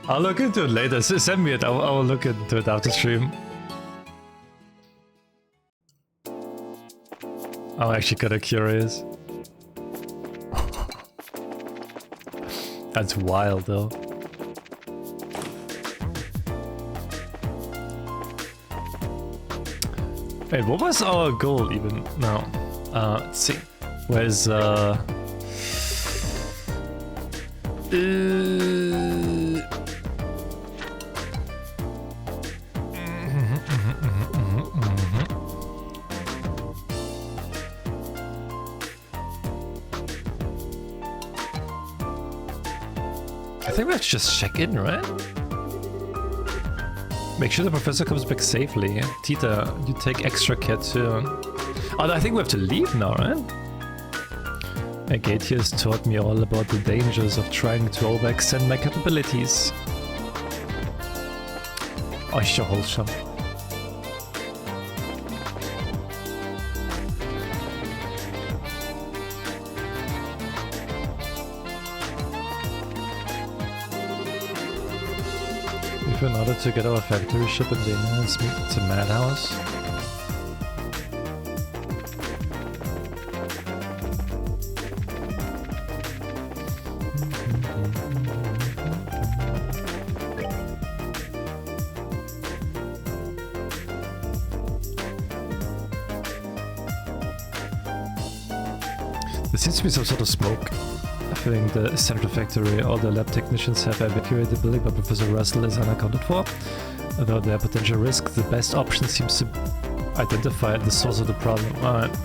I'll look into it later. Send me it. I'll look into it after stream. I'm actually kinda curious. That's wild though. Wait, what was our goal even? No. Let's see. Where's I think we have to just check in, right? Make sure the professor comes back safely. Tita, you take extra care too. Oh, I think we have to leave now, right? My gate here has taught me all about the dangers of trying to overextend my capabilities. Oh, sure, hold shop. In order to get our factory ship in Dana, let's meet to Madhouse. There seems to be some sort of smoke filling the central factory. All the lab technicians have evacuated the building, but Professor Russell is unaccounted for. Although there are potential risks, the best option seems to identify the source of the problem. Alright.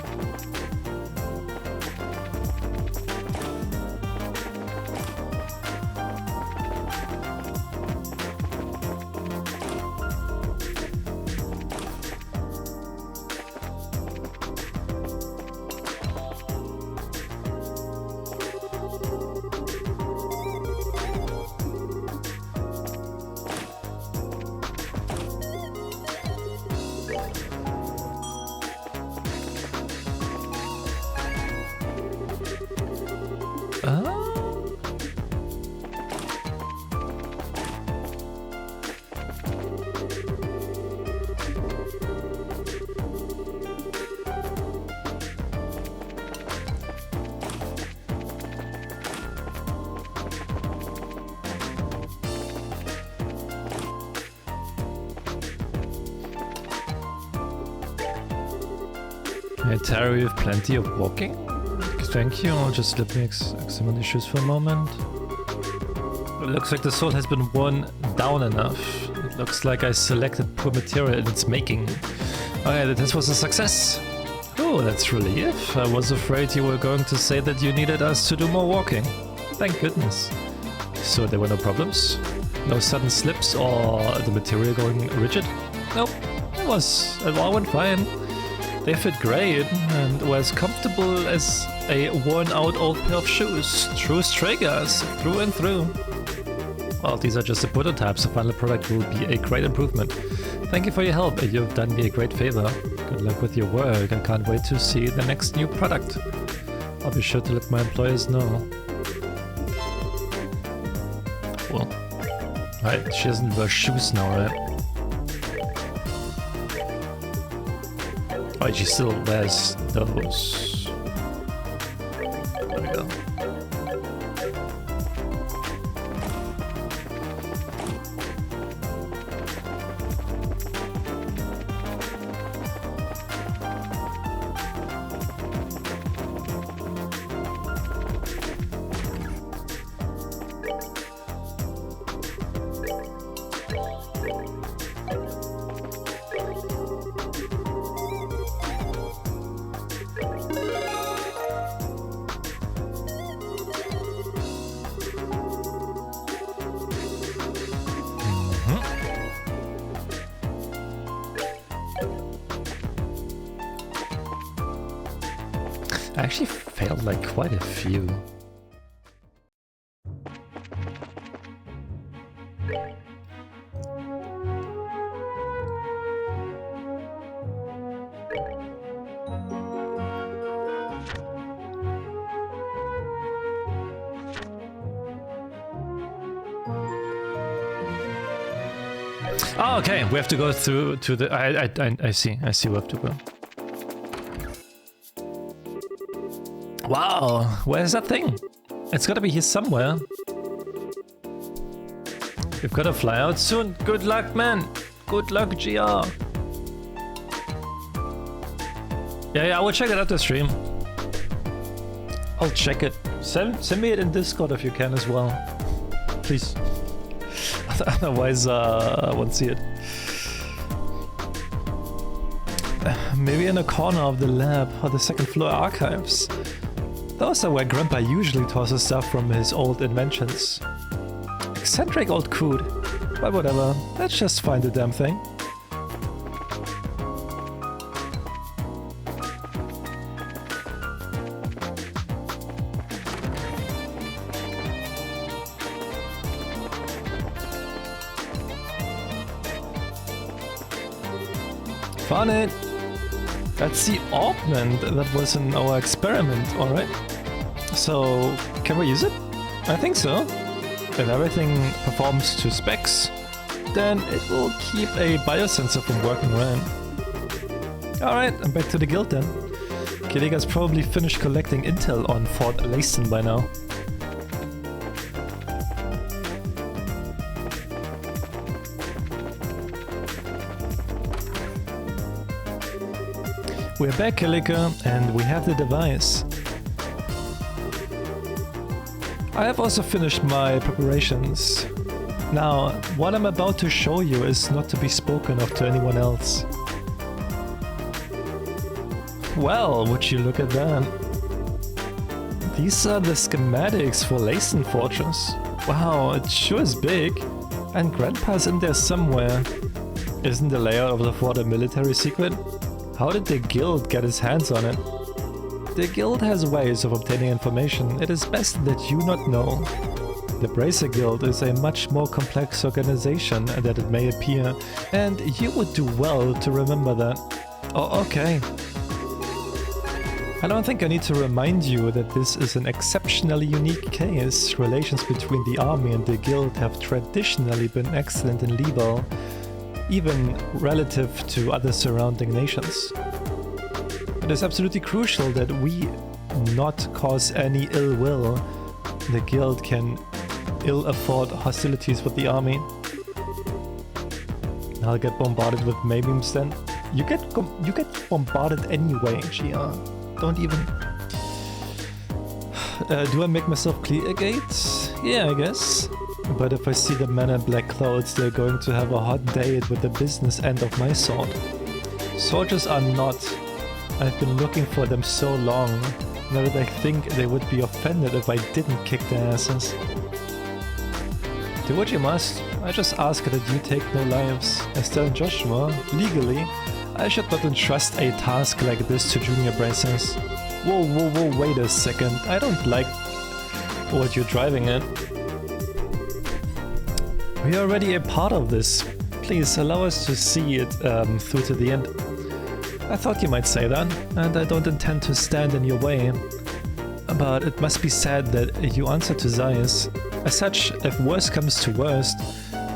Terry, you have plenty of walking? Thank you, I'll just let me examine the shoes for a moment. It looks like the sword has been worn down enough. It looks like I selected poor material in its making. Okay, the test was a success. Oh, that's relief. I was afraid you were going to say that you needed us to do more walking. Thank goodness. So there were no problems? No sudden slips or the material going rigid? Nope, it all went fine. They fit great and were as comfortable as a worn-out old pair of shoes. True Stragers, through and through. Well, these are just the prototypes. The final product will be a great improvement. Thank you for your help. You've done me a great favor. Good luck with your work. I can't wait to see the next new product. I'll be sure to let my employers know. Cool. Right, she doesn't wear shoes now, right? Oh, she still wears those. There we go. I actually failed like quite a few. Oh, okay. We have to go through to the. I see. I see. We have to go. Wow, where's that thing? It's gotta be here somewhere. We've gotta fly out soon. Good luck, man. Good luck, GR. Yeah, I will check it out the stream. I'll check it. Send me it in Discord if you can as well. Please. Otherwise, I won't see it. Maybe in a corner of the lab or the second floor archives. Those are where Grandpa usually tosses stuff from his old inventions. Eccentric old coot. But whatever, let's just find the damn thing. Found it! That's the augment that was in our experiment, alright? So, can we use it? I think so. If everything performs to specs, then it will keep a biosensor from working right. Alright, I'm back to the guild then. Kiliga's probably finished collecting intel on Fort Layson by now. We're back, Kilika, and we have the device. I have also finished my preparations. Now, what I'm about to show you is not to be spoken of to anyone else. Well, would you look at that? These are the schematics for Layson Fortress. Wow, it sure is big. And Grandpa's in there somewhere. Isn't the layout of the fort a military secret? How did the guild get its hands on it? The guild has ways of obtaining information. It is best that you not know. The Bracer Guild is a much more complex organization than it may appear, and you would do well to remember that. Oh, okay. I don't think I need to remind you that this is an exceptionally unique case. Relations between the army and the guild have traditionally been excellent in Libel, even relative to other surrounding nations. It is absolutely crucial that we not cause any ill will. The guild can ill afford hostilities with the army. I'll get bombarded with maybeams then. You get bombarded anyway, GR. Don't even... do I make myself clear, Gates? Yeah, I guess. But if I see the men in black clothes, they're going to have a hot date with the business end of my sword. Soldiers are not. I've been looking for them so long. Now that I think they would be offended if I didn't kick their asses. Do what you must. I just ask that you take no lives. Estelle and Joshua, legally, I should not entrust a task like this to junior bracers. Whoa, wait a second. I don't like what you're driving at. We are already a part of this. Please allow us to see it through to the end. I thought you might say that, and I don't intend to stand in your way. But it must be said that you answer to Zeiss. As such, if worst comes to worst,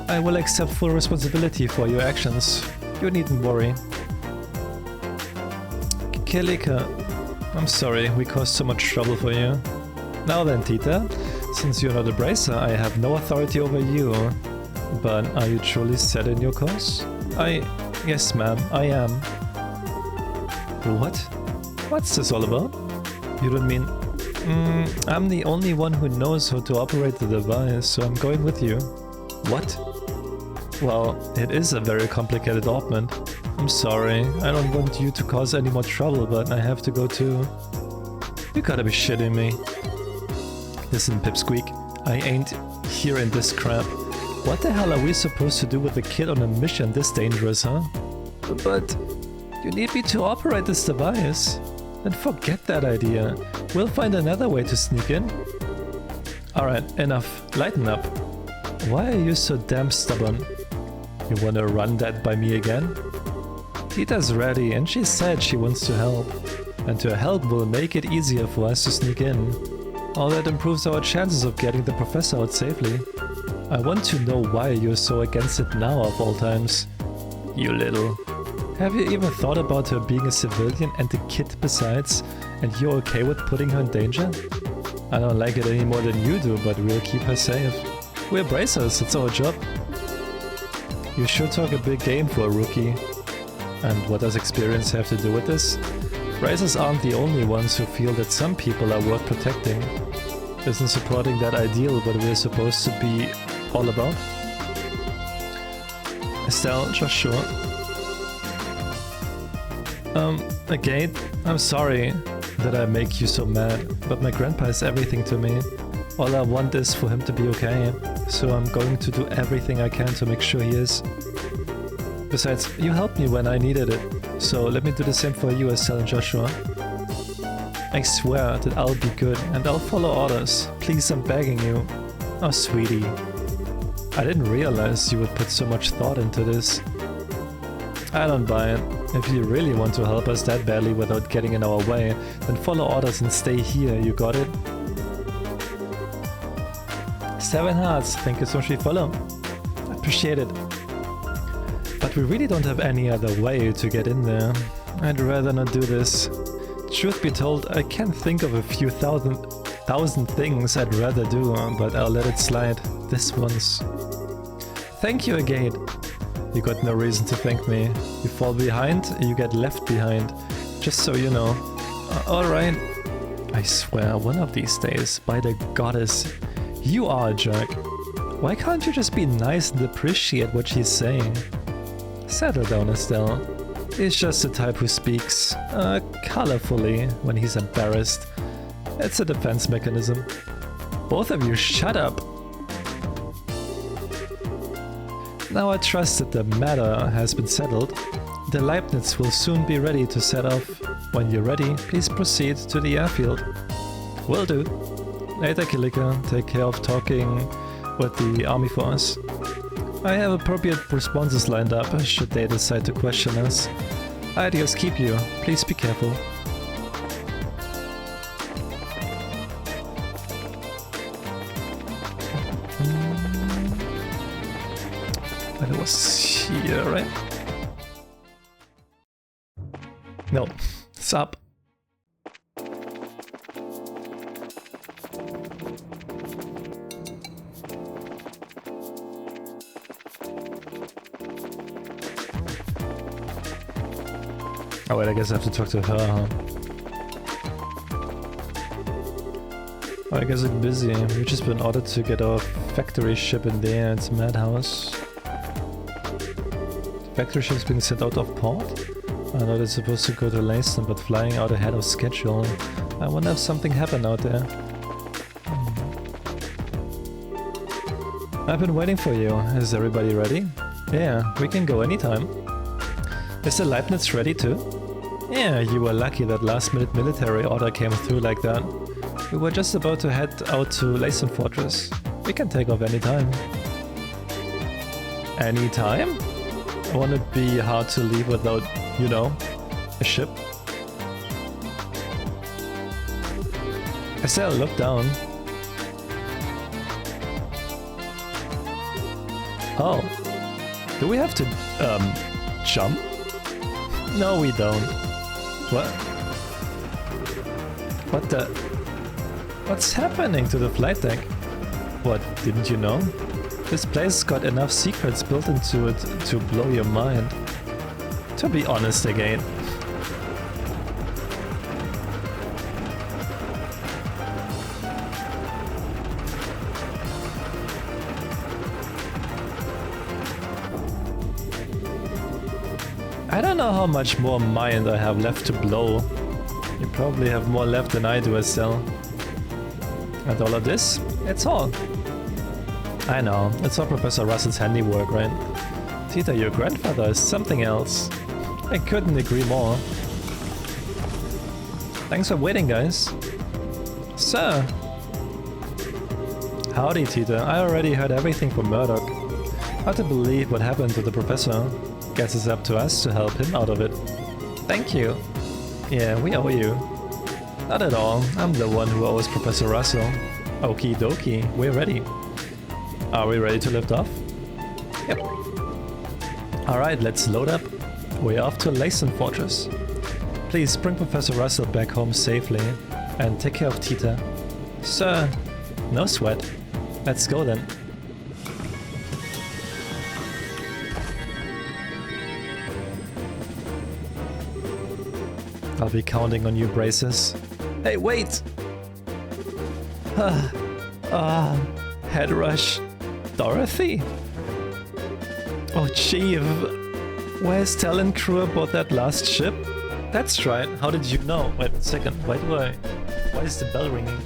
I will accept full responsibility for your actions. You needn't worry. Kelika, I'm sorry we caused so much trouble for you. Now then, Tita, since you're not a bracer, I have no authority over you. But are you truly set in your course? Yes, ma'am, I am. What? What's this all about? You don't mean... I'm the only one who knows how to operate the device, so I'm going with you. What? Well, it is a very complicated augment. I'm sorry, I don't want you to cause any more trouble, but I have to go too. You gotta be shitting me. Listen, Pipsqueak, I ain't here in this crap. What the hell are we supposed to do with a kid on a mission this dangerous, huh? But you need me to operate this device. Then forget that idea. We'll find another way to sneak in. Alright, enough. Lighten up. Why are you so damn stubborn? You wanna run that by me again? Tita's ready and she said she wants to help. And her help will make it easier for us to sneak in. All that improves our chances of getting the professor out safely. I want to know why you're so against it now of all times. You little... Have you even thought about her being a civilian and a kid besides, and you're okay with putting her in danger? I don't like it any more than you do, but we'll keep her safe. We're bracers, it's our job. You sure talk a big game for a rookie. And what does experience have to do with this? Bracers aren't the only ones who feel that some people are worth protecting. Isn't supporting that ideal what we're supposed to be all about? Estelle, just sure. Again, I'm sorry that I make you so mad, but my grandpa is everything to me. All I want is for him to be okay, so I'm going to do everything I can to make sure he is. Besides, you helped me when I needed it, so let me do the same for you, Estelle and Joshua. I swear that I'll be good and I'll follow orders. Please, I'm begging you. Oh, sweetie. I didn't realize you would put so much thought into this. I don't buy it. If you really want to help us that badly without getting in our way, then follow orders and stay here, you got it? 7 hearts, thank you so much for follow. Appreciate it. But we really don't have any other way to get in there. I'd rather not do this. Truth be told, I can't think of a few thousand things I'd rather do, but I'll let it slide this once. Thank you again. You got no reason to thank me. You fall behind, you get left behind. Just so you know. Alright. I swear, one of these days, by the goddess, you are a jerk. Why can't you just be nice and appreciate what she's saying? Settle down, Estelle. He's just the type who speaks colorfully when he's embarrassed. It's a defense mechanism. Both of you shut up! Now I trust that the matter has been settled. The Leibniz will soon be ready to set off. When you're ready, please proceed to the airfield. Will do. Later, Kilika. Take care of talking with the army for us. I have appropriate responses lined up should they decide to question us. Ideas keep you. Please be careful. But it was here, right? No, it's up. Oh wait, I guess I have to talk to her, huh? Oh, I guess it's busy. We've just been ordered to get our factory ship in there. It's Madhouse. The factory ship's being sent out of port? I know they're supposed to go to Leiston, but flying out ahead of schedule. I wonder if something happened out there. I've been waiting for you. Is everybody ready? Yeah, we can go anytime. Is the Leibniz ready too? Yeah, you were lucky that last-minute military order came through like that. We were just about to head out to Leiston Fortress. We can take off anytime. Anytime? Won't it be hard to leave without, you know, a ship? Estelle, look down. Oh. Do we have to, jump? No, we don't. What? What the? What's happening to the flight deck? What, didn't you know? This place got enough secrets built into it to blow your mind. To be honest again. I don't know how much more mind I have left to blow. You probably have more left than I do, Estelle. And all of this? It's all. I know, it's all Professor Russell's handiwork, right? Tita, your grandfather is something else. I couldn't agree more. Thanks for waiting, guys. Sir! Howdy, Tita. I already heard everything from Murdoch. Hard to believe what happened to the professor. Guess it's up to us to help him out of it. Thank you. Yeah, we owe you. Not at all. I'm the one who owes Professor Russell. Okie dokie, we're ready. Are we ready to lift off? Yep. Alright, let's load up. We're off to Layson Fortress. Please bring Professor Russell back home safely and take care of Tita. Sir, no sweat. Let's go then. I'll be counting on you, Braces. Hey, wait! Head rush. Dorothy? Oh, gee, where's talent crew aboard that last ship? That's right, how did you know? Wait a second, why is the bell ringing?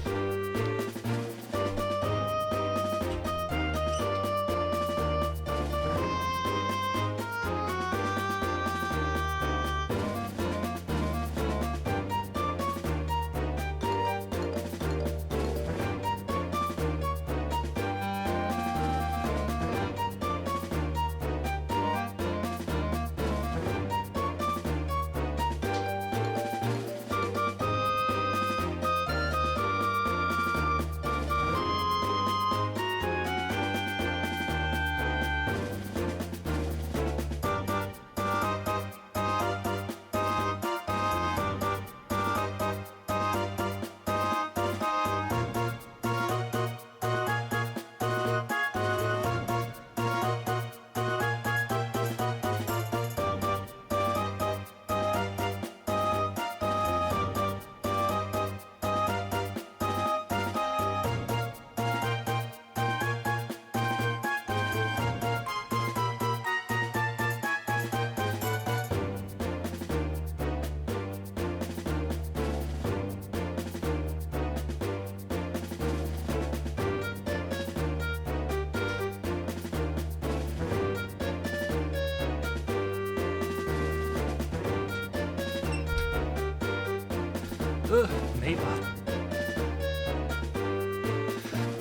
Neighbor.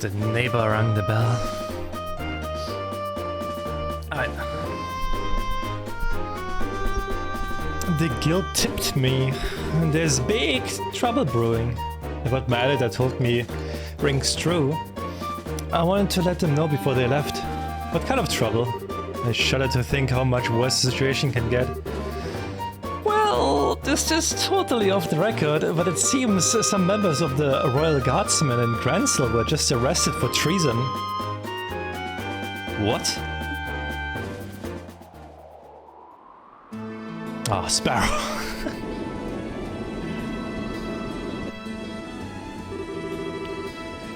The neighbor rang the bell. The guild tipped me. There's big trouble brewing. What my editor told me rings true. I wanted to let them know before they left. What kind of trouble? I shudder to think how much worse the situation can get. Well, this is totally off the record, but it seems some members of the Royal Guardsmen in Gransel were just arrested for treason. What? Ah, Sparrow.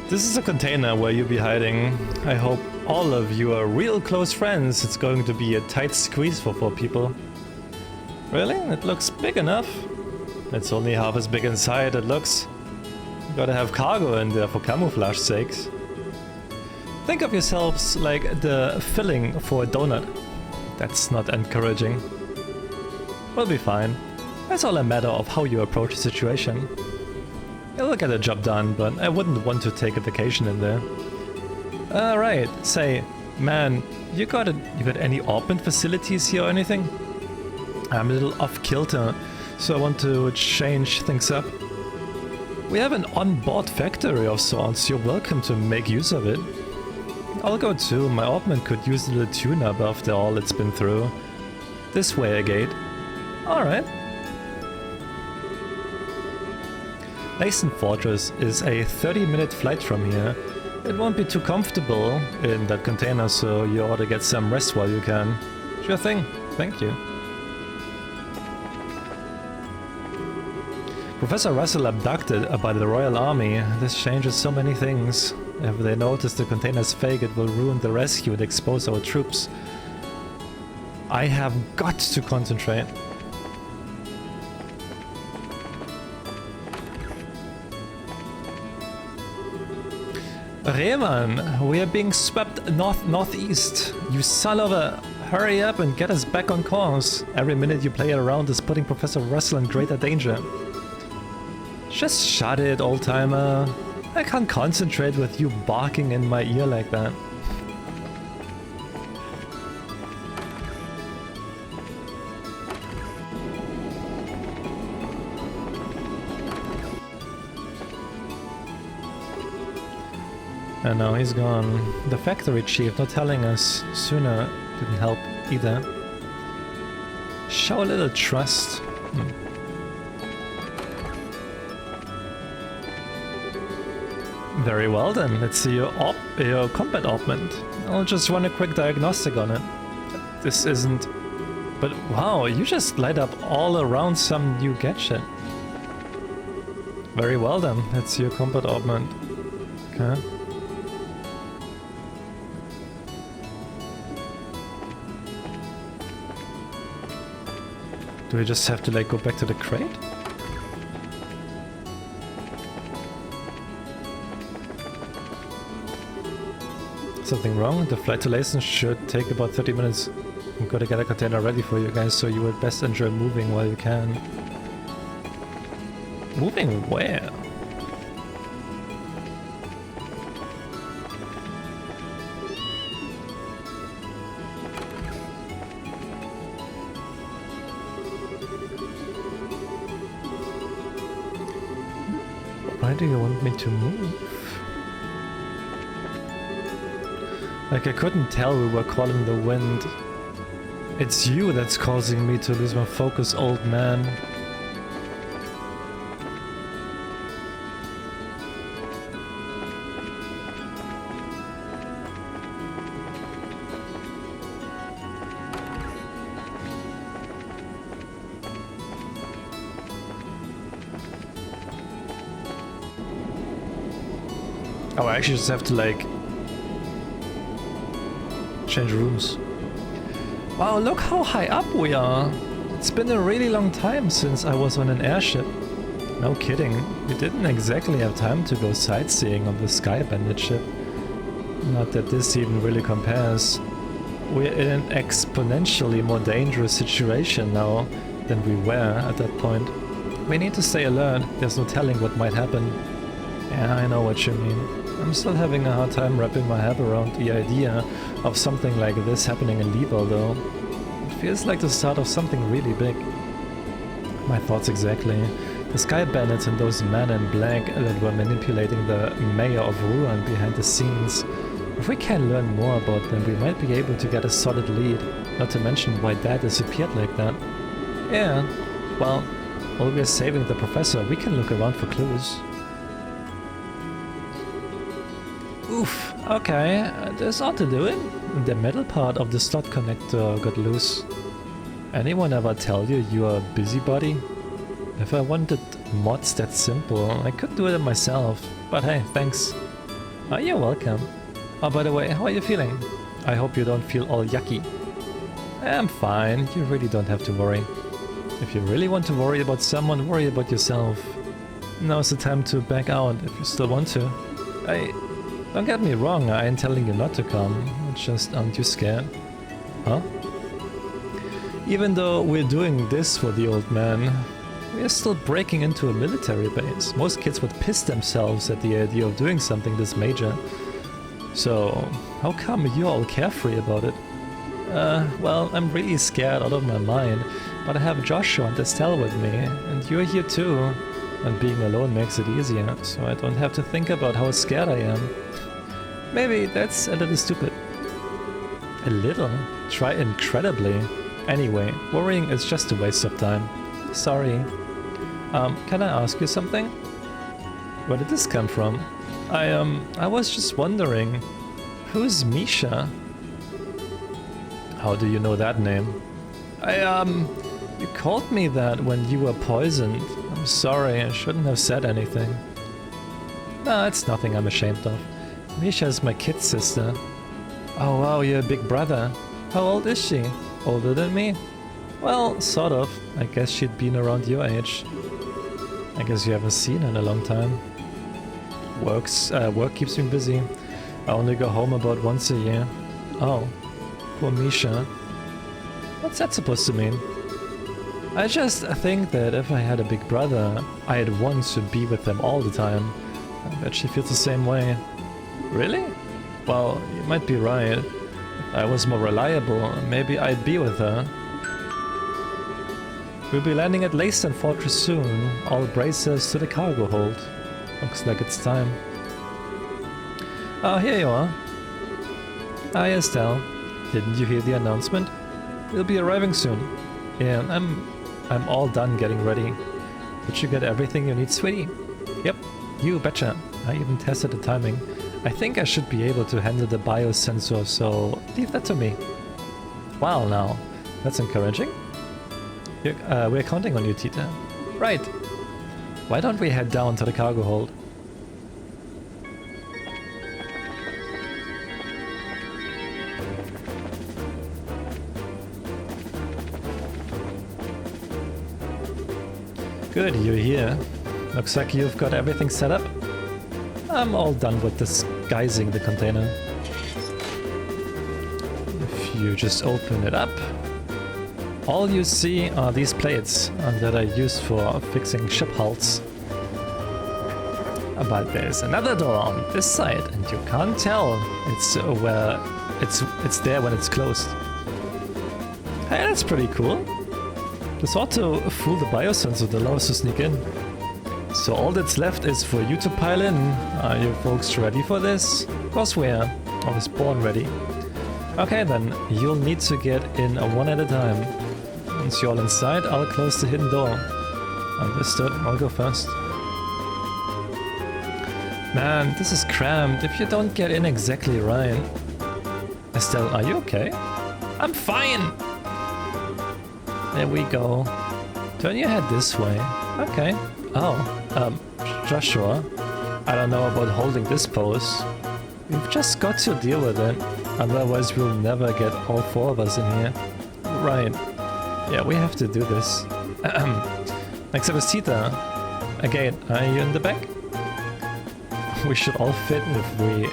This is a container where you'll be hiding. I hope all of you are real close friends. It's going to be a tight squeeze for 4 people. Really? It looks big enough. It's only half as big inside, it looks. You gotta have cargo in there for camouflage sakes. Think of yourselves like the filling for a donut. That's not encouraging. We'll be fine. It's all a matter of how you approach the situation. You'll get the job done, but I wouldn't want to take a vacation in there. Alright, say, man, you got any orbment facilities here or anything? I'm a little off kilter, so I want to change things up. We have an on-board factory of sorts, you're welcome to make use of it. I'll go too, my orbment could use a little tune-up after all it's been through. This way, Agate. Alright. Layson Fortress is a 30-minute flight from here. It won't be too comfortable in that container, so you ought to get some rest while you can. Sure thing, thank you. Professor Russell abducted by the Royal Army. This changes so many things. If they notice the container's fake, it will ruin the rescue and expose our troops. I have got to concentrate. Rehman, we are being swept northeast. You son of a... Hurry up and get us back on course. Every minute you play around is putting Professor Russell in greater danger. Just shut it, old-timer. I can't concentrate with you barking in my ear like that. And now he's gone. The factory chief not telling us sooner didn't help either. Show a little trust. Very well then, let's see your combat augment. I'll just run a quick diagnostic on it. This isn't... But wow, you just light up all around some new gadget. Very well then, let's see your combat augment. Okay. Do we just have to like go back to the crate? Something wrong? The flight to Layton should take about 30 minutes. I'm gonna get a container ready for you guys, so you would best enjoy moving while you can. Moving where? Why do you want me to move? Like, I couldn't tell we were calling the wind. It's you that's causing me to lose my focus, old man. Oh, I actually just have to, like, change rooms. Wow, look how high up we are. It's been a really long time since I was on an airship. No kidding, we didn't exactly have time to go sightseeing on the Sky Bandit ship. Not that this even really compares. We're in an exponentially more dangerous situation now than we were at that point. We need to stay alert, there's no telling what might happen. Yeah, I know what you mean. I'm still having a hard time wrapping my head around the idea of something like this happening in Liebel though. It feels like the start of something really big. My thoughts exactly. The Sky Bandits and those men in black that were manipulating the mayor of Ruan behind the scenes. If we can learn more about them, we might be able to get a solid lead. Not to mention why Dad disappeared like that. Yeah, well, while we're saving the professor, we can look around for clues. Oof, okay, this ought to do it. The metal part of the slot connector got loose. Anyone ever tell you you're a busybody? If I wanted mods that simple, I could do it myself. But hey, thanks. Oh, you're welcome. Oh, by the way, how are you feeling? I hope you don't feel all yucky. I'm fine, you really don't have to worry. If you really want to worry about someone, worry about yourself. Now's the time to back out if you still want to. Don't get me wrong, I ain't telling you not to come, it's just aren't you scared? Huh? Even though we're doing this for the old man, we're still breaking into a military base. Most kids would piss themselves at the idea of doing something this major. So, how come you're all carefree about it? Well, I'm really scared out of my mind, but I have Joshua and Estelle with me, and you're here too. And being alone makes it easier, so I don't have to think about how scared I am. Maybe that's a little stupid. A little? Try incredibly. Anyway, worrying is just a waste of time. Sorry. Can I ask you something? Where did this come from? I was just wondering, who's Misha? How do you know that name? You called me that when you were poisoned. I'm sorry, I shouldn't have said anything. No, it's nothing I'm ashamed of. Misha's my kid sister. Oh wow, you're a big brother. How old is she? Older than me? Well, sort of. I guess she'd been around your age. I guess you haven't seen her in a long time. Work keeps me busy. I only go home about once a year. Oh, poor Misha. What's that supposed to mean? I just think that if I had a big brother, I'd want to be with them all the time. I bet she feels the same way. Really? Well, you might be right. If I was more reliable, maybe I'd be with her. We'll be landing at Leyston Fortress soon. All braces to the cargo hold. Looks like it's time. Oh, here you are. Hi, Estelle. Didn't you hear the announcement? We'll be arriving soon. Yeah, I'm all done getting ready. Did you get everything you need, sweetie? Yep, you betcha. I even tested the timing. I think I should be able to handle the biosensor, so leave that to me. Wow, now. That's encouraging. We're counting on you, Tita. Right. Why don't we head down to the cargo hold? Good, you're here. Looks like you've got everything set up. I'm all done with disguising the container. If you just open it up, all you see are these plates that are used for fixing ship hulls. But there's another door on this side, and you can't tell it's there when it's closed. Hey, that's pretty cool. This ought to fool the biosensor that allows us to sneak in. So all that's left is for you to pile in. Are you folks ready for this? Of course we are. I was born ready. Okay then, you'll need to get in one at a time. Once you're all inside, I'll close the hidden door. Understood, I'll go first. Man, this is cramped if you don't get in exactly right. Estelle, are you okay? I'm fine! There we go. Turn your head this way. Okay. Oh, Joshua. I don't know about holding this pose. We've just got to deal with it. Otherwise we'll never get all four of us in here. Right. Yeah, we have to do this. Except for Sita. Again, are you in the back? We should all fit if we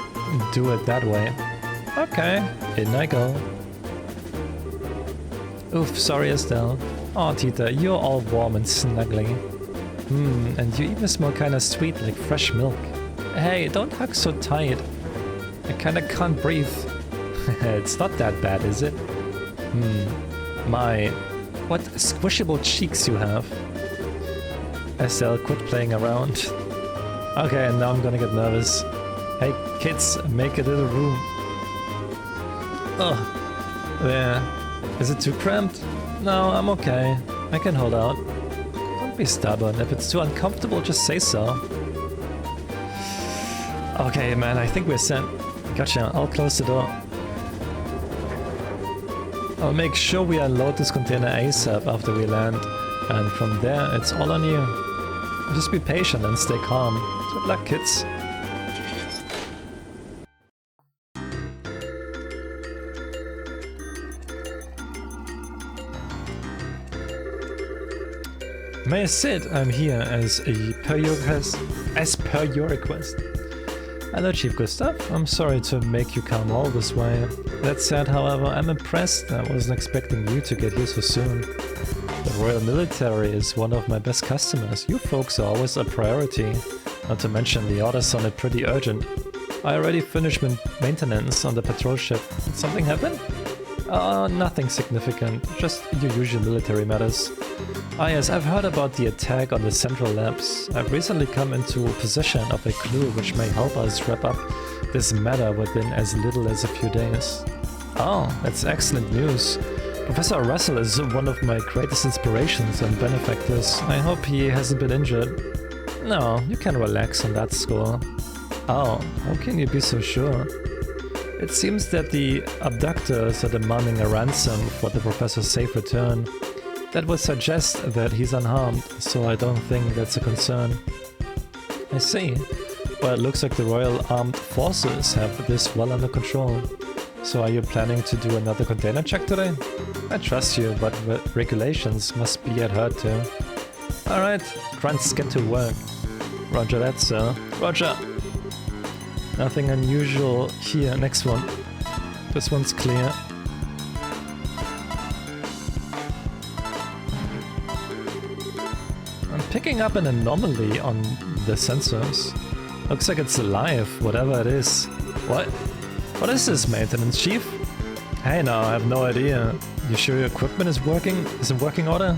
do it that way. Okay, in I go. Oof, sorry Estelle. Oh Tita, you're all warm and snuggly. And you even smell kinda sweet like fresh milk. Hey, don't hug so tight. I kinda can't breathe. It's not that bad, is it? My, what squishable cheeks you have. Estelle, quit playing around. Okay, and now I'm gonna get nervous. Hey kids, make a little room. Ugh, there. Is it too cramped? No, I'm okay. I can hold out. Don't be stubborn. If it's too uncomfortable, just say so. Okay, man, I think we're set. Gotcha, I'll close the door. I'll make sure we unload this container ASAP after we land. And from there, it's all on you. Just be patient and stay calm. Good luck, kids. May I sit? I'm here as per your request. Hello, Chief Gustav. I'm sorry to make you come all this way. That said, however, I'm impressed. I wasn't expecting you to get here so soon. The Royal Military is one of my best customers. You folks are always a priority. Not to mention the orders sounded pretty urgent. I already finished maintenance on the patrol ship. Did something happen? Nothing significant. Just your usual military matters. Ah yes, I've heard about the attack on the central labs. I've recently come into possession of a clue which may help us wrap up this matter within as little as a few days. Oh, that's excellent news. Professor Russell is one of my greatest inspirations and benefactors. I hope he hasn't been injured. No, you can relax on that score. Oh, how can you be so sure? It seems that the abductors are demanding a ransom for the professor's safe return. That would suggest that he's unharmed, so I don't think that's a concern. I see. Well, it looks like the Royal Armed Forces have this well under control. So are you planning to do another container check today? I trust you, but regulations must be adhered to. Alright, grunts, get to work. Roger that, sir. Roger! Nothing unusual here. Next one. This one's clear. I'm picking up an anomaly on the sensors. Looks like it's alive, whatever it is. What? What is this, maintenance chief? Hey now, I have no idea. You sure your equipment is working? Is in working order?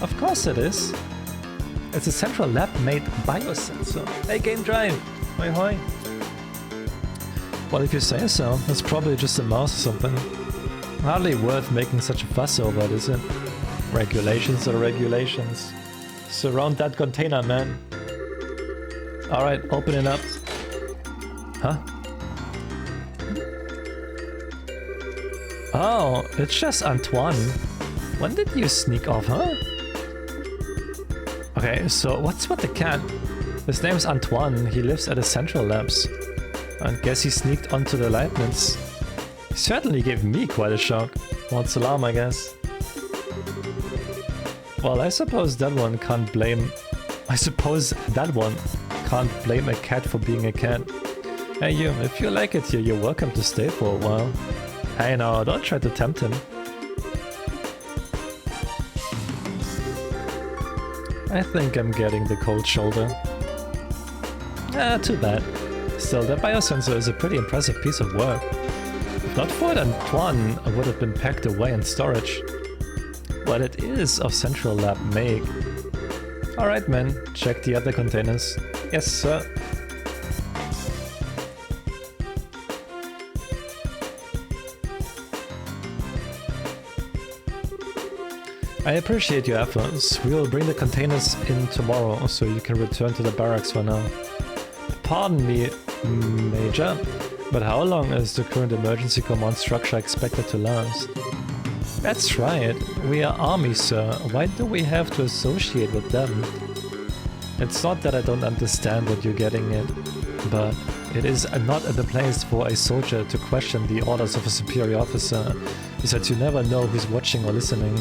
Of course it is. It's a central lab-made biosensor. Hey, game drive! Hoi hoi! Well, if you say so, it's probably just a mouse or something. Hardly worth making such a fuss over it, is it? Regulations are regulations. Surround that container, man. Alright, open it up. Huh? Oh, it's just Antoine. When did you sneak off, huh? Okay, so what's with the cat? His name's Antoine, he lives at the Central Labs. I guess he sneaked onto the Leibniz. He certainly gave me quite a shock. False alarm, I guess. Well, I suppose that one can't blame a cat for being a cat. Hey you, if you like it here, you're welcome to stay for a while. Hey now, don't try to tempt him. I think I'm getting the cold shoulder. Too bad. Still, that biosensor is a pretty impressive piece of work. If not for it, Antoine would have been packed away in storage. But it is of Central Lab make. Alright man, check the other containers. Yes sir. I appreciate your efforts. We will bring the containers in tomorrow, so you can return to the barracks for now. Pardon me, Major, but how long is the current emergency command structure expected to last? That's right, we are army, sir. Why do we have to associate with them? It's not that I don't understand what you're getting at, but it is not the place for a soldier to question the orders of a superior officer. Besides, you never know who's watching or listening.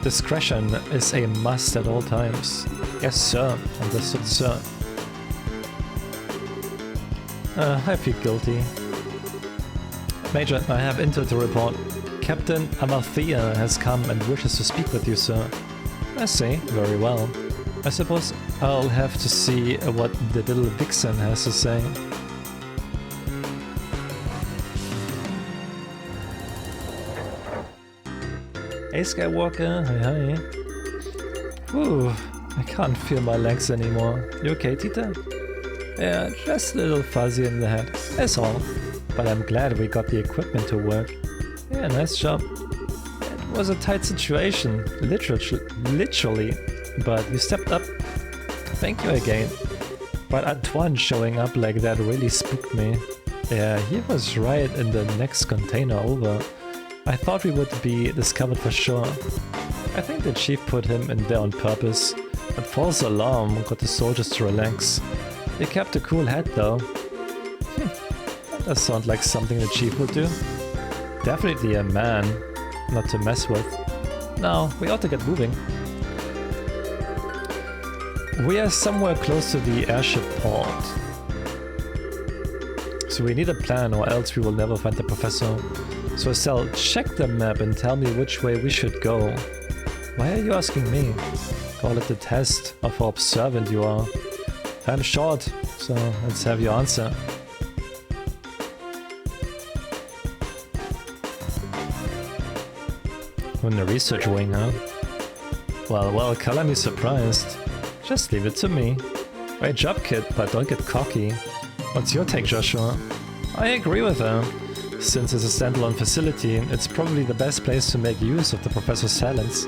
Discretion is a must at all times. Yes, sir. Understood, sir. I feel guilty. Major, I have intel to report. Captain Amalthea has come and wishes to speak with you, sir. I see. Very well. I suppose I'll have to see what the little vixen has to say. Hey Skywalker, hi. Whew, I can't feel my legs anymore. You okay, Tita? Yeah, just a little fuzzy in the head, that's all. But I'm glad we got the equipment to work. Yeah, nice job. It was a tight situation, literally, but you stepped up. Thank you again. But Antoine showing up like that really spooked me. Yeah, he was right in the next container over. I thought we would be discovered for sure. I think the chief put him in there on purpose. That false alarm got the soldiers to relax. They kept a cool head though. That does sound like something the chief would do. Definitely a man, not to mess with. Now, we ought to get moving. We are somewhere close to the airship port. So we need a plan or else we will never find the professor. So Estelle, check the map and tell me which way we should go. Why are you asking me? Call it the test of how observant you are. I'm short, so let's have your answer. In the research wing, huh? Well, color me surprised. Just leave it to me. Great job, kid, but don't get cocky. What's your take, Joshua? I agree with her. Since it's a standalone facility, it's probably the best place to make use of the professor's talents.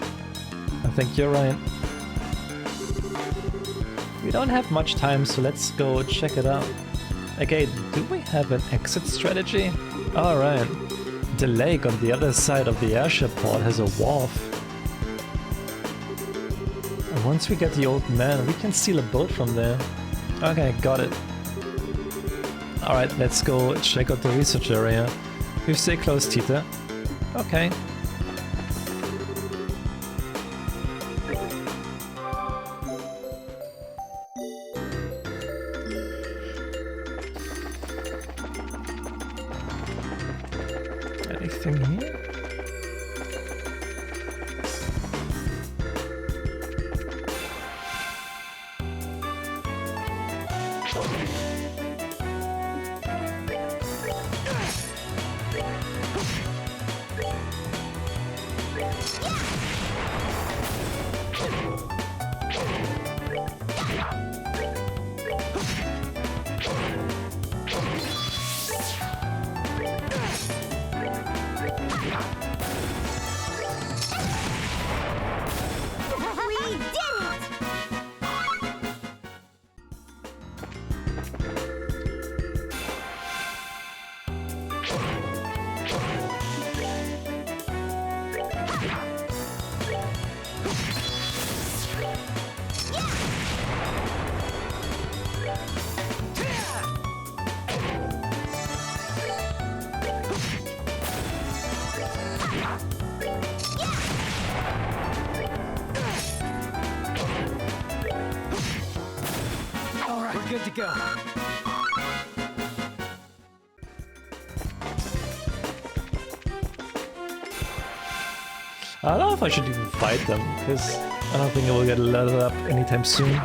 I think you're right. We don't have much time, so let's go check it out. Okay, do we have an exit strategy? Alright. The lake on the other side of the airship port has a wharf. And once we get the old man, we can steal a boat from there. Okay, got it. Alright, let's go check out the research area. You stay close, Tita. Okay. Anything here? go. I don't know if I should even fight them, because I don't think I will get leveled up anytime soon.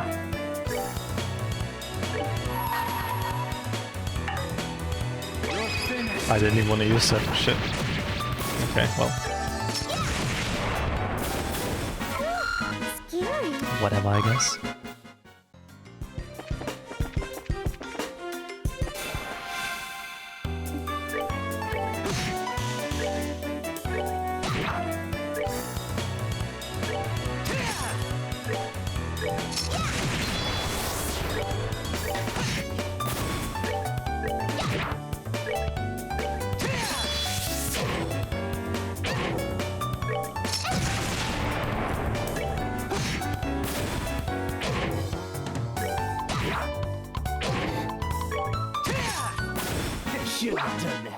I didn't even want to use that shit. Okay, well. Scary. Whatever, I guess. Should have done that.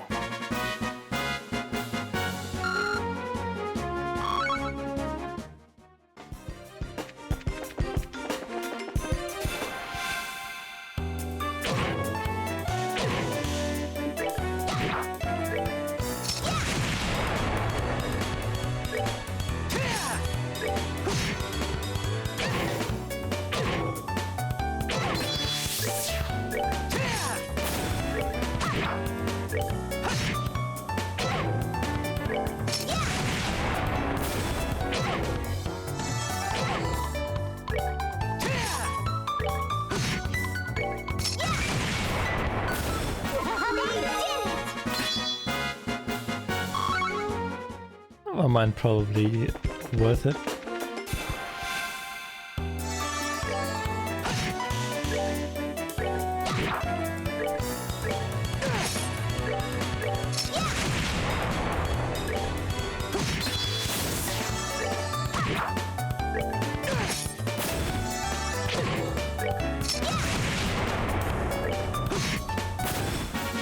Well, mine probably worth it.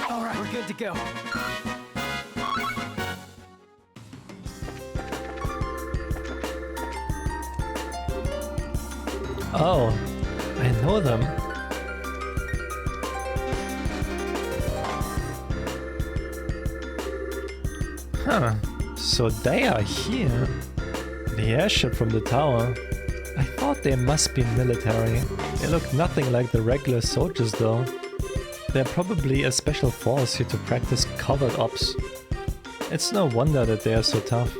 All right, we're good to go. Oh, I know them. Huh, so they are here. The airship from the tower. I thought they must be military. They look nothing like the regular soldiers though. They're probably a special force here to practice covert ops. It's no wonder that they are so tough.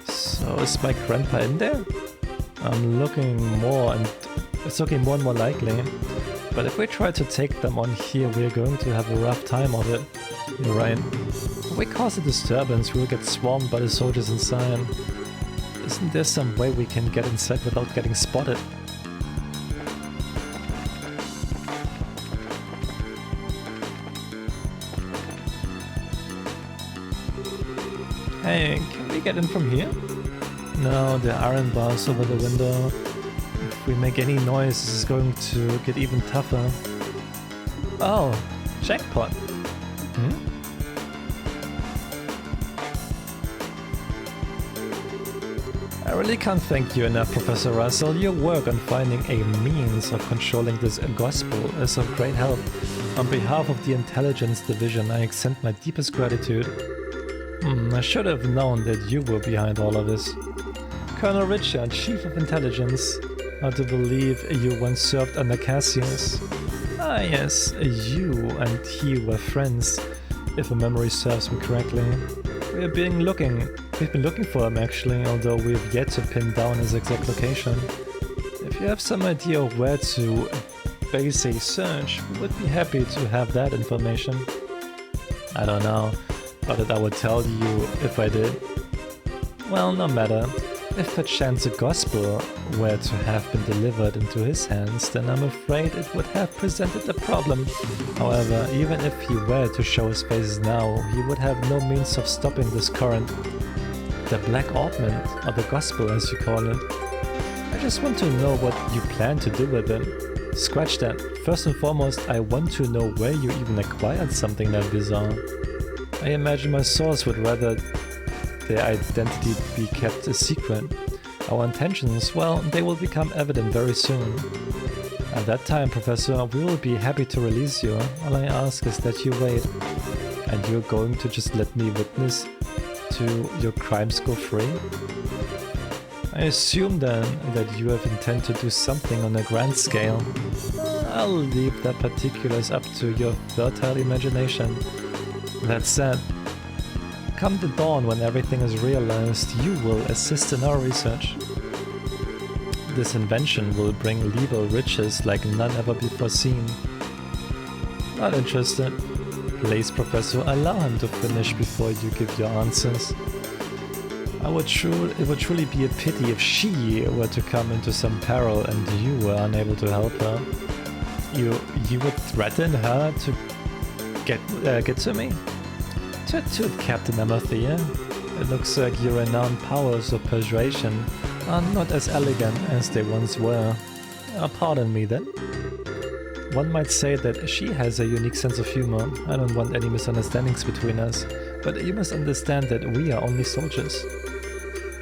So is my grandpa in there? I'm looking more and it's looking more and more likely. But if we try to take them on here, we're going to have a rough time of it. You're right. If we cause a disturbance, we'll get swarmed by the soldiers inside. Isn't there some way we can get inside without getting spotted? Hey, can we get in from here? No, there are iron bars over the window. If we make any noise, this is going to get even tougher. Oh, jackpot. I really can't thank you enough, Professor Russell. Your work on finding a means of controlling this gospel is of great help. On behalf of the Intelligence Division, I extend my deepest gratitude. I should have known that you were behind all of this. Colonel Richard, Chief of Intelligence. I do believe you once served under Cassius. Ah yes, you and he were friends, if my memory serves me correctly. We've been looking for him actually, although we've yet to pin down his exact location. If you have some idea of where to base a search, we would be happy to have that information. I don't know, but I would tell you if I did. Well, no matter. If perchance a gospel were to have been delivered into his hands, then I'm afraid it would have presented a problem. However, even if he were to show his face now, he would have no means of stopping this current. The Black Ointment, or the gospel as you call it. I just want to know what you plan to do with it. Scratch that. First and foremost, I want to know where you even acquired something that bizarre. I imagine my source would rather their identity be kept a secret. Our intentions, well, they will become evident very soon. At that time, Professor, we will be happy to release you. All I ask is that you wait. And you're going to just let me witness to your crimes go free? I assume then that you have intent to do something on a grand scale. I'll leave that particulars up to your fertile imagination. That said, come the dawn when everything is realized, you will assist in our research. This invention will bring legal riches like none ever before seen. Not interested. Please, Professor, allow him to finish before you give your answers. It would truly be a pity if she were to come into some peril and you were unable to help her. You would threaten her to get to me? Tut, Captain Amarthea. It looks like your renowned powers of persuasion are not as elegant as they once were. Pardon me then. One might say that she has a unique sense of humor. I don't want any misunderstandings between us, but you must understand that we are only soldiers.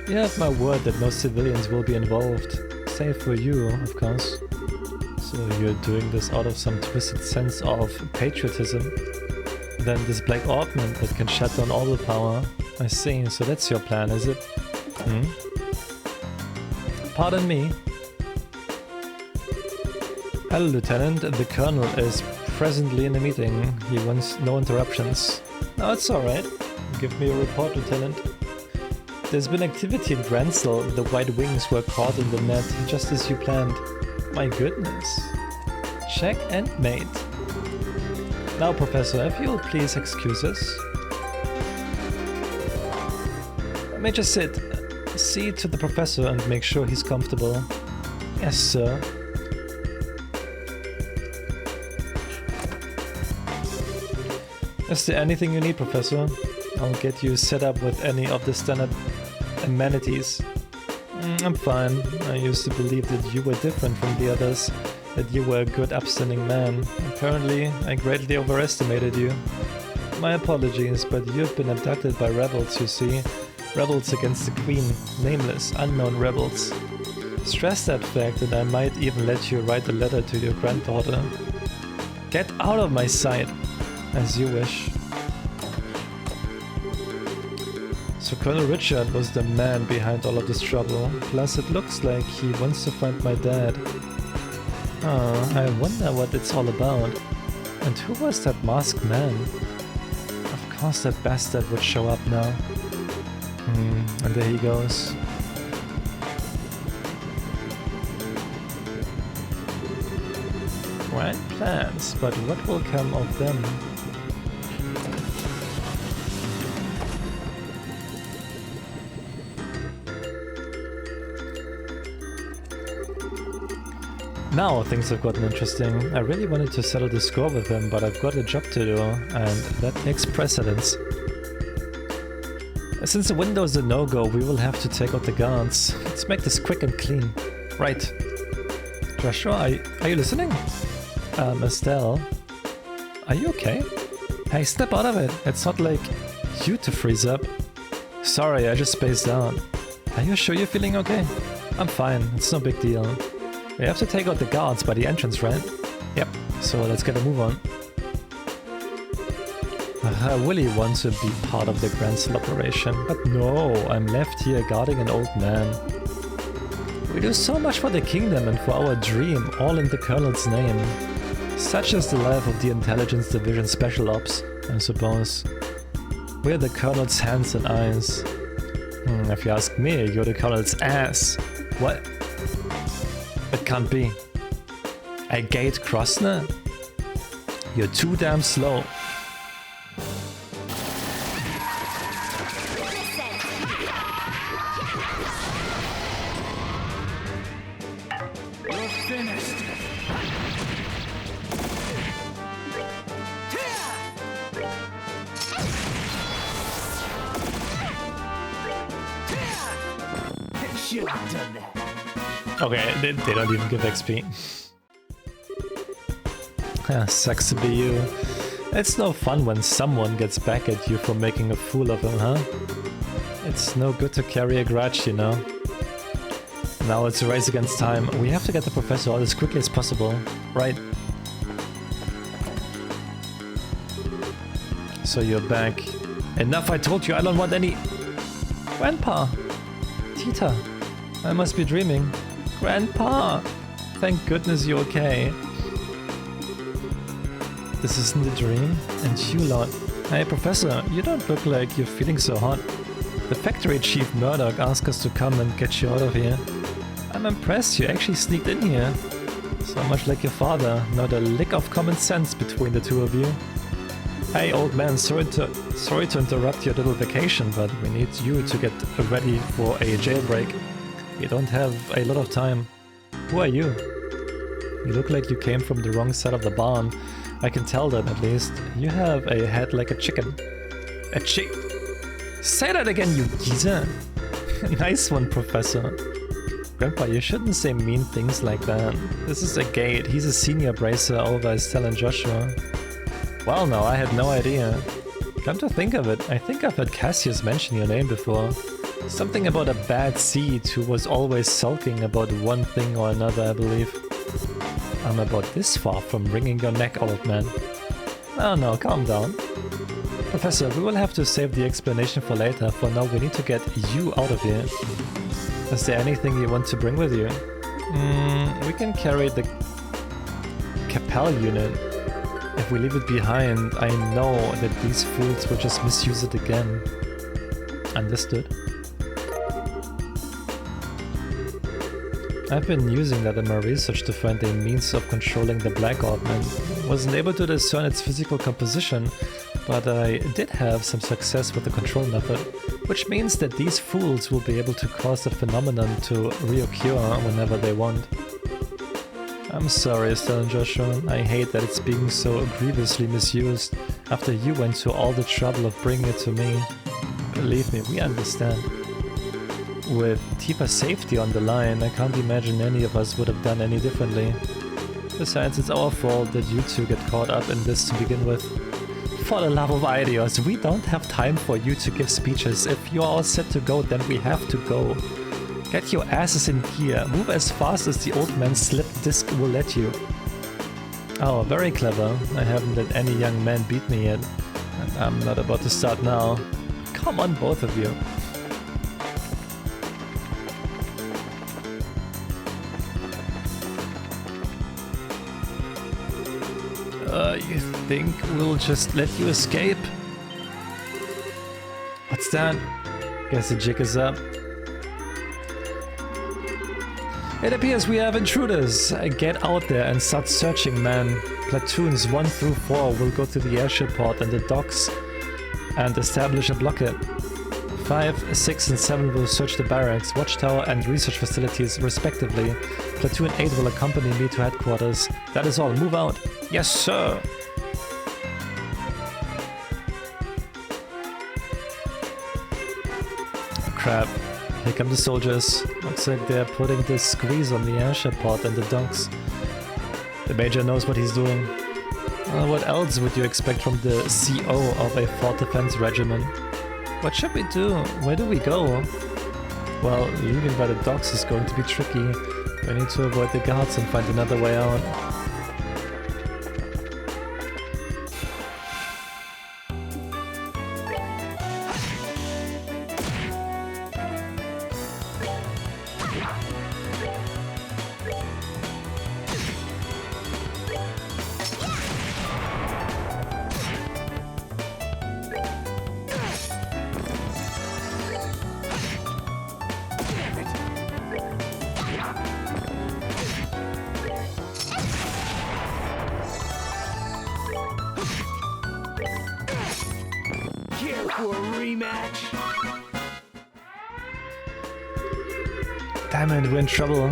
You have my word that no civilians will be involved, save for you, of course. So you're doing this out of some twisted sense of patriotism. Then this black augment that can shut down all the power. I see, so that's your plan, is it? Pardon me. Hello, Lieutenant. The Colonel is presently in a meeting. He wants no interruptions. No, it's alright. Give me a report, Lieutenant. There's been activity in Gransel. The White Wings were caught in the net, just as you planned. My goodness. Check and mate. Now, Professor, if you'll please excuse us. May just sit. See to the Professor and make sure he's comfortable. Yes, sir. Is there anything you need, Professor? I'll get you set up with any of the standard amenities. I'm fine. I used to believe that you were different from the others, that you were a good upstanding man. Apparently, I greatly overestimated you. My apologies, but you've been abducted by rebels, you see. Rebels against the Queen. Nameless, unknown rebels. Stress that fact and I might even let you write a letter to your granddaughter. Get out of my sight! As you wish. So Colonel Richard was the man behind all of this trouble. Plus it looks like he wants to find my dad. Oh, I wonder what it's all about. And who was that masked man? Of course that bastard would show up now. And there he goes. Grand plans, but what will come of them? Now things have gotten interesting. I really wanted to settle the score with him, but I've got a job to do, and that takes precedence. Since the window is a no-go, we will have to take out the guards. Let's make this quick and clean. Right. Joshua, are you listening? Estelle? Are you okay? Hey, snap out of it. It's not like you to freeze up. Sorry, I just spaced out. Are you sure you're feeling okay? I'm fine. It's no big deal. We have to take out the guards by the entrance, right? Yep. So let's get a move on. I really want to be part of the Gransel operation, but no, I'm left here guarding an old man. We do so much for the kingdom and for our dream, all in the Colonel's name. Such is the life of the Intelligence Division Special Ops, I suppose. We're the Colonel's hands and eyes. If you ask me, you're the Colonel's ass. What? It can't be. A gate Crossner? You're too damn slow. You're finished. They should have done that. Okay, they don't even give XP. Sucks to be you. It's no fun when someone gets back at you for making a fool of him, huh? It's no good to carry a grudge, you know. Now it's a race against time. We have to get the professor out as quickly as possible. Right. So you're back. Enough, I told you, I don't want any... Grandpa! Tita! I must be dreaming. Grandpa! Thank goodness you're okay. This isn't a dream. And you lot. Hey, Professor, you don't look like you're feeling so hot. The factory chief Murdoch asked us to come and get you out of here. I'm impressed you actually sneaked in here. So much like your father, not a lick of common sense between the two of you. Hey old man, sorry to interrupt your little vacation, but we need you to get ready for a jailbreak. We don't have a lot of time. Who are you? You look like you came from the wrong side of the barn. I can tell that at least. You have a head like a chicken. A chick... Say that again, you geezer! Nice one, Professor. Grandpa, you shouldn't say mean things like that. This is a gate. He's a senior bracer over Estelle and Joshua. Well, no, I had no idea. Come to think of it, I think I've heard Cassius mention your name before. Something about a bad seed who was always sulking about one thing or another, I believe. I'm about this far from wringing your neck, old man. Oh no, calm down. Professor, we will have to save the explanation for later. For now, we need to get you out of here. Is there anything you want to bring with you? We can carry the Capel unit. If we leave it behind, I know that these fools will just misuse it again. Understood. I've been using that in my research to find a means of controlling the Black Augment. Wasn't able to discern its physical composition, but I did have some success with the control method, which means that these fools will be able to cause the phenomenon to reoccur whenever they want. I'm sorry, Estelle and Joshua. I hate that it's being so grievously misused after you went to all the trouble of bringing it to me. Believe me, we understand. With Tifa's safety on the line, I can't imagine any of us would have done any differently. Besides, it's our fault that you two get caught up in this to begin with. For the love of Idios, we don't have time for you to give speeches. If you're all set to go, then we have to go. Get your asses in gear. Move as fast as the old man's slip disc will let you. Oh, very clever. I haven't let any young man beat me yet. And I'm not about to start now. Come on, both of you. You think we'll just let you escape? What's that? Guess the jig is up. It appears we have intruders. Get out there and start searching, man. Platoons 1 through 4 will go to the airship port and the docks and establish a blockade. 5, 6 and 7 will search the barracks, watchtower and research facilities respectively. Platoon 8 will accompany me to headquarters. That is all. Move out. Yes, sir. Crap. Here come the soldiers. Looks like they're putting this squeeze on the airship pod and the docks. The major knows what he's doing. What else would you expect from the CO of a fort defense regiment? What should we do? Where do we go? Well, leaving by the docks is going to be tricky. We need to avoid the guards and find another way out. For a rematch? Damn it, we're in trouble.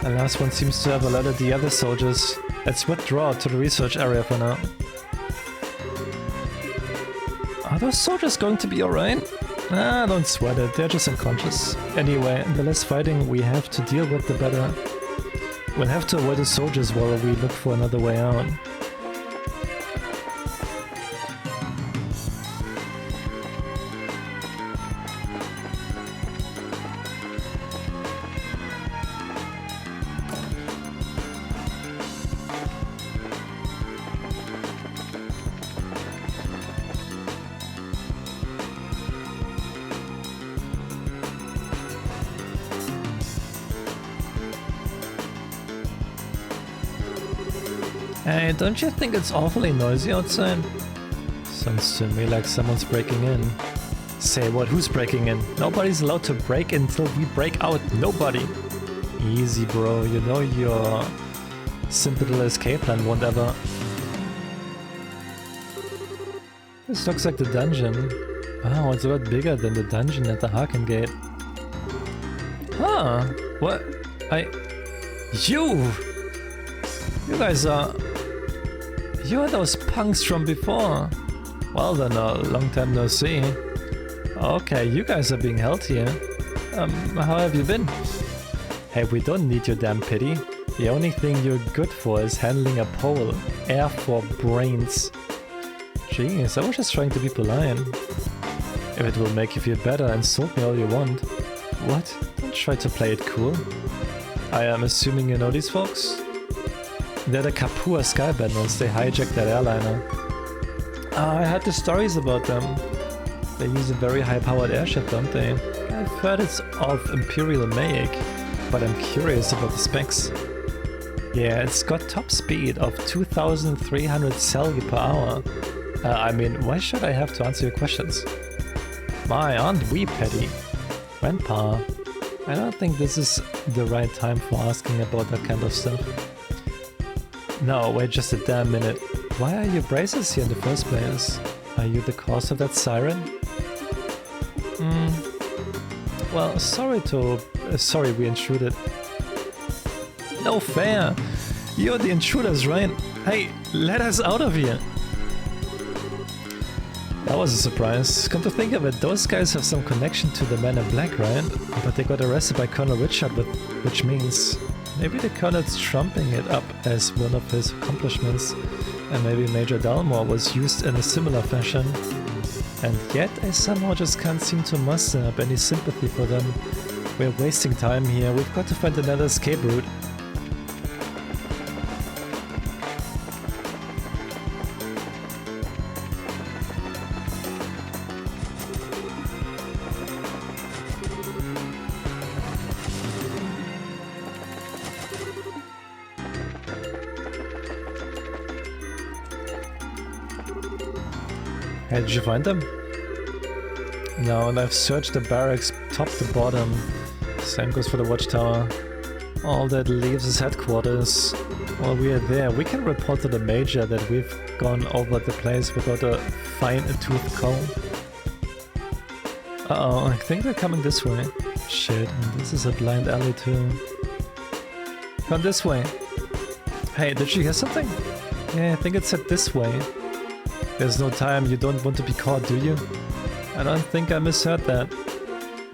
The last one seems to have alerted the other soldiers. Let's withdraw to the research area for now. Are those soldiers going to be alright? Ah, don't sweat it, they're just unconscious. Anyway, the less fighting we have to deal with, the better. We'll have to avoid the soldiers while we look for another way out. Hey, don't you think it's awfully noisy outside? Sounds to me like someone's breaking in. Say what? Who's breaking in? Nobody's allowed to break in until we break out. Nobody. Easy, bro. You know your simple little escape plan won't ever. This looks like the dungeon. Wow, it's a lot bigger than the dungeon at the Haken Gate. Huh? What? You guys are... You're those punks from before. Well then, a long time no see. Okay, you guys are being held here. How have you been? Hey, we don't need your damn pity. The only thing you're good for is handling a pole. Air for brains. Jeez, I was just trying to be polite. If it will make you feel better, insult me all you want. What? Don't try to play it cool. I am assuming you know these folks? They're the Kapua Skybenders. They hijacked that airliner. I heard the stories about them. They use a very high-powered airship, don't they? I've heard it's of Imperial make, but I'm curious about the specs. Yeah, it's got top speed of 2,300 Selgi per hour. I mean, why should I have to answer your questions? My, aren't we petty? Grandpa, I don't think this is the right time for asking about that kind of stuff. No, wait just a damn minute. Why are your braces here in the first place? Are you the cause of that siren? Well, sorry we intruded. No fair! You're the intruders, right? Hey, let us out of here! That was a surprise. Come to think of it, those guys have some connection to the Men in Black, right? But they got arrested by Colonel Richard, which means maybe the Colonel's trumping it up as one of his accomplishments, and maybe Major Dalmor was used in a similar fashion. And yet I somehow just can't seem to muster up any sympathy for them. We're wasting time here, we've got to find another escape route. Hey, did you find them? No, and I've searched the barracks top to bottom. Same goes for the watchtower. All that leaves is headquarters. While we are there, we can report to the Major that we've gone over the place without a fine-tooth comb. Uh-oh, I think they're coming this way. Shit, and this is a blind alley too. Come this way. Hey, did you hear something? Yeah, I think it said this way. There's no time, you don't want to be caught, do you? I don't think I misheard that.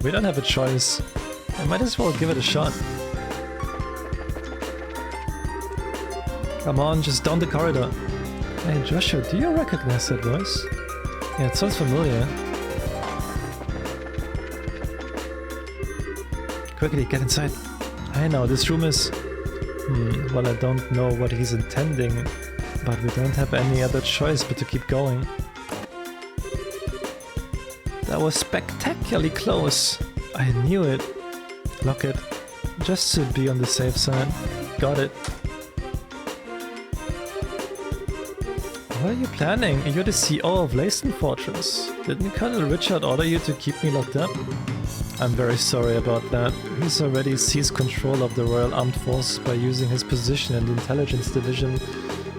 We don't have a choice. I might as well give it a shot. Come on, just down the corridor. Hey Joshua, do you recognize that voice? Yeah, it sounds familiar. Quickly, get inside. I know, this room is... well, I don't know what he's intending. But we don't have any other choice but to keep going. That was spectacularly close. I knew it. Lock it. Just to be on the safe side. Got it. What are you planning? You're the CEO of Leyston Fortress. Didn't Colonel Richard order you to keep me locked up? I'm very sorry about that. He's already seized control of the Royal Armed Forces by using his position in the Intelligence Division.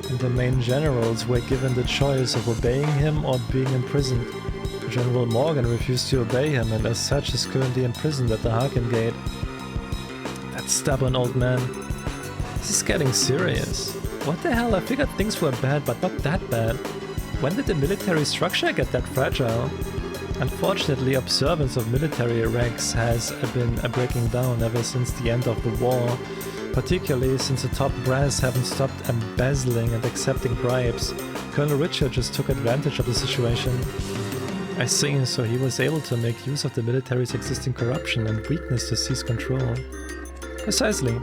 And the main generals were given the choice of obeying him or being imprisoned. General Morgan refused to obey him and as such is currently imprisoned at the Haken Gate. That stubborn old man. This is getting serious. What the hell, I figured things were bad but not that bad. When did the military structure get that fragile? Unfortunately, observance of military ranks has been breaking down ever since the end of the war. Particularly since the top brass haven't stopped embezzling and accepting bribes. Colonel Richard just took advantage of the situation. I see, so he was able to make use of the military's existing corruption and weakness to seize control. Precisely.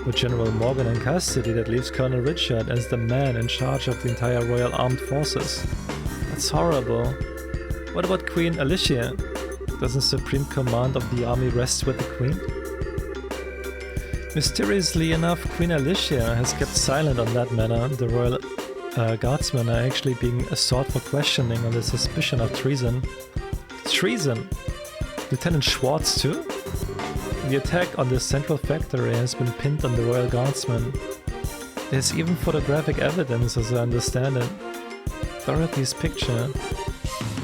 With General Morgan in custody, that leaves Colonel Richard as the man in charge of the entire Royal Armed Forces. That's horrible. What about Queen Alicia? Doesn't supreme command of the army rest with the Queen? Mysteriously enough, Queen Alicia has kept silent on that matter. The royal guardsmen are actually being sought for questioning on the suspicion of treason. Treason? Lieutenant Schwartz too? The attack on the central factory has been pinned on the royal guardsmen. There's even photographic evidence as I understand it. Dorothy's picture.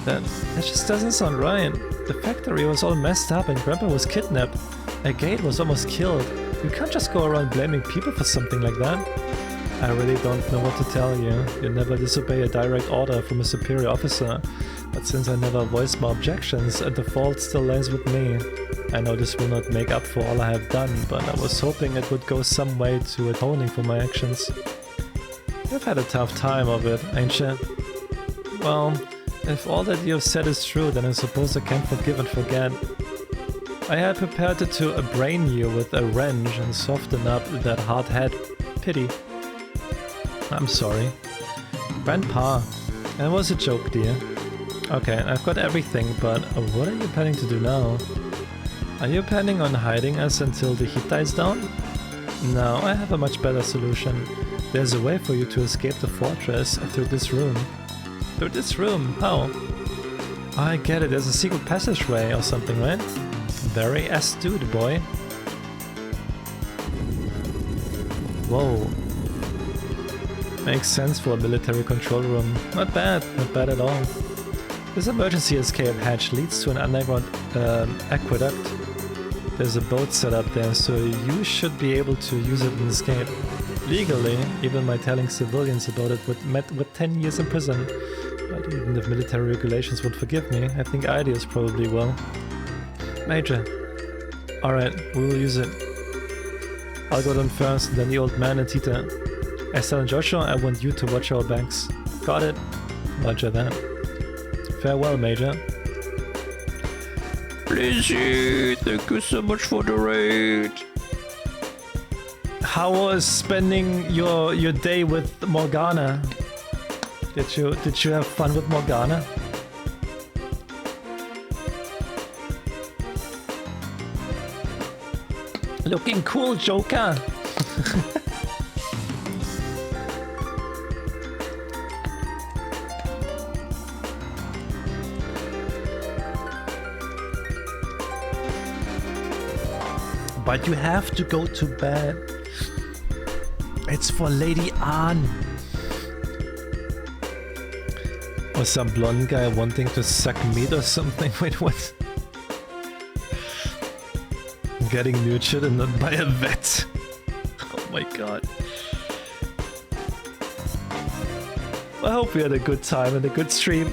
That just doesn't sound right. The factory was all messed up and Grandpa was kidnapped. A gate was almost killed. You can't just go around blaming people for something like that. I really don't know what to tell you. You never disobey a direct order from a superior officer. But since I never voiced my objections, the fault still lies with me. I know this will not make up for all I have done, but I was hoping it would go some way to atoning for my actions. You've had a tough time of it, ain't you? Well, if all that you have said is true, then I suppose I can forgive and forget. I had prepared to brain you with a wrench and soften up that hard head. Pity. I'm sorry. Grandpa, that was a joke, dear. Okay, I've got everything, but what are you planning to do now? Are you planning on hiding us until the heat dies down? No, I have a much better solution. There's a way for you to escape the fortress through this room. Through this room? How? Oh, I get it, there's a secret passageway or something, right? Very astute, boy. Whoa. Makes sense for a military control room. Not bad at all. This emergency escape hatch leads to an underground aqueduct. There's a boat set up there, so you should be able to use it and escape. Legally, even by telling civilians about it would met with 10 years in prison. But even if military regulations would forgive me, I think ideas probably will. Major. Alright, we will use it. I'll go down first, then the old man and Tita. Estelle and Joshua, I want you to watch our backs. Got it? Roger that. Farewell, Major. Lizzie, thank you so much for the raid. How was spending your day with Morgana? Did you have fun with Morgana? Looking cool, Joker. But you have to go to bed. It's for Lady Anne. Or some blonde guy wanting to suck meat or something. Wait, what? Getting nurtured and not by a vet. Oh my god. I hope we had a good time and a good stream.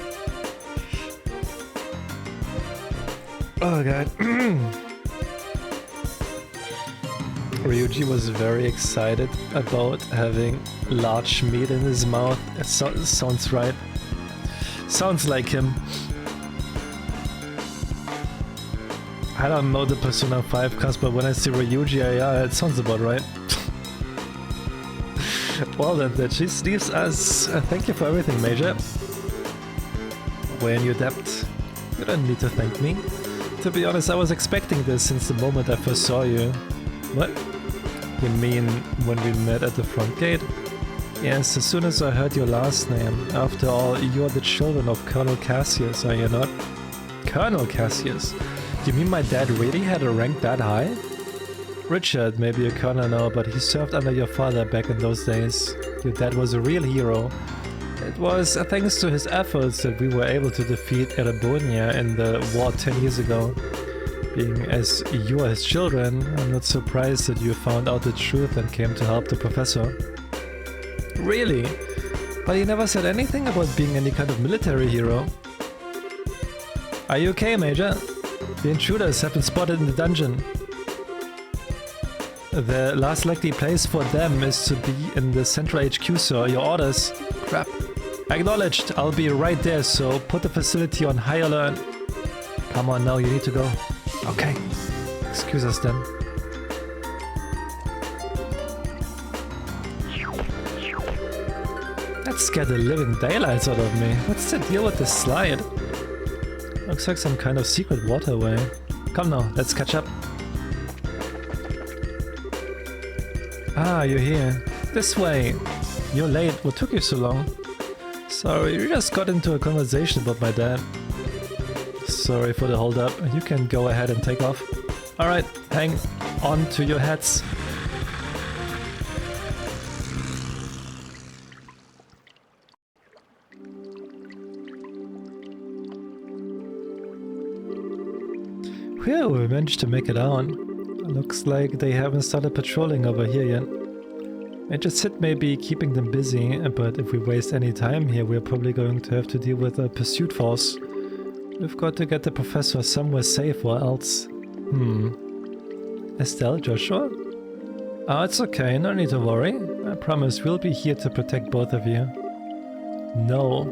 Oh god. Ryuji was very excited about having large meat in his mouth. It sounds right. Sounds like him. I don't know the Persona 5 cast, but when I see Ryuji, yeah, it sounds about right. Well then, that just leaves us. Thank you for everything, Major. We're in your debt. You don't need to thank me. To be honest, I was expecting this since the moment I first saw you. What? You mean when we met at the front gate? Yes, as soon as I heard your last name. After all, you're the children of Colonel Cassius, are you not? Colonel Cassius? You mean my dad really had a rank that high? Richard may be a colonel now, but he served under your father back in those days. Your dad was a real hero. It was thanks to his efforts that we were able to defeat Erebonia in the war 10 years ago. Being as you are his children, I'm not surprised that you found out the truth and came to help the professor. Really? But he never said anything about being any kind of military hero. Are you okay, Major? The intruders have been spotted in the dungeon. The last likely place for them is to be in the central HQ, sir. Your orders. Crap. Acknowledged. I'll be right there, so put the facility on high alert. Come on now, you need to go. Okay. Excuse us then. That scared the living daylights out of me. What's the deal with this slide? Looks like some kind of secret waterway. Come now, let's catch up. Ah, you're here. This way. You're late. What took you so long? Sorry, we just got into a conversation about my dad. Sorry for the hold up. You can go ahead and take off. Alright, hang on to your hats. Phew, we managed to make it out. Looks like they haven't started patrolling over here yet. I just said maybe keeping them busy, but if we waste any time here, we're probably going to have to deal with a pursuit force. We've got to get the professor somewhere safe or else... Estelle, Joshua? Oh, it's okay, no need to worry. I promise we'll be here to protect both of you. No.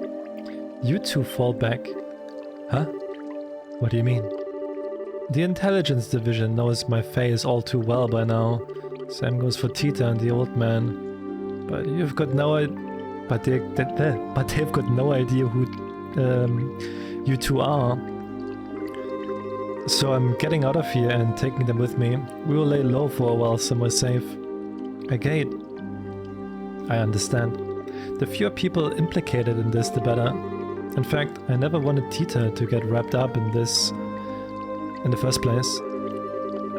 You two fall back. Huh? What do you mean? The intelligence division knows my face all too well by now. Same goes for Tita and the old man. But you've got no idea... But they've got no idea who you two are. So I'm getting out of here and taking them with me. We will lay low for a while somewhere safe. A gate. I understand. The fewer people implicated in this, the better. In fact, I never wanted Tita to get wrapped up in this in the first place.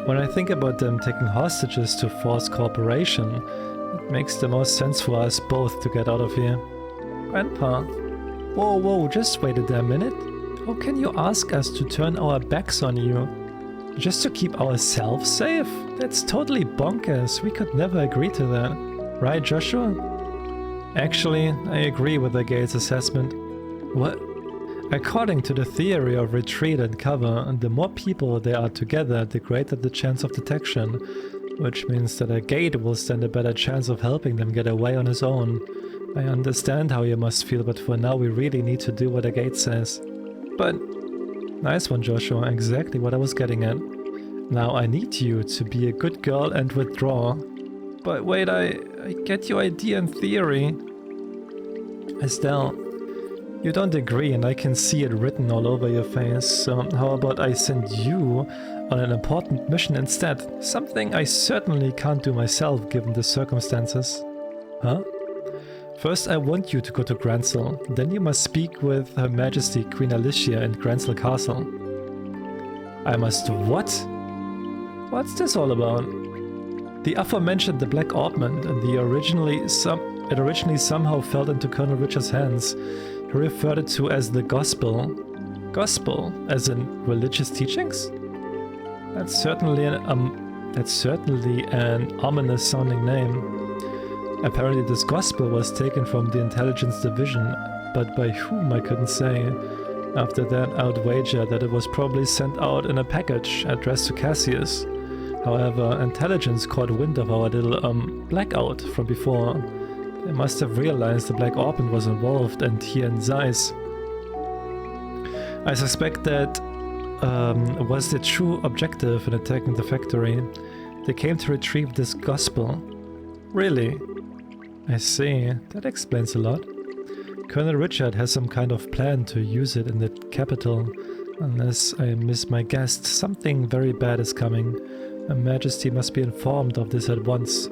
When I think about them taking hostages to force cooperation, it makes the most sense for us both to get out of here. Grandpa. Whoa, just wait a damn minute. How can you ask us to turn our backs on you? Just to keep ourselves safe? That's totally bonkers. We could never agree to that. Right, Joshua? Actually, I agree with the gate's assessment. What? According to the theory of retreat and cover, the more people there are together, the greater the chance of detection, which means that a gate will stand a better chance of helping them get away on his own. I understand how you must feel, but for now we really need to do what a gate says. But... Nice one, Joshua, exactly what I was getting at. Now I need you to be a good girl and withdraw. But wait, I get your idea in theory. Estelle, you don't agree and I can see it written all over your face, so how about I send you on an important mission instead? Something I certainly can't do myself given the circumstances. Huh? First I want you to go to Gransel, then you must speak with Her Majesty Queen Alicia in Gransel Castle. I must what? What's this all about? The aforementioned the Black Orbment and it originally somehow fell into Colonel Richard's hands. He referred it to as the Gospel. Gospel, as in religious teachings? That's certainly an ominous sounding name. Apparently this Gospel was taken from the Intelligence Division, but by whom I couldn't say. After that, I would wager that it was probably sent out in a package addressed to Cassius. However, Intelligence caught wind of our little blackout from before. They must have realized the Black Orbment was involved and he and Zeiss. I suspect that was their true objective in attacking the factory. They came to retrieve this Gospel. Really? I see. That explains a lot. Colonel Richard has some kind of plan to use it in the capital. Unless I miss my guess, something very bad is coming. Her Majesty must be informed of this at once.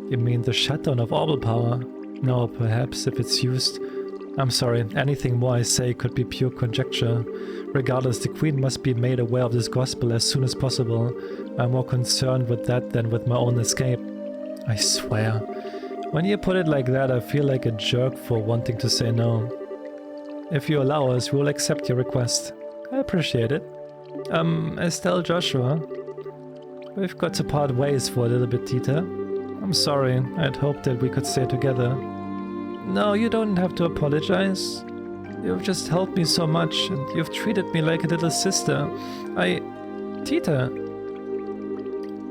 You mean the shutdown of orbital power? No, perhaps if it's used... I'm sorry, anything more I say could be pure conjecture. Regardless, the Queen must be made aware of this Gospel as soon as possible. I'm more concerned with that than with my own escape. I swear. When you put it like that, I feel like a jerk for wanting to say no. If you allow us, we'll accept your request. I appreciate it. Estelle, Joshua. We've got to part ways for a little bit, Tita. I'm sorry, I'd hoped that we could stay together. No, you don't have to apologize. You've just helped me so much, and you've treated me like a little sister. Tita.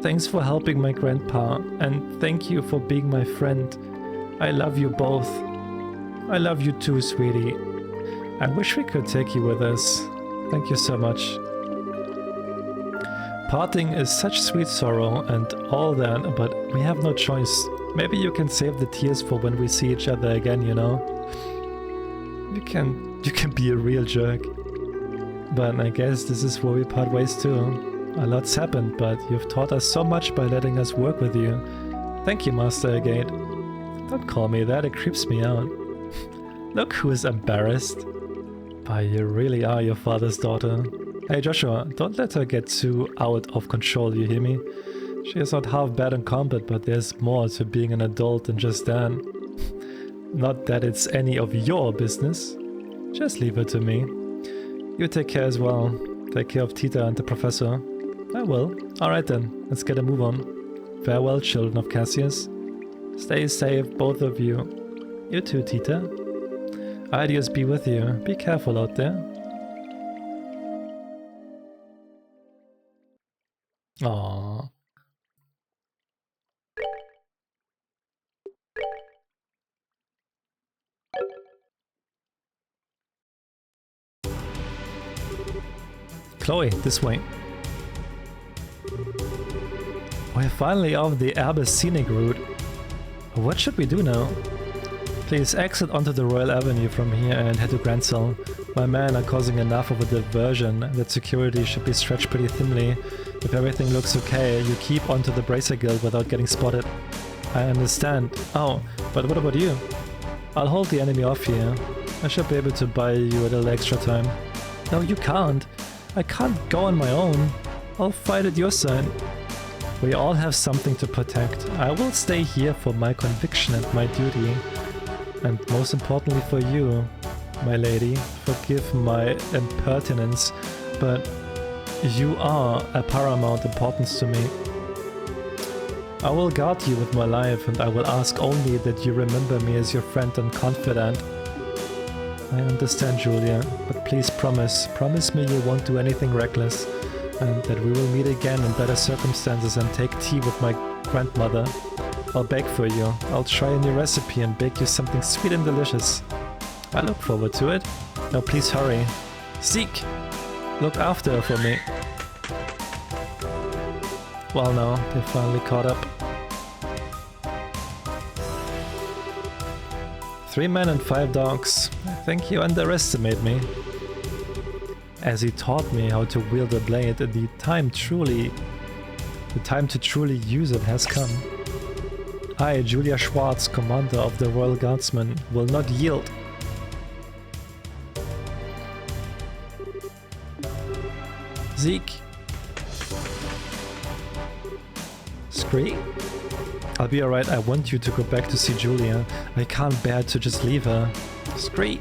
Thanks for helping my grandpa, and thank you for being my friend. I love you both. I love you too, sweetie. I wish we could take you with us. Thank you so much. Parting is such sweet sorrow and all that, but we have no choice. Maybe you can save the tears for when we see each other again, you know? You can be a real jerk. But I guess this is where we part ways too. A lot's happened, but you've taught us so much by letting us work with you. Thank you, Master Agate. Don't call me that, it creeps me out. Look who is embarrassed. But you really are your father's daughter. Hey Joshua, don't let her get too out of control, you hear me? She is not half bad in combat, but there's more to being an adult than just that. Not that it's any of your business. Just leave her to me. You take care as well. Take care of Tita and the professor. I will. Alright then, let's get a move on. Farewell, children of Cassius. Stay safe, both of you. You too, Tita. Ideas be with you. Be careful out there. Aww. Chloe, this way. We're finally off the Erbe scenic route. What should we do now? Please exit onto the Royal Avenue from here and head to Grancel. My men are causing enough of a diversion that security should be stretched pretty thinly. If everything looks okay, you keep onto the Bracer Guild without getting spotted. I understand. Oh, but what about you? I'll hold the enemy off here. I should be able to buy you a little extra time. No, you can't. I can't go on my own. I'll fight at your side. We all have something to protect. I will stay here for my conviction and my duty. And most importantly for you, my lady. Forgive my impertinence, but you are a paramount importance to me. I will guard you with my life, and I will ask only that you remember me as your friend and confidant. I understand, Julia, but please promise me you won't do anything reckless, and that we will meet again in better circumstances and take tea with my grandmother. I'll bake for you. I'll try a new recipe and bake you something sweet and delicious. I look forward to it. Now please hurry. Zeke! Look after her for me. Well now, they finally caught up. 3 men and 5 dogs. I think you underestimate me. As he taught me how to wield a blade, the time to truly use it has come. I, Julia Schwartz, commander of the Royal Guardsmen, will not yield. Zeke. Scree? I'll be alright, I want you to go back to see Julia. I can't bear to just leave her. Scree!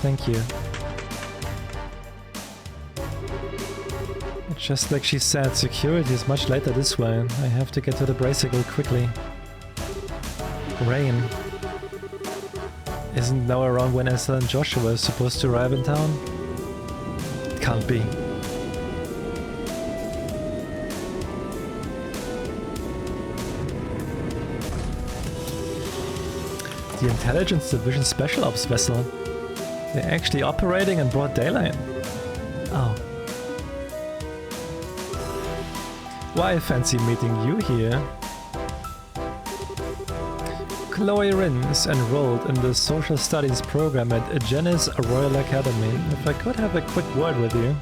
Thank you. Just like she said, security is much later this way. I have to get to the Bracer Guild quickly. Rain. Isn't now around when Esther and Joshua are supposed to arrive in town? It can't be. The Intelligence Division Special Ops vessel. They're actually operating in broad daylight. Oh. Why fancy meeting you here? Chloe Rin is enrolled in the Social Studies program at Janice Royal Academy. If I could have a quick word with you.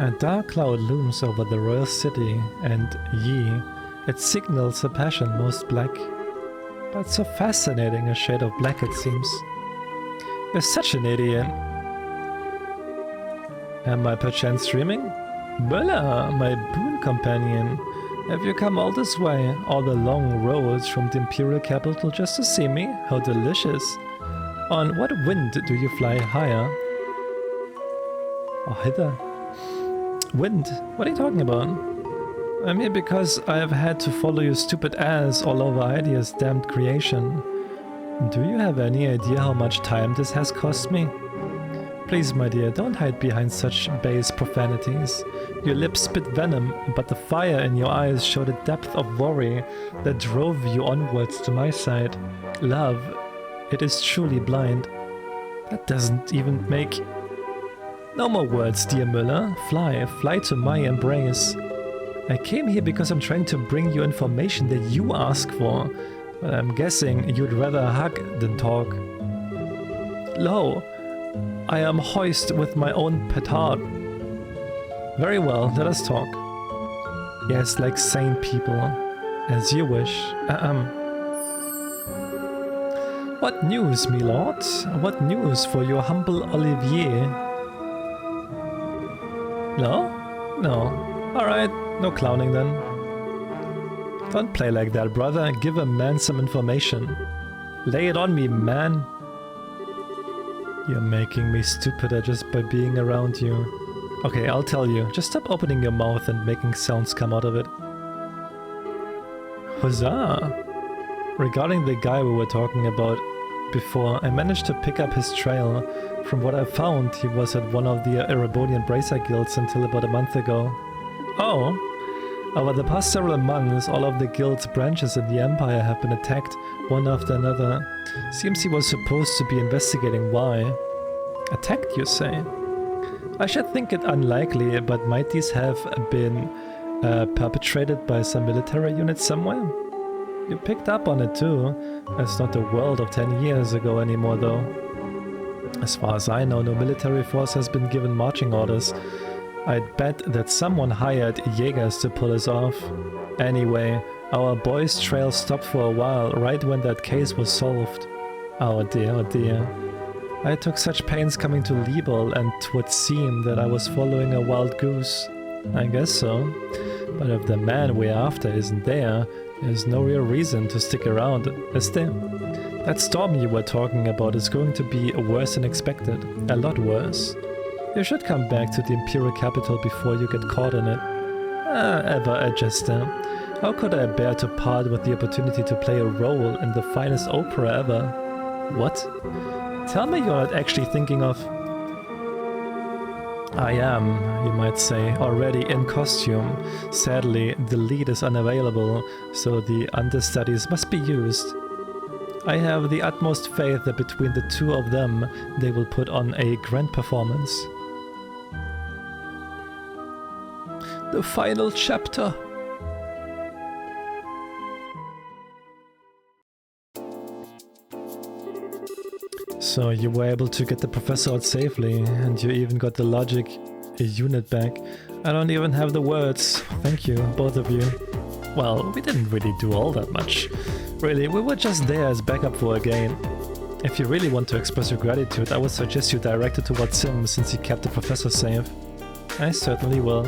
A dark cloud looms over the royal city, and it signals a passion most black. But so fascinating a shade of black it seems. You're such an idiot. Am I perchance dreaming? Bella, my boon companion. Have you come all this way, all the long roads from the imperial capital just to see me? How delicious. On what wind do you fly higher? Or hither? Wind? What are you talking about? I'm here because I have had to follow your stupid ass all over Idea's damned creation. Do you have any idea how much time this has cost me? Please, my dear, don't hide behind such base profanities. Your lips spit venom, but the fire in your eyes showed a depth of worry that drove you onwards to my side. Love, it is truly blind. That doesn't even make... No more words, dear Müller. Fly to my embrace. I came here because I'm trying to bring you information that you ask for, but I'm guessing you'd rather hug than talk. Lo, I am hoist with my own petard. Very well, let us talk. Yes, like sane people. As you wish. What news, me lord? What news for your humble Olivier? No? No. Alright, no clowning then. Don't play like that, brother. Give a man some information. Lay it on me, man. You're making me stupider just by being around you. Okay, I'll tell you. Just stop opening your mouth and making sounds come out of it. Huzzah! Regarding the guy we were talking about before, I managed to pick up his trail. From what I found, he was at one of the Erebonian Bracer guilds until about a month ago. Oh! Over the past several months, all of the guild's branches in the Empire have been attacked, one after another. Seems he was supposed to be investigating why. Attacked, you say? I should think it unlikely, but might these have been perpetrated by some military unit somewhere? You picked up on it too. It's not the world of 10 years ago anymore though. As far as I know, no military force has been given marching orders. I'd bet that someone hired Jaegers to pull us off. Anyway, our boy's trail stopped for a while right when that case was solved. Oh dear, oh dear. I took such pains coming to Liebel, and 'twould seem that I was following a wild goose. I guess so. But if the man we're after isn't there, there's no real reason to stick around, is there? That storm you were talking about is going to be worse than expected. A lot worse. You should come back to the Imperial capital before you get caught in it. Ever a jester. How could I bear to part with the opportunity to play a role in the finest opera ever? What? Tell me you're not actually thinking of... I am, you might say, already in costume. Sadly, the lead is unavailable, so the understudies must be used. I have the utmost faith that between the two of them, they will put on a grand performance. The final chapter. So you were able to get the professor out safely, and you even got the logic unit back. I don't even have the words. Thank you, both of you. Well, we didn't really do all that much. Really, we were just there as backup for a game. If you really want to express your gratitude, I would suggest you direct it towards him since he kept the professor safe. I certainly will.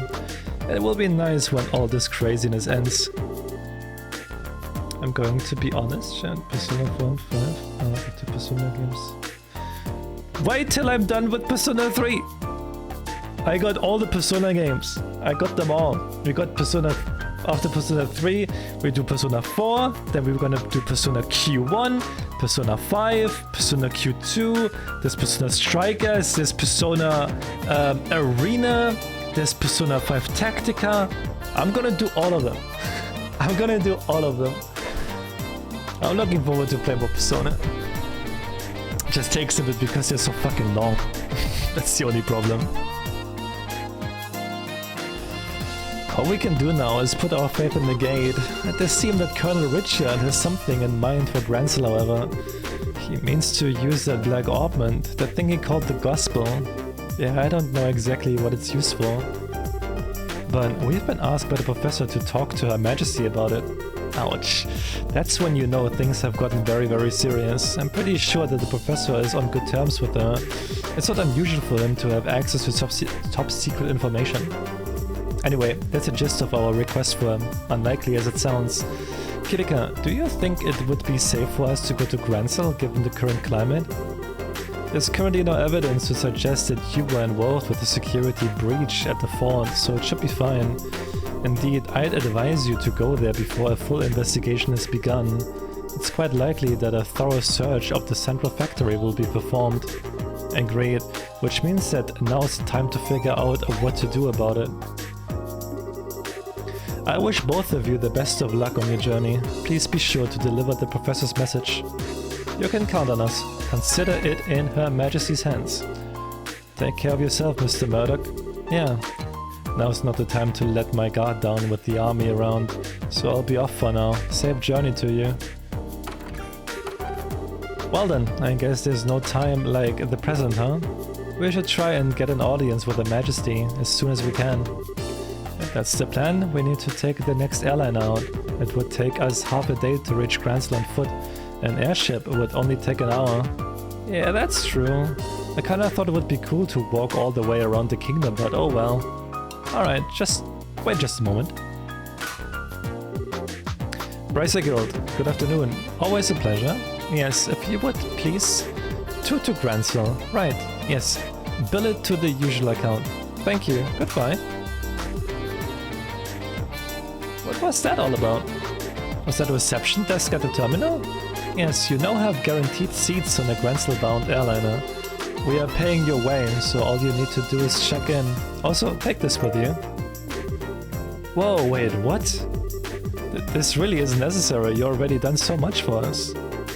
It will be nice when all this craziness ends. I'm going to be honest, chat. Persona 4 and 5 are the Persona games. Wait till I'm done with Persona 3! I got all the Persona games. I got them all. We got Persona... After Persona 3, we do Persona 4, then we're gonna do Persona Q1, Persona 5, Persona Q2, there's Persona Strikers, there's Persona Arena, there's Persona 5 Tactica. I'm gonna do all of them. I'm gonna do all of them. I'm looking forward to play more Persona. Just takes a bit because they're so fucking long. That's the only problem. All we can do now is put our faith in the gate. It does seem that Colonel Richard has something in mind for Grancel, however. He means to use that black orbment, that thing he called the Gospel. Yeah, I don't know exactly what it's used for. But we've been asked by the professor to talk to Her Majesty about it. Ouch. That's when you know things have gotten very, very serious. I'm pretty sure that the professor is on good terms with her. It's not unusual for him to have access to top secret information. Anyway, that's the gist of our request for him, unlikely as it sounds. Kirika, do you think it would be safe for us to go to Grancel given the current climate? There's currently no evidence to suggest that you were involved with the security breach at the fort, so it should be fine. Indeed, I'd advise you to go there before a full investigation is begun. It's quite likely that a thorough search of the central factory will be performed. Agreed, which means that now's the time to figure out what to do about it. I wish both of you the best of luck on your journey. Please be sure to deliver the professor's message. You can count on us. Consider it in Her Majesty's hands. Take care of yourself, Mr. Murdoch. Yeah, now's not the time to let my guard down with the army around, so I'll be off for now. Safe journey to you. Well then, I guess there's no time like the present, huh? We should try and get an audience with Her Majesty as soon as we can. If that's the plan, we need to take the next airline out. It would take us half a day to reach Gransel on foot. An airship would only take an hour. Yeah, that's true. I kinda thought it would be cool to walk all the way around the kingdom, but oh well. Alright, wait just a moment. Bracer Guild, good afternoon. Always a pleasure. Yes, if you would, please. 2 to Gransel. Right, yes. Bill it to the usual account. Thank you. Goodbye. What was that all about? Was that a reception desk at the terminal? Yes, you now have guaranteed seats on a Gransel-bound airliner. We are paying your way, so all you need to do is check in. Also, take this with you. Whoa, wait, what? This really isn't necessary. You already done so much for us.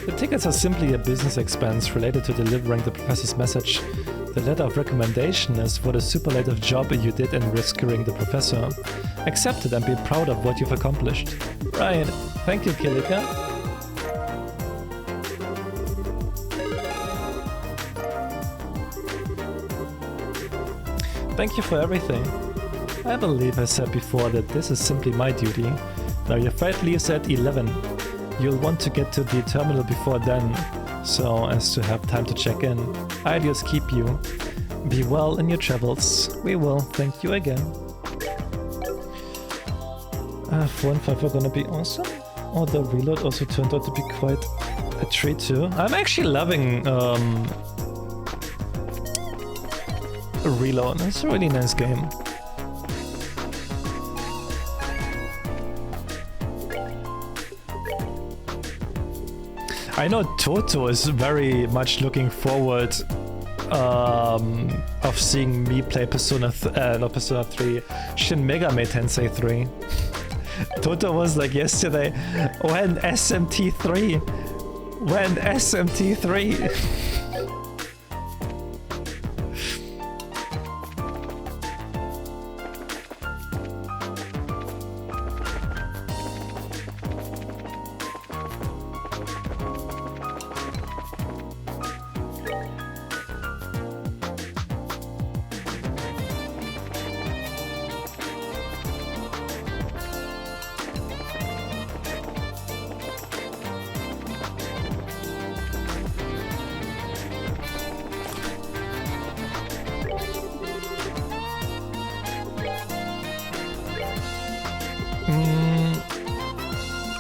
The tickets are simply a business expense related to delivering the professor's message. The letter of recommendation is for the superlative job you did in rescuing the professor. Accept it and be proud of what you've accomplished. Right. Thank you, Kilika. Thank you for everything. I believe I said before that this is simply my duty. Now your flight leaves at 11. You'll want to get to the terminal before then, so as to have time to check in. Ideas keep you. Be well in your travels. We will. Thank you again. 4 and 5 are gonna be awesome. Oh, the reload also turned out to be quite a treat too. I'm actually loving reload. It's a really nice game. I know Toto is very much looking forward of seeing me play not Persona 3, Shin Megami Tensei 3. Toto was like yesterday, when SMT3? When SMT3?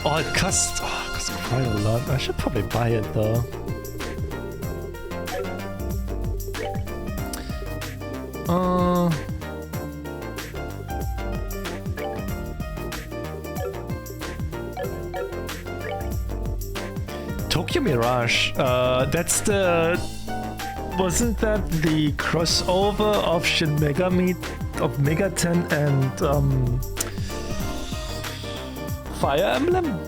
Oh, it costs quite a lot. I should probably buy it though. Tokyo Mirage. That's the... Wasn't that the crossover of Shin Megami, of Megaten and Fire Emblem?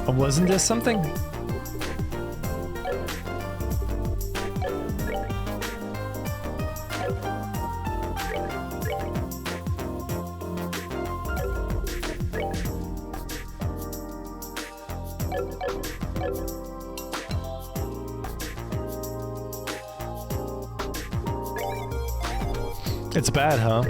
Or wasn't there something? It's bad, huh?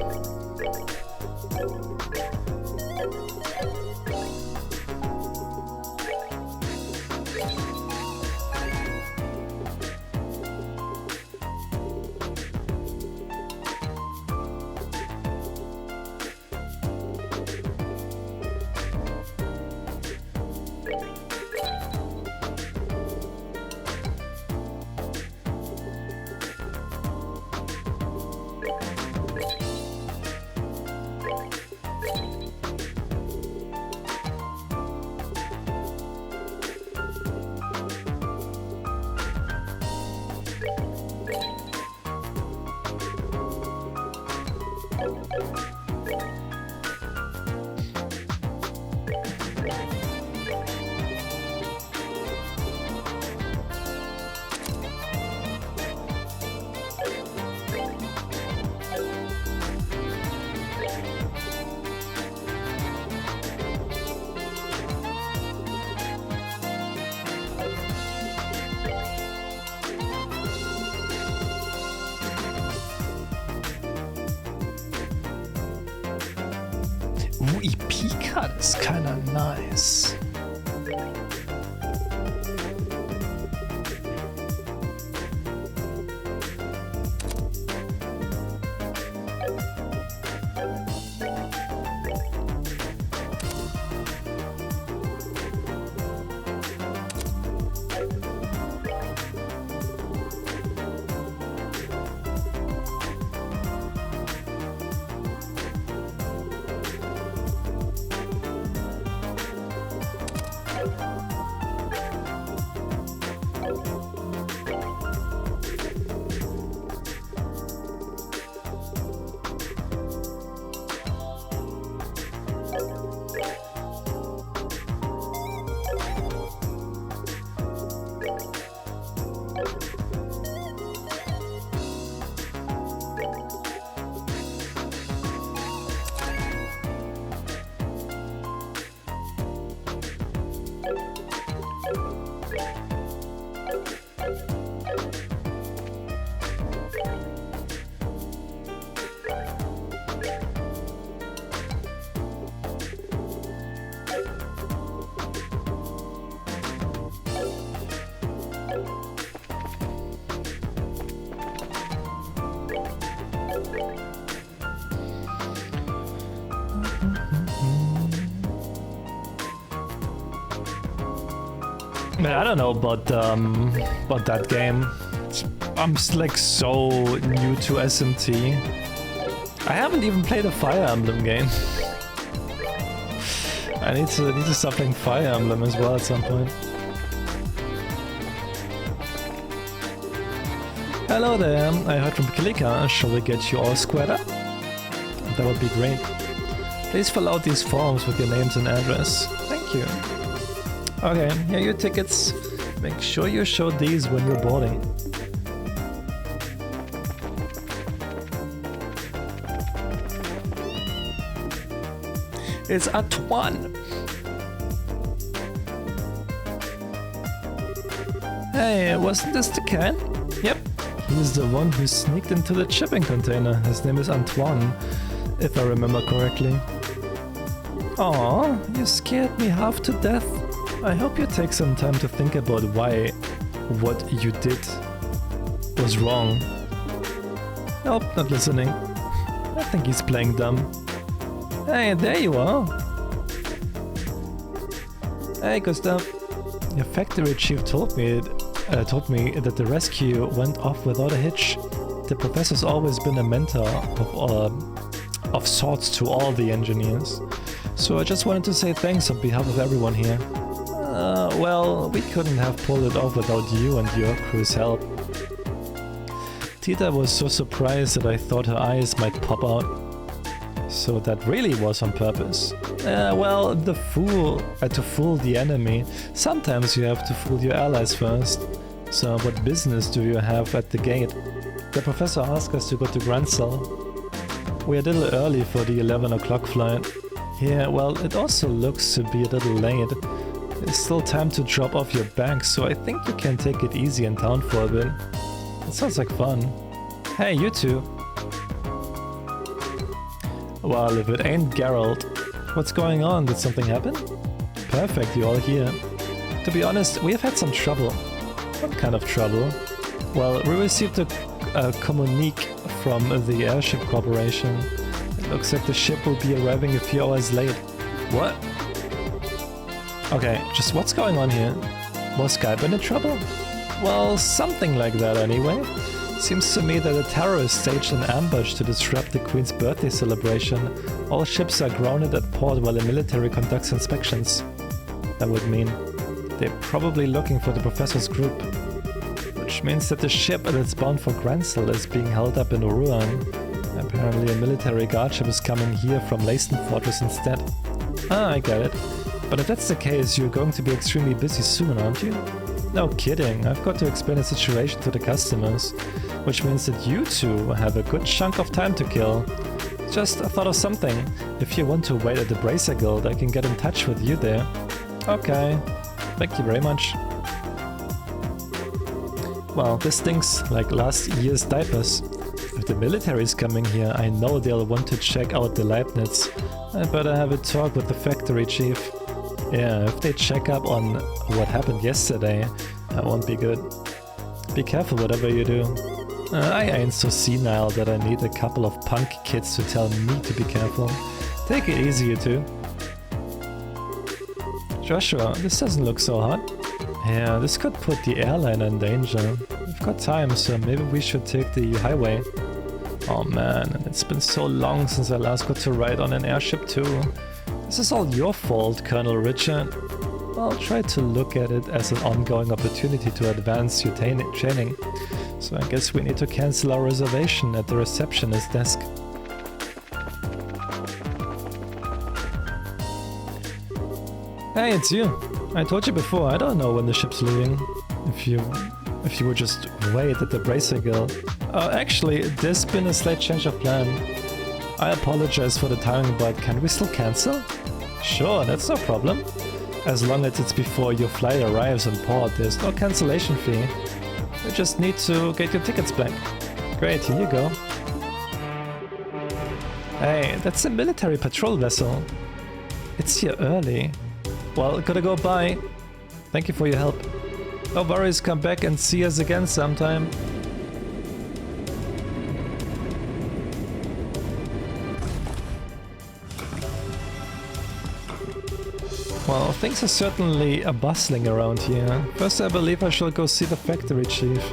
keycard is kinda nice. Man, I don't know about that game. I'm like so new to SMT. I haven't even played a Fire Emblem game. I need to start playing Fire Emblem as well at some point. Hello there, I heard from Kilika. Shall we get you all squared up? That would be great. Please fill out these forms with your names and address. Thank you. Okay, here are your tickets. Make sure you show these when you're boarding. It's Antoine. Hey, wasn't this the Ken? Yep. He's the one who sneaked into the shipping container. His name is Antoine, if I remember correctly. Aw, you scared me half to death. I hope you take some time to think about why what you did was wrong. Nope, not listening. I think he's playing dumb. Hey, there you are. Hey, Gustav. Your factory chief told me that the rescue went off without a hitch. The professor's always been a mentor of sorts to all the engineers. So I just wanted to say thanks on behalf of everyone here. Well, we couldn't have pulled it off without you and your crew's help. Tita was so surprised that I thought her eyes might pop out. So that really was on purpose. Well, to fool the enemy, sometimes you have to fool your allies first. So what business do you have at the gate? The professor asked us to go to Grancel. We're a little early for the 11 o'clock flight. Yeah, well, it also looks to be a little late. There's still time to drop off your bag, so I think you can take it easy in town for a bit. It sounds like fun. Hey, you two. Well, if it ain't Geralt. What's going on? Did something happen? Perfect, you're all here. To be honest, we have had some trouble. What kind of trouble? Well, we received a communique from the Airship Corporation. It looks like the ship will be arriving a few hours late. What? Okay, just what's going on here? Was Skype in trouble? Well, something like that anyway. Seems to me that a terrorist staged an ambush to disrupt the Queen's birthday celebration. All ships are grounded at port while the military conducts inspections. That would mean they're probably looking for the professor's group. Which means that the ship that's bound for Grancel is being held up in Ruan. Apparently a military guard ship is coming here from Leyston Fortress instead. Ah, I get it. But if that's the case, you're going to be extremely busy soon, aren't you? No kidding, I've got to explain the situation to the customers. Which means that you two have a good chunk of time to kill. Just thought of something. If you want to wait at the Bracer Guild, I can get in touch with you there. Okay, thank you very much. Well, this stinks like last year's diapers. If the military's coming here, I know they'll want to check out the Leibniz. I better have a talk with the factory chief. Yeah, if they check up on what happened yesterday, that won't be good. Be careful whatever you do. I ain't so senile that I need a couple of punk kids to tell me to be careful. Take it easy, you two. Joshua, this doesn't look so hot. Yeah, this could put the airline in danger. We've got time, so maybe we should take the highway. Oh man, it's been so long since I last got to ride on an airship too. This is all your fault, Colonel Richard. I'll try to look at it as an ongoing opportunity to advance your training. So I guess we need to cancel our reservation at the receptionist desk. Hey, it's you. I told you before, I don't know when the ship's leaving. If you would just wait at the Bracer Guild. Actually, there's been a slight change of plan. I apologize for the timing, but can we still cancel? Sure, that's no problem. As long as it's before your flight arrives in port, there's no cancellation fee. You just need to get your tickets back. Great, here you go. Hey, that's a military patrol vessel. It's here early. Well, gotta go, bye. Thank you for your help. No worries, come back and see us again sometime. Well, things are certainly bustling around here. First, I believe I shall go see the factory chief.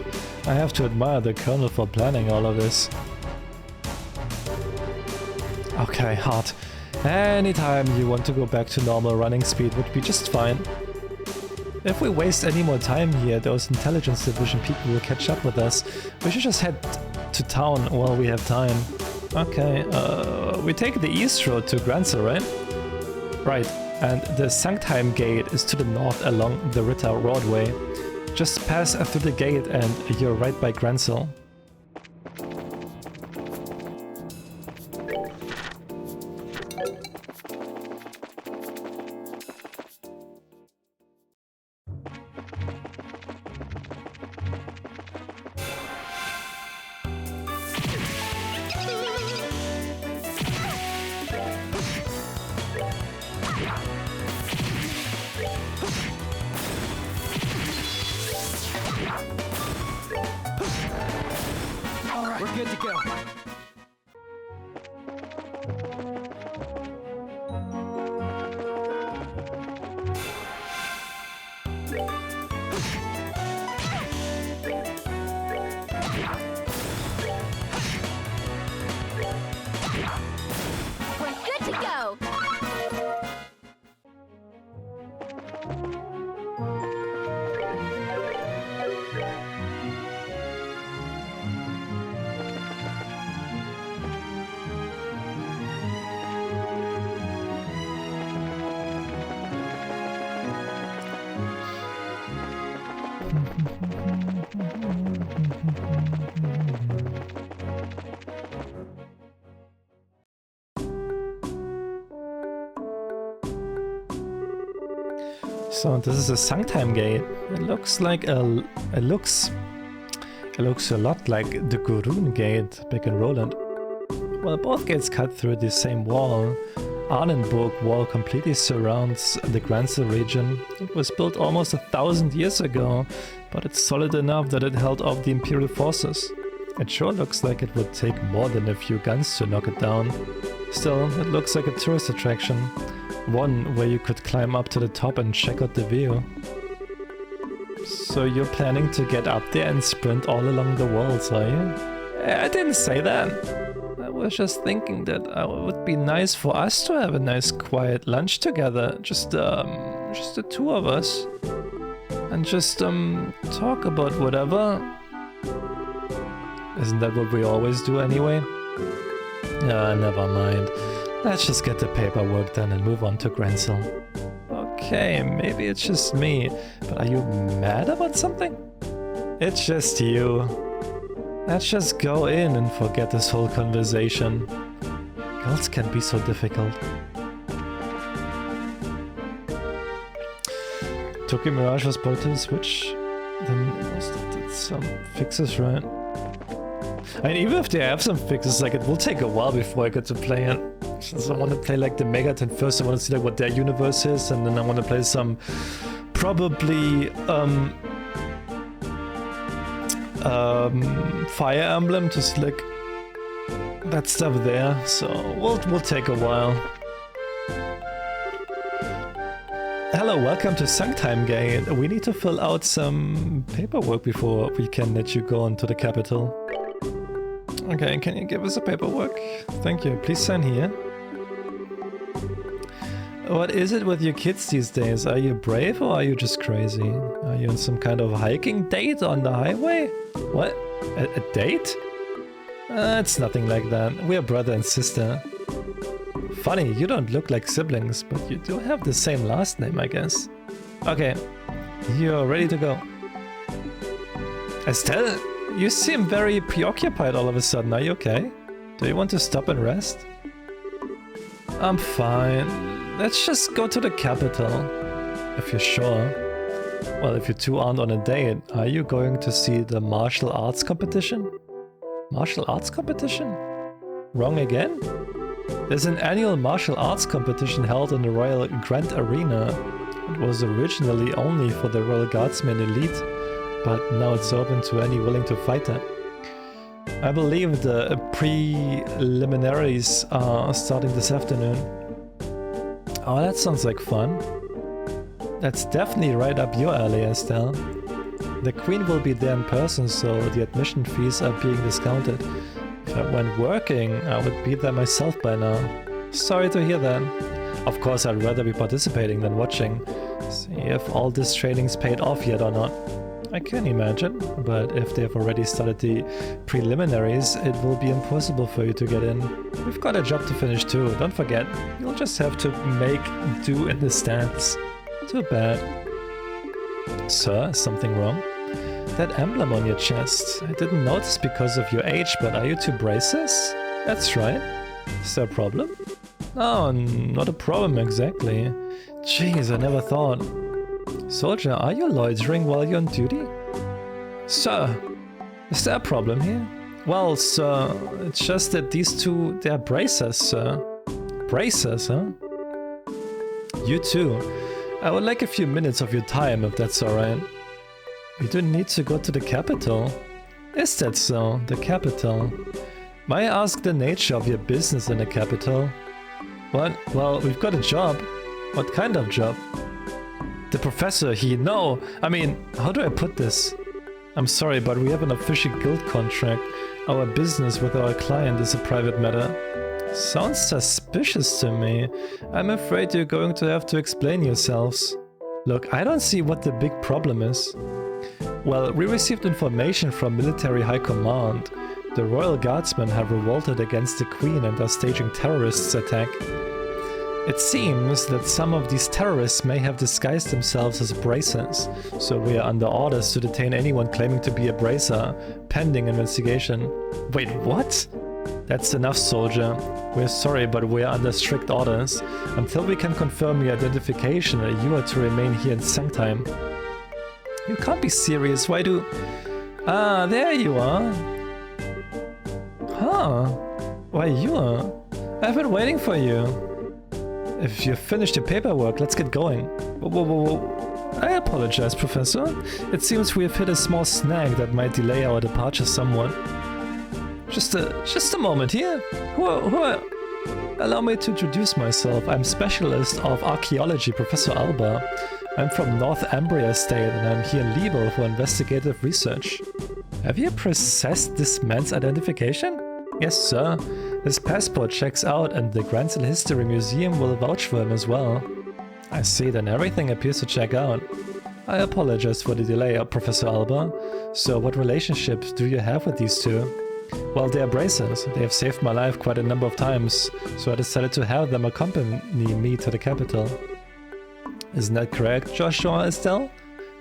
I have to admire the colonel for planning all of this. Okay, hot. Anytime you want to go back to normal running speed would be just fine. If we waste any more time here, those intelligence division people will catch up with us. We should just head to town while we have time. Okay, we take the east road to Granzel, right? Right, and the Sanctheim gate is to the north along the Ritter Roadway. Just pass through the gate and you're right by Granzel. We're good to go. We're good to go! So this is a Sanctheim gate. It looks like it looks a lot like the Gurun gate back in Roland. Well, both gates cut through the same wall. Arnenburg wall completely surrounds the Granzel region. It was built almost 1,000 years ago, but it's solid enough that it held off the Imperial forces. It sure looks like it would take more than a few guns to knock it down. Still, it looks like a tourist attraction. One where you could climb up to the top and check out the view. So you're planning to get up there and sprint all along the walls, are you? I didn't say that. I was just thinking that it would be nice for us to have a nice quiet lunch together. Just the two of us. And just talk about whatever. Isn't that what we always do anyway? Ah, never mind. Let's just get the paperwork done and move on to Granzel. Okay, maybe it's just me, but are you mad about something? It's just you. Let's just go in and forget this whole conversation. Girls can be so difficult. Tokyo Mirage was brought to the Switch. Then did some fixes, right? And even if they have some fixes, like it will take a while before I get to play it. Since I want to play like the Megaton first, I want to see like what their universe is, and then I want to play some probably Fire Emblem to see like that stuff there. So we'll take a while. Hello, welcome to Suntime Gate. We need to fill out some paperwork before we can let you go into the capital. Okay, can you give us the paperwork? Thank you. Please sign here. What is it with you kids these days? Are you brave or are you just crazy? Are you on some kind of hiking date on the highway? What? A date? It's nothing like that. We're brother and sister. Funny, you don't look like siblings, but you do have the same last name, I guess. Okay, you're ready to go. Estelle, you seem very preoccupied all of a sudden. Are you okay? Do you want to stop and rest? I'm fine. Let's just go to the capital. If you're sure. Well, if you two aren't on a date, are you going to see the martial arts competition? Martial arts competition? Wrong again? There's an annual martial arts competition held in the Royal Grand Arena. It was originally only for the Royal Guardsmen elite, but now it's open to any willing to fight it. I believe the preliminaries are starting this afternoon. Oh, that sounds like fun. That's definitely right up your alley, Estelle. The Queen will be there in person, so the admission fees are being discounted. If I weren't working, I would be there myself by now. Sorry to hear that. Of course, I'd rather be participating than watching. See if all this training's paid off yet or not. I can imagine, but if they've already started the preliminaries, it will be impossible for you to get in. We've got a job to finish too, don't forget. You'll just have to make do in the stands. Too bad. Sir, is something wrong? That emblem on your chest. I didn't notice because of your age, but are you two braces? That's right. Is there a problem? No, not a problem exactly. Jeez, I never thought. Soldier, are you loitering while you're on duty? Sir, is there a problem here? Well, sir, it's just that these two, they're bracers, sir. Bracers, huh? You too. I would like a few minutes of your time, if that's alright. We do need to go to the capital. Is that so? The capital? May I ask the nature of your business in the capital? What? Well, we've got a job. What kind of job? The professor, no! I mean, how do I put this? I'm sorry, but we have an official guild contract. Our business with our client is a private matter. Sounds suspicious to me. I'm afraid you're going to have to explain yourselves. Look, I don't see what the big problem is. Well, we received information from military high command. The Royal Guardsmen have revolted against the Queen and are staging terrorists' attack. It seems that some of these terrorists may have disguised themselves as bracers, so we are under orders to detain anyone claiming to be a bracer, pending investigation. Wait, what? That's enough, soldier. We're sorry, but we are under strict orders. Until we can confirm your identification, you are to remain here in Suntime. You can't be serious, why do... Ah, there you are. Huh. Why you are? I've been waiting for you. If you've finished your paperwork, let's get going. Whoa. I apologize, Professor. It seems we have hit a small snag that might delay our departure somewhat. Just a moment here. Who are... Allow me to introduce myself. I'm Specialist of Archaeology, Professor Alba. I'm from North Ambria State and I'm here in Liebel for investigative research. Have you processed this man's identification? Yes, sir. His passport checks out and the Granzel History Museum will vouch for him as well. I see, then everything appears to check out. I apologize for the delay, Professor Alba. So what relationships do you have with these two? Well, they are bracers. They have saved my life quite a number of times, so I decided to have them accompany me to the capital. Isn't that correct, Joshua Estelle?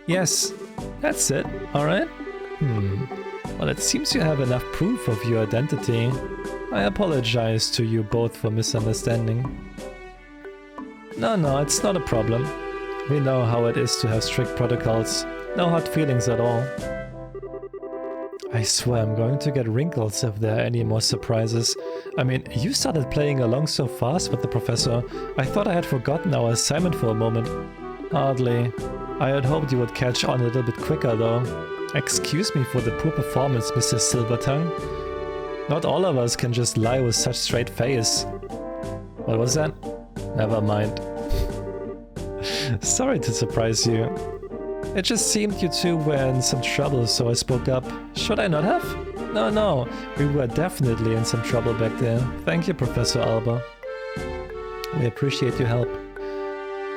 Yes, that's it, alright? Well, it seems you have enough proof of your identity. I apologize to you both for misunderstanding. No, it's not a problem. We know how it is to have strict protocols. No hard feelings at all. I swear I'm going to get wrinkles if there are any more surprises. I mean, you started playing along so fast with the professor. I thought I had forgotten our assignment for a moment. Hardly. I had hoped you would catch on a little bit quicker though. Excuse me for the poor performance, Mr. Silvertongue. Not all of us can just lie with such straight face. What was that? Never mind. Sorry to surprise you. It just seemed you two were in some trouble, so I spoke up. Should I not have? No, we were definitely in some trouble back there. Thank you, Professor Alba. We appreciate your help.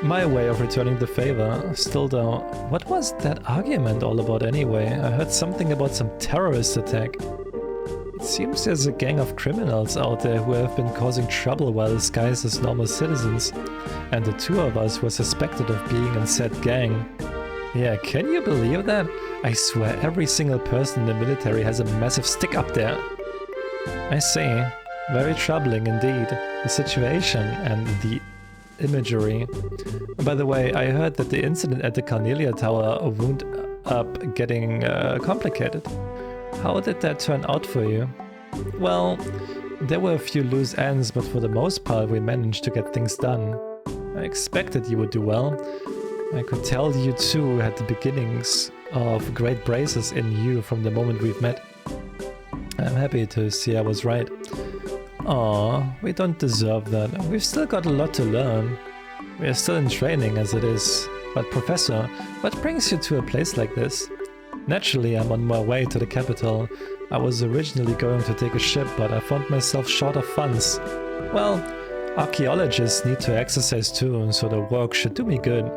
My way of returning the favor. Still though, what was that argument all about anyway? I heard something about some terrorist attack. It seems there's a gang of criminals out there who have been causing trouble while disguised as normal citizens. And the two of us were suspected of being in said gang. Yeah, can you believe that? I swear every single person in the military has a massive stick up there. I see. Very troubling indeed. The situation and the imagery. By the way, I heard that the incident at the Cornelia Tower wound up getting complicated. How did that turn out for you? Well, there were a few loose ends, but for the most part we managed to get things done. I expected you would do well. I could tell you two had the beginnings of great braces in you from the moment we've met. I'm happy to see I was right. Aw, we don't deserve that. We've still got a lot to learn. We're still in training as it is. But Professor, what brings you to a place like this? Naturally, I'm on my way to the capital. I was originally going to take a ship, but I found myself short of funds. Well, archaeologists need to exercise too, so the work should do me good.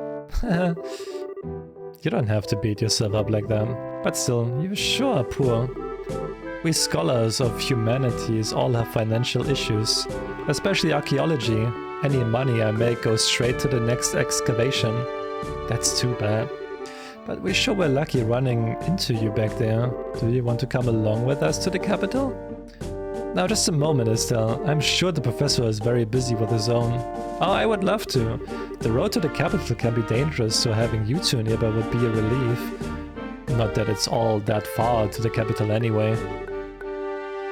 You don't have to beat yourself up like that. But still, you sure are poor. We scholars of humanities all have financial issues, especially archaeology. Any money I make goes straight to the next excavation. That's too bad. But we sure were lucky running into you back there. Do you want to come along with us to the capital? Now just a moment, Estelle. I'm sure the professor is very busy with his own. Oh, I would love to. The road to the capital can be dangerous, so having you two nearby would be a relief. Not that it's all that far to the capital anyway.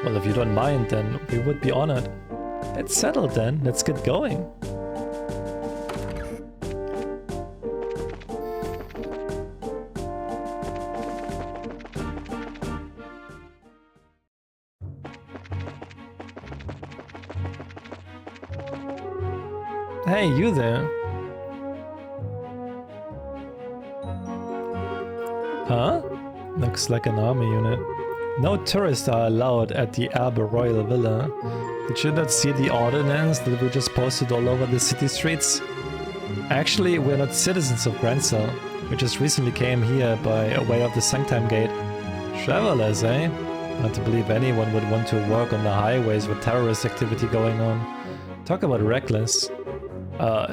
Well, if you don't mind, then we would be honored. It's settled then. Let's get going. Hey, you there. Huh? Looks like an army unit. No tourists are allowed at the Erbe Royal Villa. Did you not see the ordinance that we just posted all over the city streets? Actually, we're not citizens of Grancel. We just recently came here by way of the Sanctime Gate. Travelers, eh? Not to believe anyone would want to work on the highways with terrorist activity going on. Talk about reckless.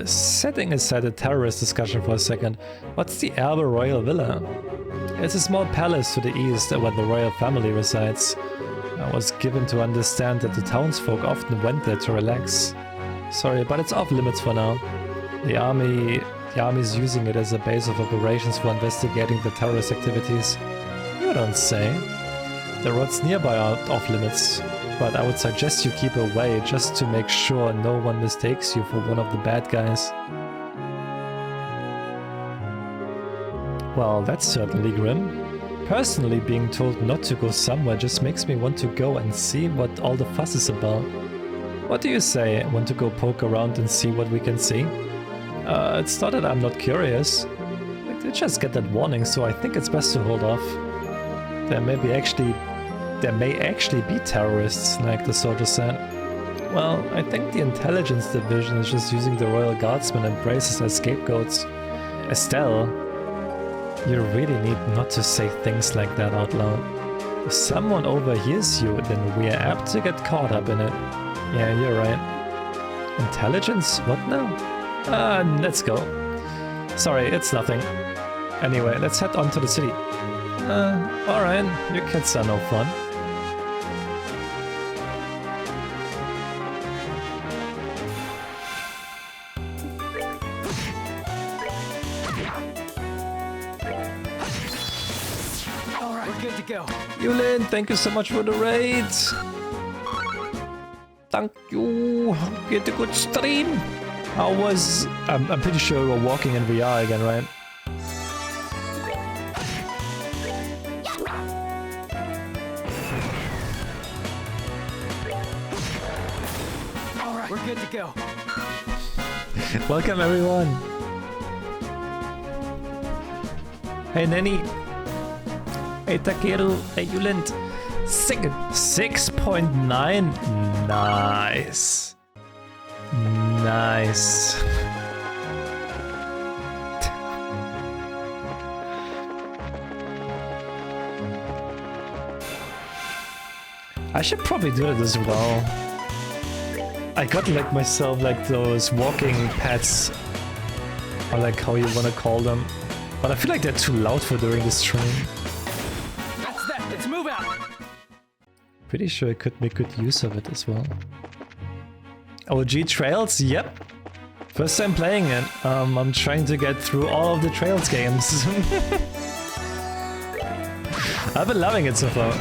Setting aside the terrorist discussion for a second, what's the Erbe Royal Villa? It's a small palace to the east where the royal family resides. I was given to understand that the townsfolk often went there to relax. Sorry, but it's off limits for now. The army's using it as a base of operations for investigating the terrorist activities. You don't say. The roads nearby are off limits, but I would suggest you keep away just to make sure no one mistakes you for one of the bad guys. Well, that's certainly grim. Personally, being told not to go somewhere just makes me want to go and see what all the fuss is about. What do you say? Want to go poke around and see what we can see? It's not that I'm not curious. I did just get that warning, so I think it's best to hold off. There may actually be terrorists, like the soldier said. Well, I think the intelligence division is just using the royal guardsmen and braces as scapegoats. Estelle, you really need not to say things like that out loud. If someone overhears you, then we are apt to get caught up in it. Yeah, you're right. Intelligence? What now? Let's go. Sorry, it's nothing. Anyway, let's head on to the city. Alright, your kids are no fun. go. Yulin, thank you so much for the raid. Thank you. Get a good stream. How was... I'm pretty sure we're walking in VR again, right? All right, we're good to go. Welcome, everyone. Hey, Nanny. Hey, Takeru. Hey, Yulint. 6.9. Nice. Nice. I should probably do it as well. I got like myself like those walking pets, or like how you want to call them, but I feel like they're too loud for during the stream. That's that. Let's move out. Pretty sure I could make good use of it as well. OG Trails, yep. First time playing it. I'm trying to get through all of the Trails games. I've been loving it so far.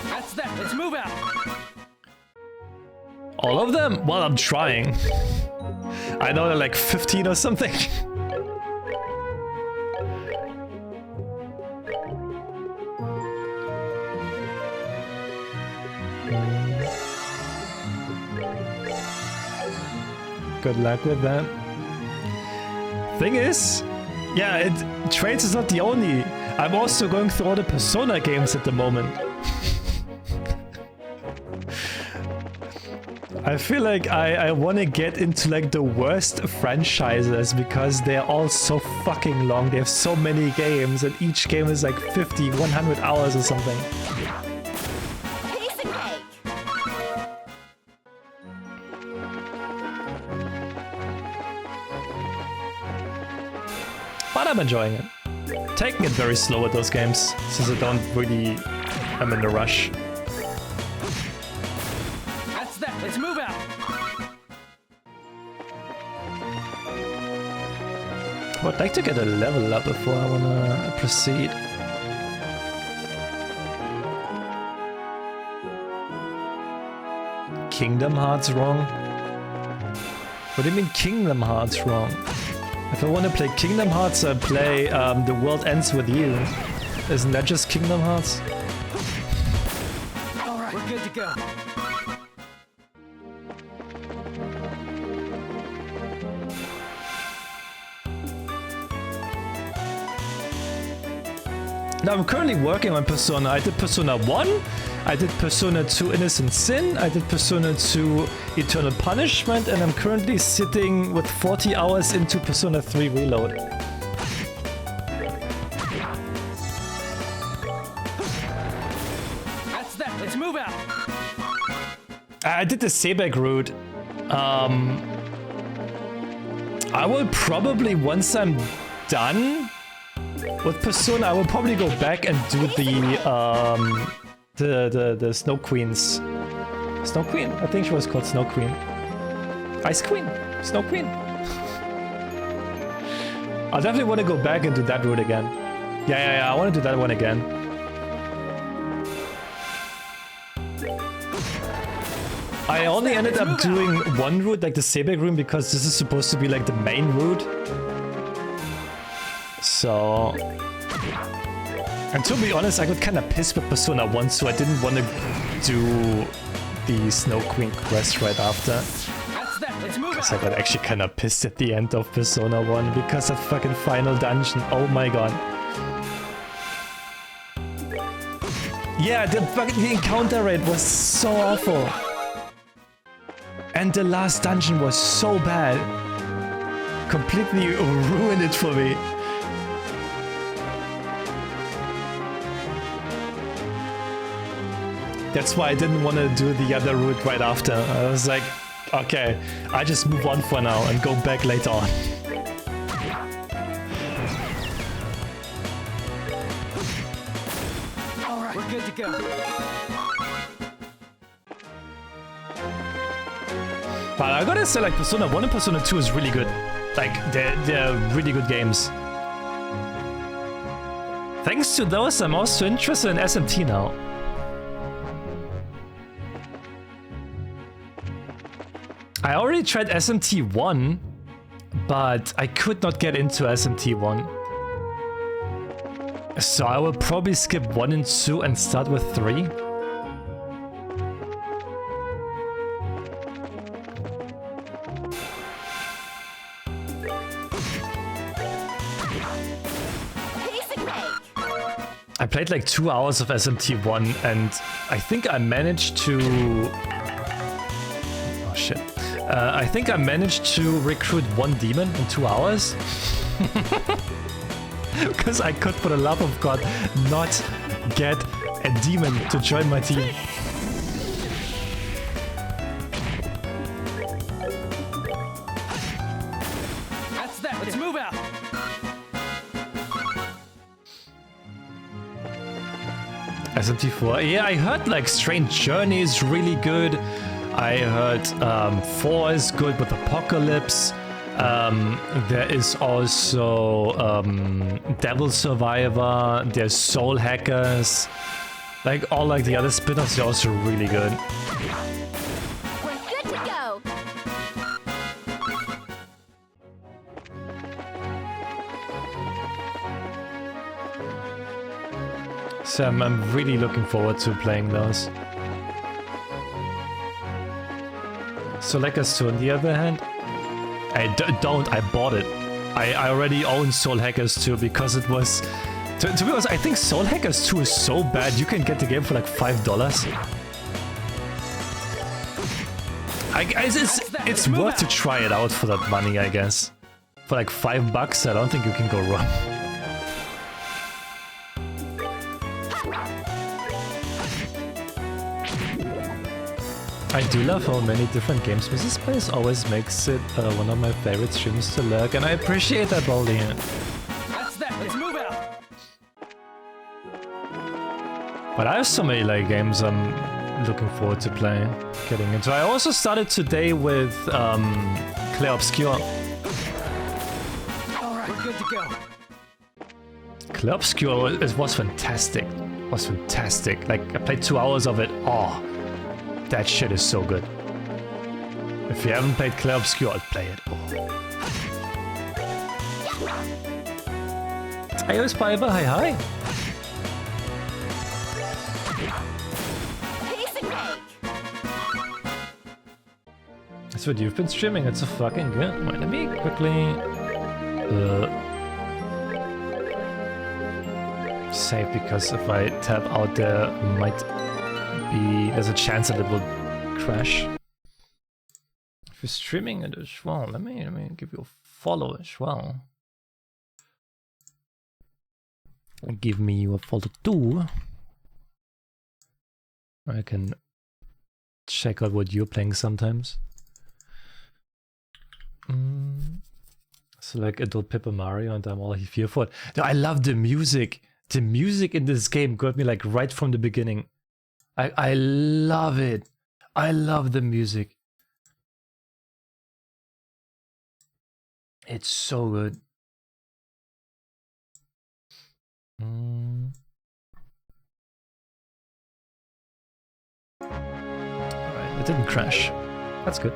That's that. Let's move out. All of them? Well, I'm trying. I know they're like 15 or something. Good luck with that. Thing is, yeah, Trails is not the only. I'm also going through all the Persona games at the moment. I feel like I want to get into like the worst franchises because they're all so fucking long. They have so many games and each game is like 50, 100 hours or something. Piece of cake. But I'm enjoying it. Taking it very slow with those games since I don't really am in a rush. That's that. Let's move out. I would like to get a level up before I wanna proceed. Kingdom Hearts wrong? What do you mean Kingdom Hearts wrong? If I want to play Kingdom Hearts, I play The World Ends With You. Isn't that just Kingdom Hearts? All right, we're good to go. Now I'm currently working on Persona. I did Persona 1, I did Persona 2 Innocent Sin, I did Persona 2 Eternal Punishment, and I'm currently sitting with 40 hours into Persona 3 Reload. That's that. Let's move out. I did the Sebek route. I will probably, once I'm done with Persona, I will probably go back and do the Snow Queens. Snow Queen? I think she was called Snow Queen. Ice Queen? Snow Queen? I definitely want to go back and do that route again. Yeah, I want to do that one again. I only ended up doing one route, like the Sebek route, because this is supposed to be like the main route. So... And to be honest, I got kind of pissed with Persona 1, so I didn't want to do the Snow Queen quest right after. That's that. Let's move Because I out. got actually kind of pissed at the end of Persona 1 because of fucking final dungeon. Oh my god. Yeah, the fucking encounter rate was so awful. And the last dungeon was so bad. Completely ruined it for me. That's why I didn't want to do the other route right after. I was like, okay, I just move on for now and go back later on. All right, we're good to go. But I gotta say, like, Persona 1 and Persona 2 is really good. Like, they're really good games. Thanks to those, I'm also interested in SMT now. I already tried SMT1, but I could not get into SMT1. So I will probably skip 1 and 2 and start with 3. I played like 2 hours of SMT1 and I think I managed to... Oh shit. I think I managed to recruit 1 demon in 2 hours. Because I could, for the love of God, not get a demon to join my team. That's that. Let's move out. SMT4. Yeah, I heard like Strange Journey is really good. I heard 4 is good with Apocalypse. There is also Devil Survivor. There's Soul Hackers. Like all like the other spin-offs are also really good. We're good to go. So I'm really looking forward to playing those. Soul Hackers 2 on the other hand, I bought it. I already own Soul Hackers 2 because it was... To be honest, I think Soul Hackers 2 is so bad you can get the game for like $5. It's worth to try it out for that money, I guess. For like $5, I don't think you can go wrong. I do love how many different games Mizuz plays, always makes it one of my favorite streams to lurk, and I appreciate that, Baldy. That's that. Let's move out. But I have so many like games I'm looking forward to playing, getting into. I also started today with Clair Obscur. All right, we're good to go. Clair Obscur was fantastic. Was fantastic. Like I played 2 hours of it. Oh. That shit is so good. If you haven't played Clair Obscur, I'd play it. Hey, Spider, hi. Piece of cake. That's what you've been streaming. It's so fucking good. Wait, let me quickly save, because if I tap out there, there's a chance that it will crash. If you're streaming it as well, let me give you a follow as well. And give me a follow too. I can check out what you're playing sometimes. So like adult Paper Mario, and I'm all here for it. No, I love the music. The music in this game got me like right from the beginning. I love it. I love the music. It's so good. Alright, it didn't crash. That's good.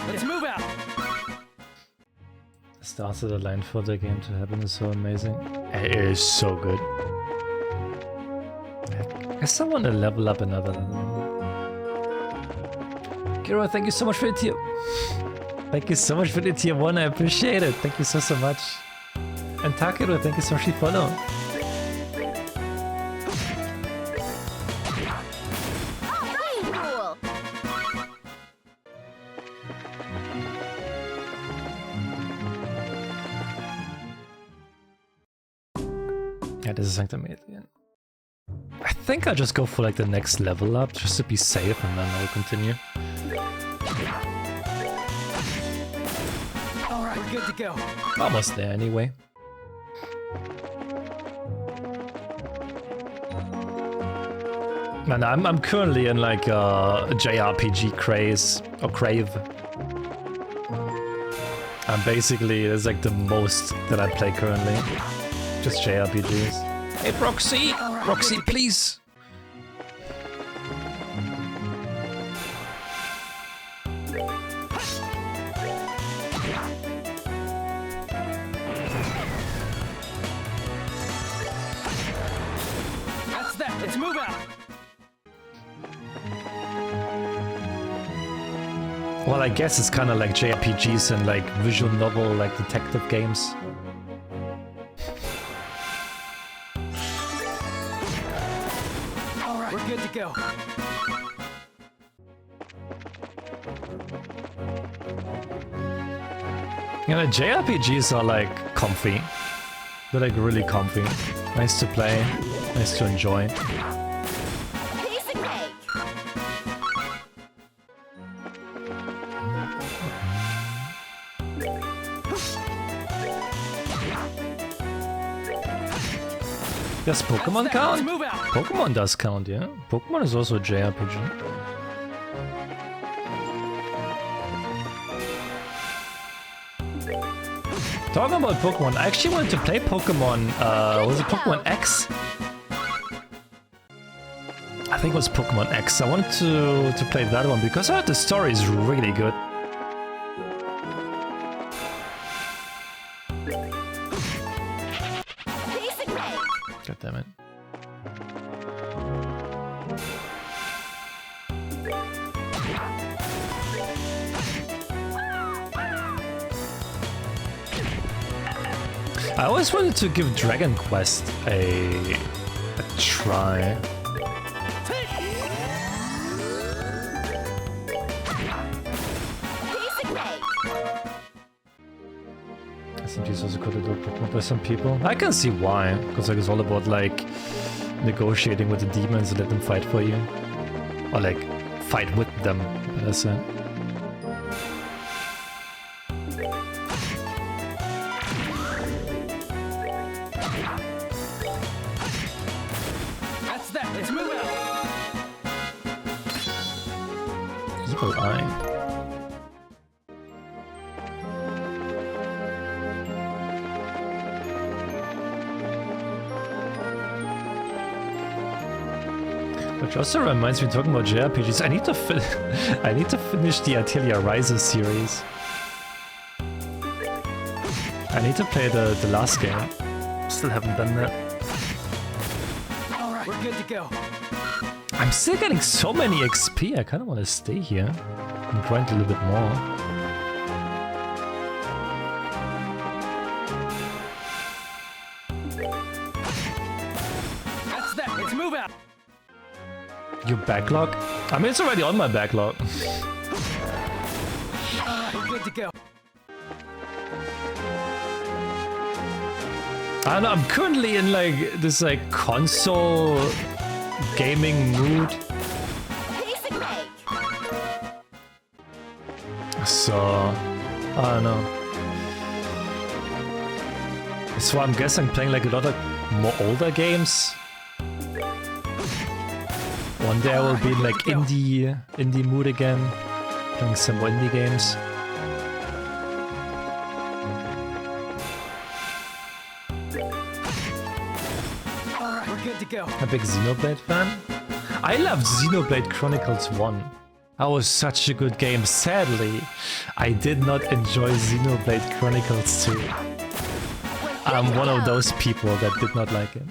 Let's move out. The start of the line for the game to happen is so amazing. It is so good. I guess I want to level up another level. Kiro, thank you so much for the tier. Thank you so much for the tier 1. I appreciate it. Thank you so much. And Takeru, thank you so much for the follow. Yeah, this is Sanctimate again. I think I'll just go for like the next level up just to be safe, and then I'll continue. All right, we're good to go. Almost there anyway. And I'm currently in like a JRPG craze or crave. And basically it's like the most that I play currently. Just JRPGs. Hey Roxy! Roxy, please! That's that. Let's move out. Well, I guess it's kind of like JRPGs and like visual novel, like detective games. All right, we're good to go. You know, JRPGs are like comfy. They're like really comfy. Nice to play, nice to enjoy. Piece of cake. Does Pokemon Let's count? move out. Pokemon does count, yeah. Pokemon is also a JRPG. Talking about Pokemon, I actually wanted to play Pokemon, was it Pokemon X? I think it was Pokemon X. I wanted to play that one because I heard the story is really good. Piece of cake. God damn it. I always wanted to give Dragon Quest a try. Piece of cake. SMG is also called a Pokemon by some people. I can see why, because like it's all about like negotiating with the demons and let them fight for you. Or like fight with them, better said. That's that. Let's move out. Evil Eye. Which also reminds me, talking about JRPGs, I need to I need to finish the Atelier Rises series. I need to play the last game. Still haven't done that. All right, we're good to go. I'm still getting so many XP, I kind of want to stay here and grind a little bit more. That's that. Let's move out. Your backlog? I mean, it's already on my backlog. All right, we're good to go. I don't know, I'm currently in like this like console gaming mood. Piece of cake. So, I don't know. So I'm guessing playing like a lot of more older games. One day I will be in like indie mood again, playing some more indie games. All right, we're good to go. A big Xenoblade fan. I loved Xenoblade Chronicles 1. That was such a good game. Sadly, I did not enjoy Xenoblade Chronicles 2. I'm one of those people that did not like it.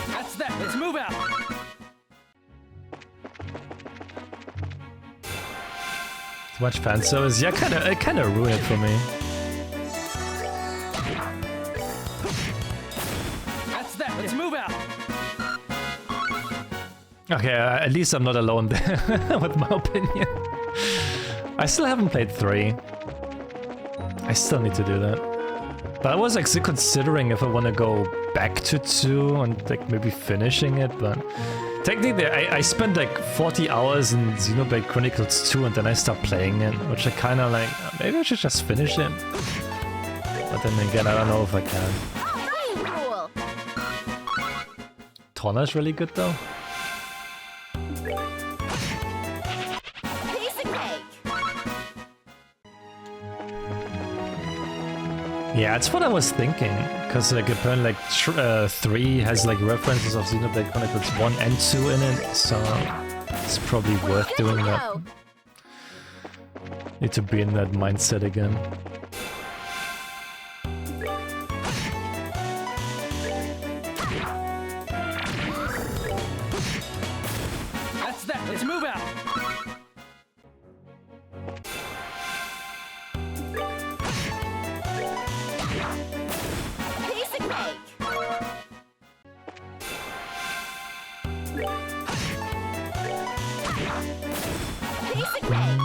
That's that. Let's move out. Too much fan service? Yeah, it kinda ruined it for me. That's that. Let's move out. Okay, at least I'm not alone there with my opinion. I still haven't played 3. I still need to do that. But I was actually considering if I want to go back to 2 and like maybe finishing it, but Technically, I spent like 40 hours in Xenoblade Chronicles 2 and then I stopped playing it, which I kind of like, maybe I should just finish it. But then again, I don't know if I can. Cool. Torna's really good though. Piece of cake. Yeah, that's what I was thinking. Because like apparently like 3 has like references of Xenoblade Chronicles 1 and 2 in it, so it's probably worth Good to doing that. go. Need to be in that mindset again. That's that. Let's move out. Piece of cake. Piece of cake.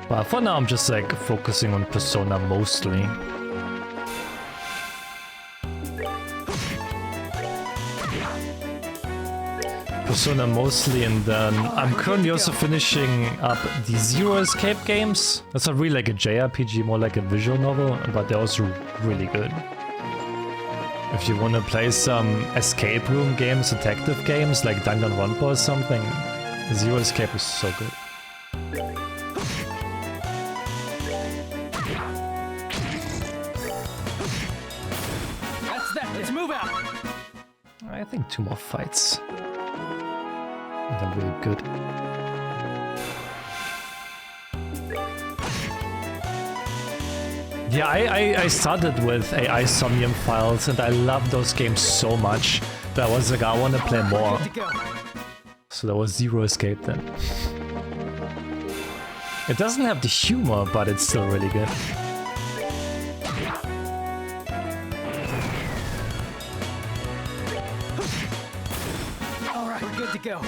But for now I'm just like focusing on Persona mostly. Persona mostly, and then I'm currently also finishing up the Zero Escape games. That's not really like a JRPG, more like a visual novel, but they're also really good. If you want to play some escape room games, detective games like Danganronpa or something, Zero Escape is so good. That's that. Let's move out. I think 2 more fights. They're really good. Yeah, I started with AI Somnium Files and I love those games so much that I was like, I want to play more. Good to go. So that was Zero Escape then. It doesn't have the humor, but it's still really good. All right, we're good to go.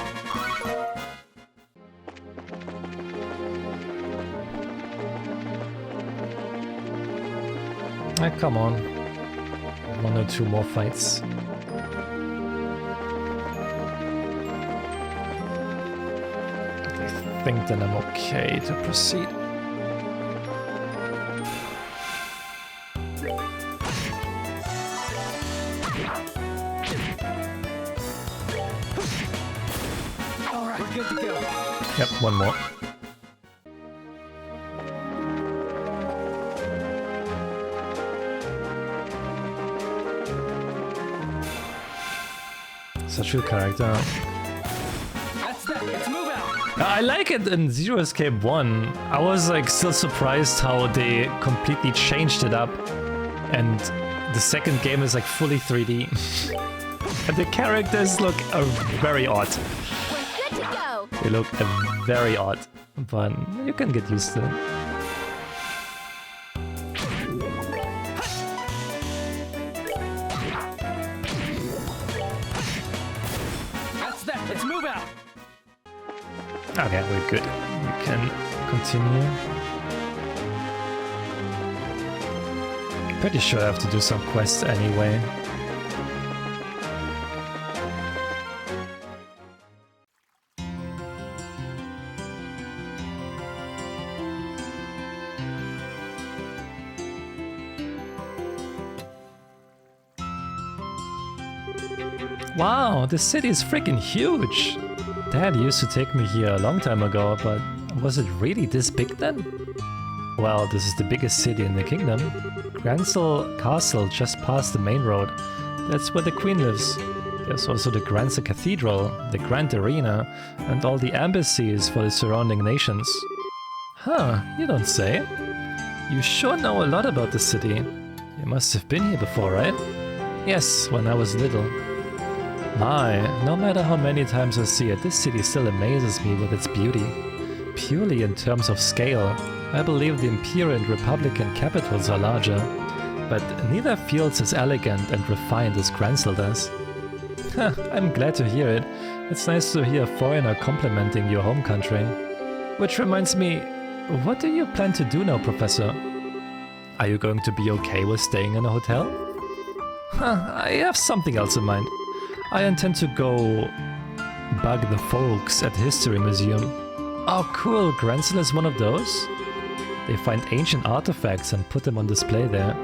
Come on. 1 or 2 more fights. I think then I'm okay to proceed. All right, we're good to go. Yep, 1 more. Such a good character. That's that. Let's move out. I like it in Zero Escape 1. I was like still surprised how they completely changed it up. And the second game is like fully 3D. And the characters look very odd. We're good to go. They look very odd. But you can get used to it. That's that. Let's move out. Okay, we're good. We can continue. Pretty sure I have to do some quests anyway. Wow, this city is freaking huge! Dad used to take me here a long time ago, but was it really this big then? Well, this is the biggest city in the kingdom. Gransel Castle just past the main road. That's where the queen lives. There's also the Gransel Cathedral, the Grand Arena, and all the embassies for the surrounding nations. Huh, you don't say. You sure know a lot about the city. You must have been here before, right? Yes, when I was little. My, no matter how many times I see it, this city still amazes me with its beauty. Purely in terms of scale, I believe the Imperial and Republican capitals are larger, but neither feels as elegant and refined as Gransel does. I'm glad to hear it. It's nice to hear a foreigner complimenting your home country. Which reminds me, what do you plan to do now, Professor? Are you going to be okay with staying in a hotel? I have something else in mind. I intend to go bug the folks at History Museum. Oh cool, Grancel is one of those? They find ancient artifacts and put them on display there.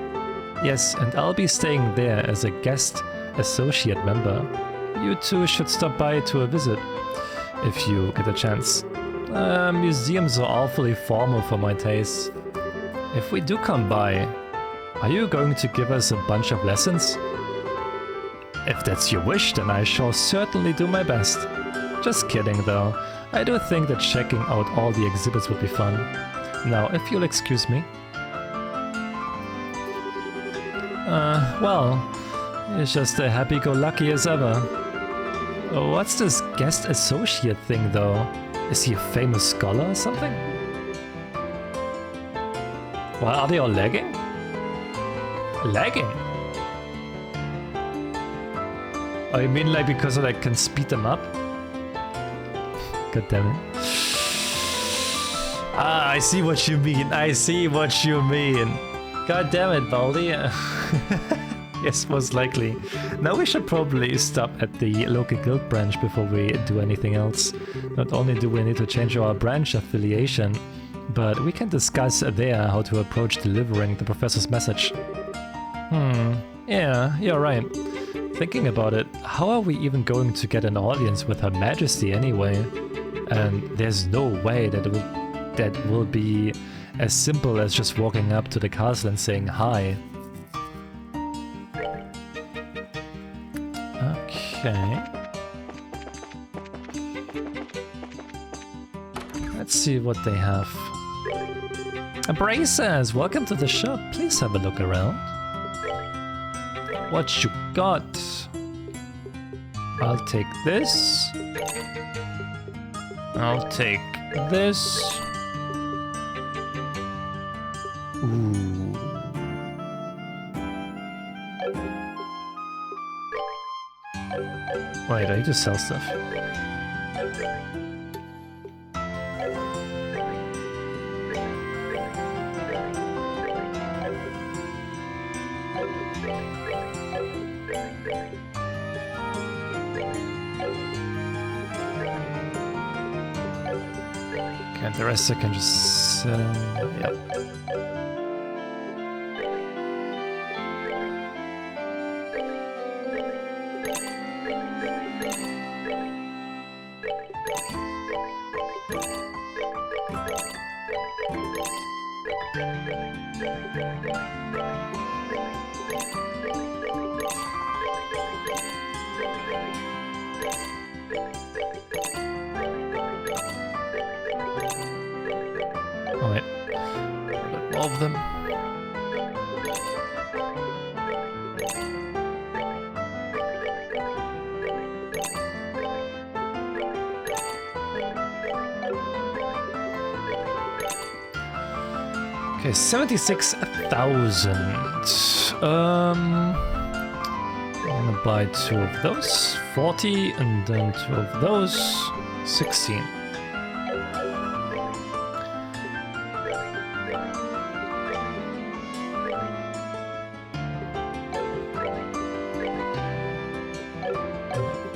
Yes, and I'll be staying there as a guest associate member. You two should stop by to a visit, if you get a chance. Museums are awfully formal for my taste. If we do come by, are you going to give us a bunch of lessons? If that's your wish, then I shall certainly do my best. Just kidding though. I do think that checking out all the exhibits would be fun. Now, if you'll excuse me. Well, it's just a happy-go-lucky as ever. What's this guest associate thing though? Is he a famous scholar or something? Well, are they all lagging? Lagging? Oh, you mean like because I can speed them up? God damn it. Ah, I see what you mean. I see what you mean. God damn it, Baldi. Yes, most likely. Now we should probably stop at the local guild branch before we do anything else. Not only do we need to change our branch affiliation, but we can discuss there how to approach delivering the professor's message. Yeah, you're right. Thinking about it, how are we even going to get an audience with Her Majesty anyway? And there's no way that will be as simple as just walking up to the castle and saying hi. Okay. Let's see what they have. Embracers, welcome to the shop. Please have a look around. What you got? I'll take this. I'll take this. Ooh. Wait, I need to sell stuff. Okay, the rest I can just sell. Yep. Oh wait, all of them. Okay, 76,000. I'm gonna buy 2 of those, 40, and then 2 of those, 16.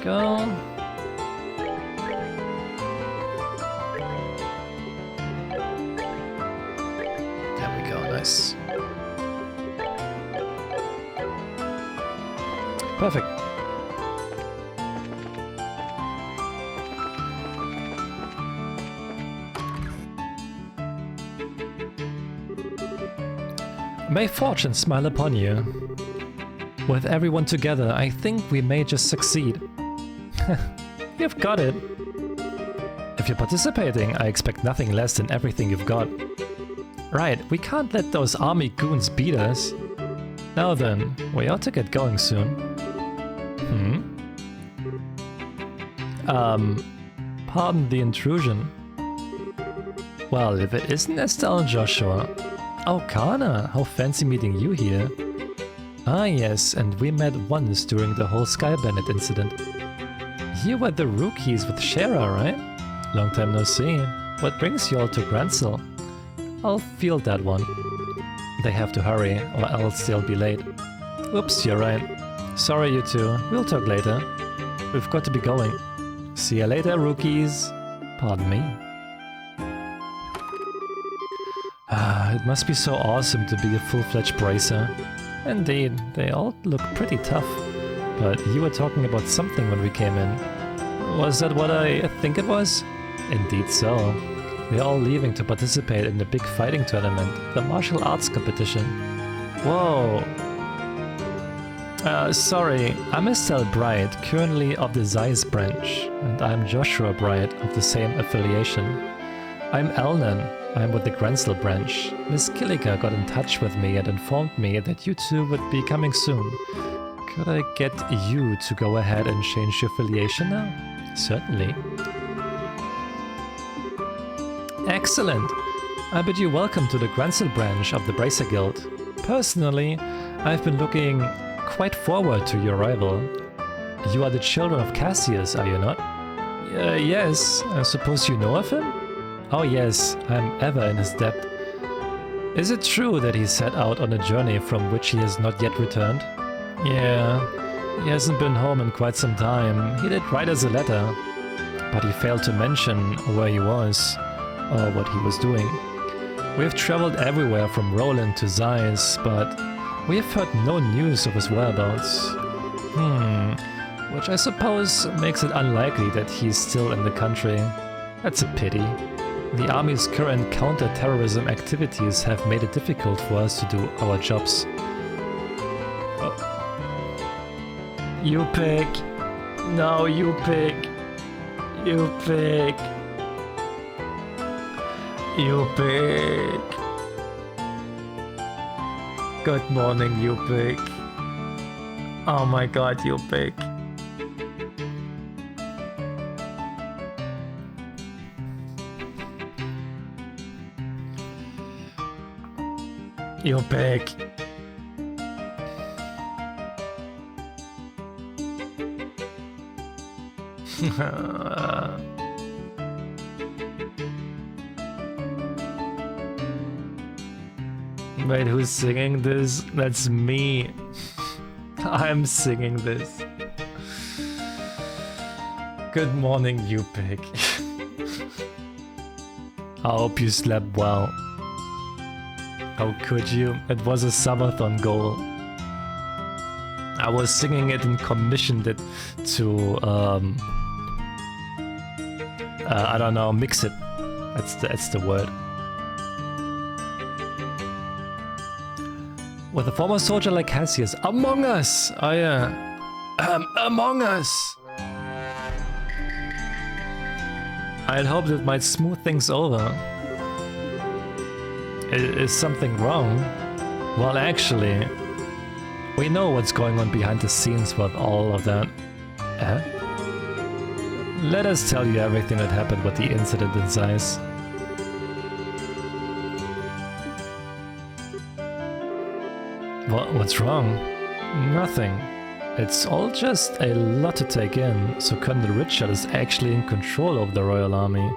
Go. There we go, nice. Perfect. May fortune smile upon you. With everyone together, I think we may just succeed. You've got it. If you're participating, I expect nothing less than everything you've got. Right, we can't let those army goons beat us. Now then, we ought to get going soon. Pardon the intrusion. Well, if it isn't Estelle and Joshua. Oh, Kana, how fancy meeting you here. Ah yes, and we met once during the whole Sky Bandit incident. You were the rookies with Shara, right? Long time no see. What brings you all to Grancel? I'll field that one. They have to hurry, or else they'll be late. Oops, you're right. Sorry you two, we'll talk later. we've got to be going. See you later, rookies. Pardon me. It must be so awesome to be a full-fledged bracer. Indeed, they all look pretty tough. But you were talking about something when we came in. Was that what I think it was? Indeed so. We're all leaving to participate in the big fighting tournament, the martial arts competition. Whoa. Sorry, I'm Estelle Bright, currently of the Zeiss branch, and I'm Joshua Bright of the same affiliation. I'm Elnan, I'm with the Grensel branch. Miss Killiker got in touch with me and informed me that you two would be coming soon. Could I get you to go ahead and change your affiliation now? Certainly. Excellent! I bid you welcome to the Grensel branch of the Bracer Guild. Personally, I've been looking quite forward to your arrival. You are the children of Cassius, are you not? Yes, I suppose you know of him? Oh yes, I'm ever in his debt. Is it true that he set out on a journey from which he has not yet returned? Yeah, he hasn't been home in quite some time. He did write us a letter, but he failed to mention where he was or what he was doing. We've traveled everywhere from Roland to Zeiss, but we have heard no news of his whereabouts. Which I suppose makes it unlikely that he's still in the country. That's a pity. The army's current counter-terrorism activities have made it difficult for us to do our jobs. You pick. No, you pick. You pick. You pick. Good morning, Yupik. Oh my god, Yupik. Yupik. Wait, who's singing this? That's me. I'm singing this. Good morning, Yupik. I hope you slept well. How could you? It was a subathon goal. I was singing it and commissioned it to, I don't know, mix it. That's the word. With a former soldier like Cassius, Among Us! Oh yeah. Among Us! I'd hoped it might smooth things over. Is something wrong? Well, actually, we know what's going on behind the scenes with all of that. Let us tell you everything that happened with the incident in Zeiss. What's wrong? Nothing. It's all just a lot to take in, so Colonel Richard is actually in control of the Royal Army.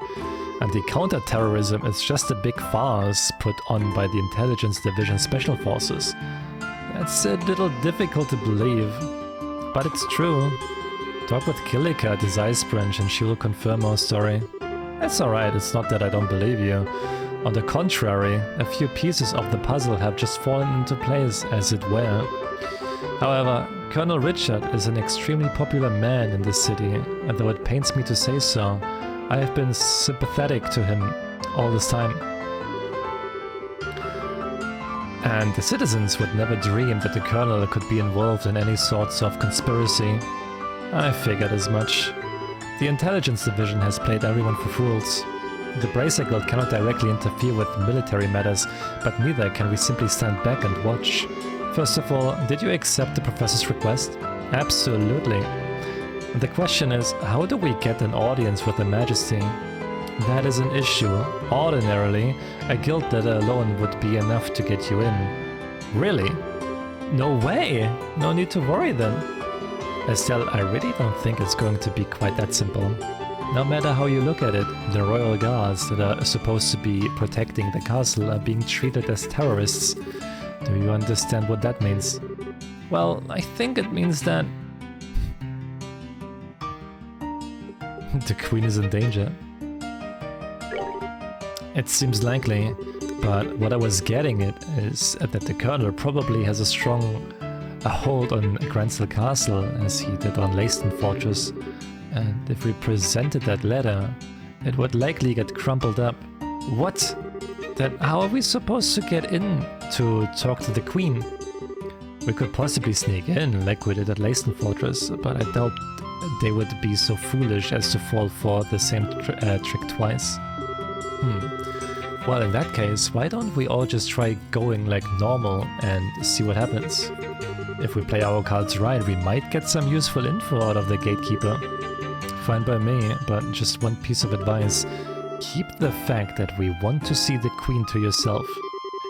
And the counter-terrorism is just a big farce put on by the Intelligence Division Special Forces. That's a little difficult to believe, but it's true. Talk with Killiker at the Zeiss branch and she will confirm our story. That's alright, it's not that I don't believe you. On the contrary, a few pieces of the puzzle have just fallen into place, as it were. However, Colonel Richard is an extremely popular man in this city, and though it pains me to say so, I have been sympathetic to him all this time. And the citizens would never dream that the Colonel could be involved in any sorts of conspiracy. I figured as much. The Intelligence Division has played everyone for fools. The Bracer Guild cannot directly interfere with military matters, but neither can we simply stand back and watch. First of all, did you accept the Professor's request? Absolutely. The question is, how do we get an audience with Her Majesty? That is an issue. Ordinarily, a guild letter alone would be enough to get you in. Really? No way! No need to worry then. Estelle, I really don't think it's going to be quite that simple. No matter how you look at it, the royal guards that are supposed to be protecting the castle are being treated as terrorists. Do you understand what that means? Well, I think it means that... The queen is in danger. It seems likely, but what I was getting at is that the colonel probably has a hold on Gransel Castle as he did on Leyston Fortress, and if we presented that letter, it would likely get crumpled up. What? Then how are we supposed to get in to talk to the queen? We could possibly sneak in like we did at Leyston Fortress, but I doubt they would be so foolish as to fall for the same trick twice. Well, in that case, why don't we all just try going like normal and see what happens? If we play our cards right, we might get some useful info out of the gatekeeper. Fine by me, but just one piece of advice. Keep the fact that we want to see the queen to yourself.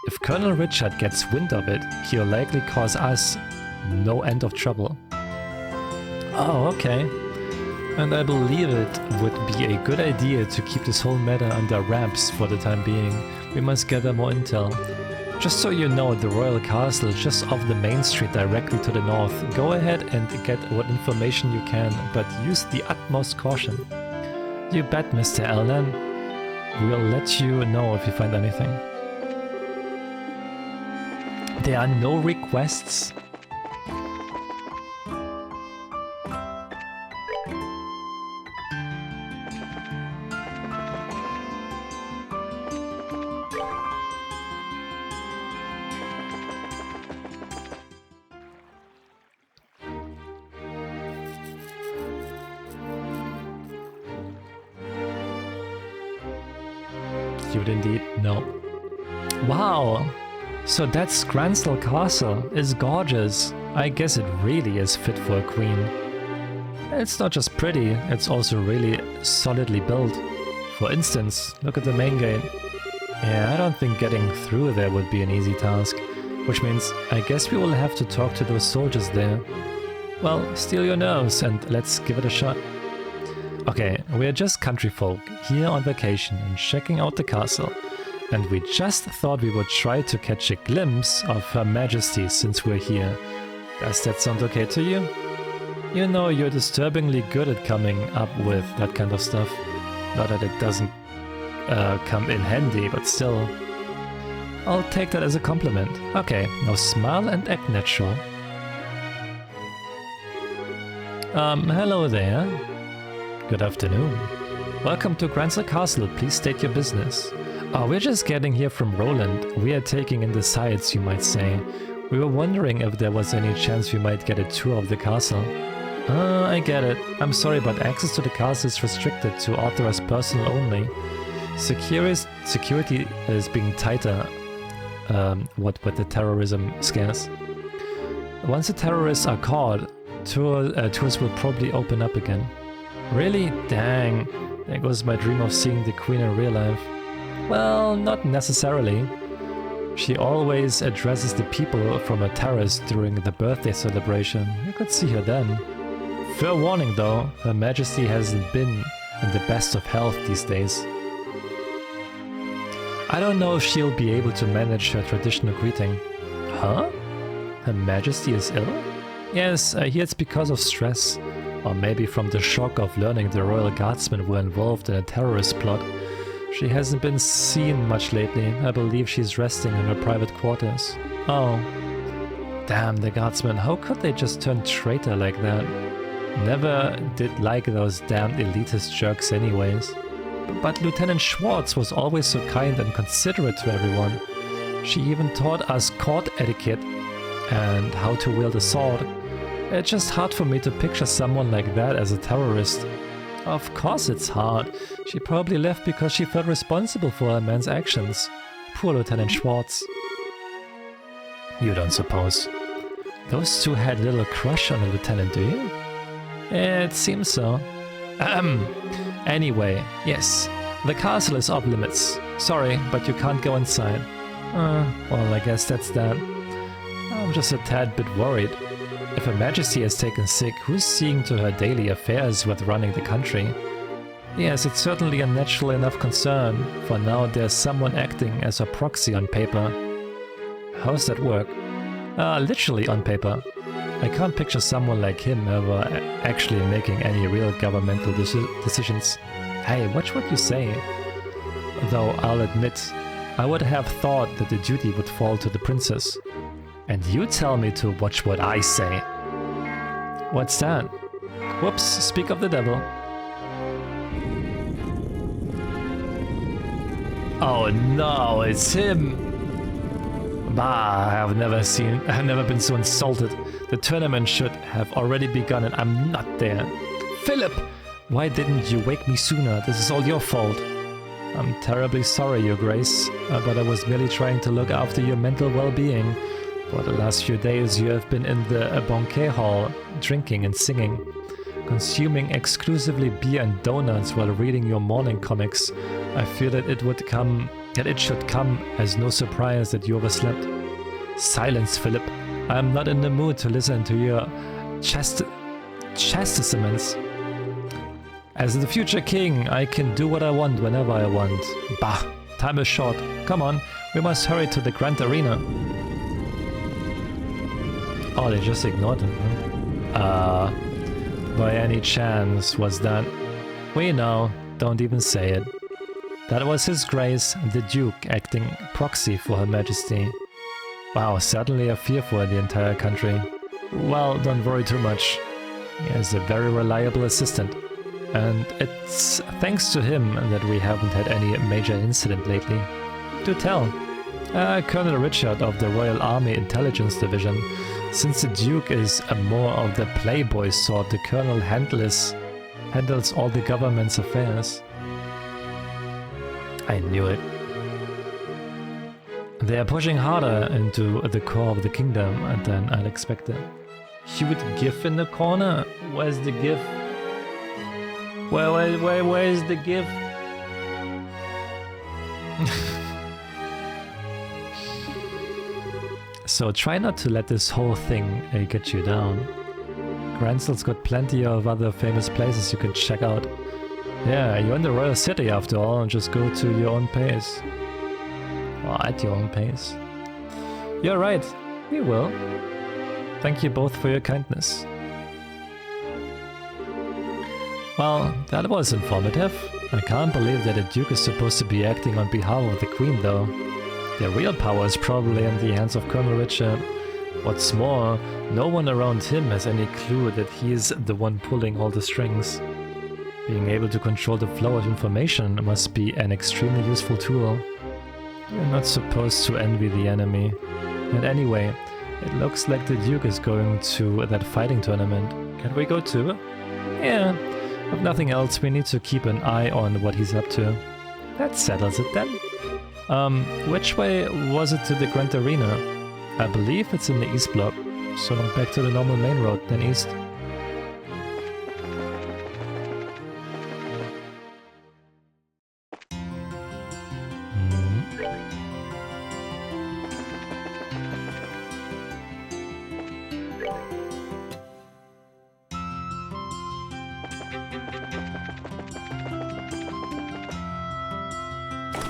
If Colonel Richard gets wind of it, he'll likely cause us no end of trouble. Oh, okay. And I believe it would be a good idea to keep this whole matter under wraps for the time being. We must gather more intel. Just so you know, the royal castle is just off the main street directly to the north. Go ahead and get what information you can, but use the utmost caution. You bet, Mr. Elnan. We'll let you know if you find anything. There are no requests. You'd indeed no. Wow! So that's Gransel Castle. It's gorgeous. I guess it really is fit for a queen. It's not just pretty, it's also really solidly built. For instance, look at the main gate. Yeah, I don't think getting through there would be an easy task. Which means, I guess we will have to talk to those soldiers there. Well, steal your nerves and let's give it a shot. Okay, we're just country folk, here on vacation and checking out the castle. And we just thought we would try to catch a glimpse of Her Majesty since we're here. Does that sound okay to you? You know, you're disturbingly good at coming up with that kind of stuff. Not that it doesn't come in handy, but still. I'll take that as a compliment. Okay, now smile and act natural. Hello there. Good afternoon. Welcome to Gransel Castle. Please state your business. Oh, we're just getting here from Roland. We are taking in the sights, you might say. We were wondering if there was any chance we might get a tour of the castle. I get it. I'm sorry, but access to the castle is restricted to authorized personnel only. Security is being tighter, what with the terrorism scares. Once the terrorists are caught, tours will probably open up again. Really? Dang. There goes my dream of seeing the queen in real life. Well, not necessarily. She always addresses the people from a terrace during the birthday celebration. You could see her then. Fair warning though, Her Majesty hasn't been in the best of health these days. I don't know if she'll be able to manage her traditional greeting. Huh? Her Majesty is ill? Yes, I hear it's because of stress. Or maybe from the shock of learning the Royal Guardsmen were involved in a terrorist plot. She hasn't been seen much lately. I believe she's resting in her private quarters. Oh. Damn, the Guardsmen. How could they just turn traitor like that? Never did like those damned elitist jerks anyways. But Lieutenant Schwartz was always so kind and considerate to everyone. She even taught us court etiquette and how to wield a sword. It's just hard for me to picture someone like that as a terrorist. Of course it's hard. She probably left because she felt responsible for her man's actions. Poor Lieutenant Schwartz. You don't suppose. Those two had a little crush on the lieutenant, do you? It seems so. Anyway, yes. The castle is off limits. Sorry, but you can't go inside. Well, I guess that's that. I'm just a tad bit worried. If Her Majesty has taken sick, who's seeing to her daily affairs with running the country? Yes, it's certainly a natural enough concern. For now, there's someone acting as her proxy on paper. How's that work? Literally on paper. I can't picture someone like him ever actually making any real governmental decisions. Hey, watch what you say. Though I'll admit, I would have thought that the duty would fall to the princess. And you tell me to watch what I say. What's that? Whoops, speak of the devil. Oh no, it's him! Bah, I've never been so insulted. The tournament should have already begun and I'm not there. Philip! Why didn't you wake me sooner? This is all your fault. I'm terribly sorry, Your Grace, but I was merely trying to look after your mental well-being. For the last few days you have been in the banquet hall, drinking and singing, consuming exclusively beer and donuts while reading your morning comics. I feel that it should come as no surprise that you overslept. Silence, Philip. I am not in the mood to listen to your chastisements. As the future king, I can do what I want whenever I want. Bah, time is short. Come on, we must hurry to the Grand Arena. Oh, they just ignored him, huh? By any chance, was that... We know, don't even say it. That was His Grace, the Duke, acting proxy for Her Majesty. Wow, certainly a fearful in the entire country. Well, don't worry too much. He is a very reliable assistant. And it's thanks to him that we haven't had any major incident lately. Do tell. Colonel Richard of the Royal Army Intelligence Division. Since the Duke is more of the playboy sort, the Colonel handles all the government's affairs. I knew it. They are pushing harder into the core of the kingdom than I'd expected. Huge GIF in the corner? Where's the GIF? Where's the GIF? So try not to let this whole thing get you down. Gransel's got plenty of other famous places you can check out. Yeah, you're in the royal city after all, and just go to your own pace. Or at your own pace. You're right, we will. Thank you both for your kindness. Well, that was informative. I can't believe that the Duke is supposed to be acting on behalf of the Queen, though. The real power is probably in the hands of Colonel Richard. What's more, no one around him has any clue that he is the one pulling all the strings. Being able to control the flow of information must be an extremely useful tool. You're not supposed to envy the enemy. And anyway, it looks like the Duke is going to that fighting tournament. Can we go too? Yeah, if nothing else, we need to keep an eye on what he's up to. That settles it then. Which way was it to the Grand Arena? I believe it's in the east block, so back to the normal main road, then east.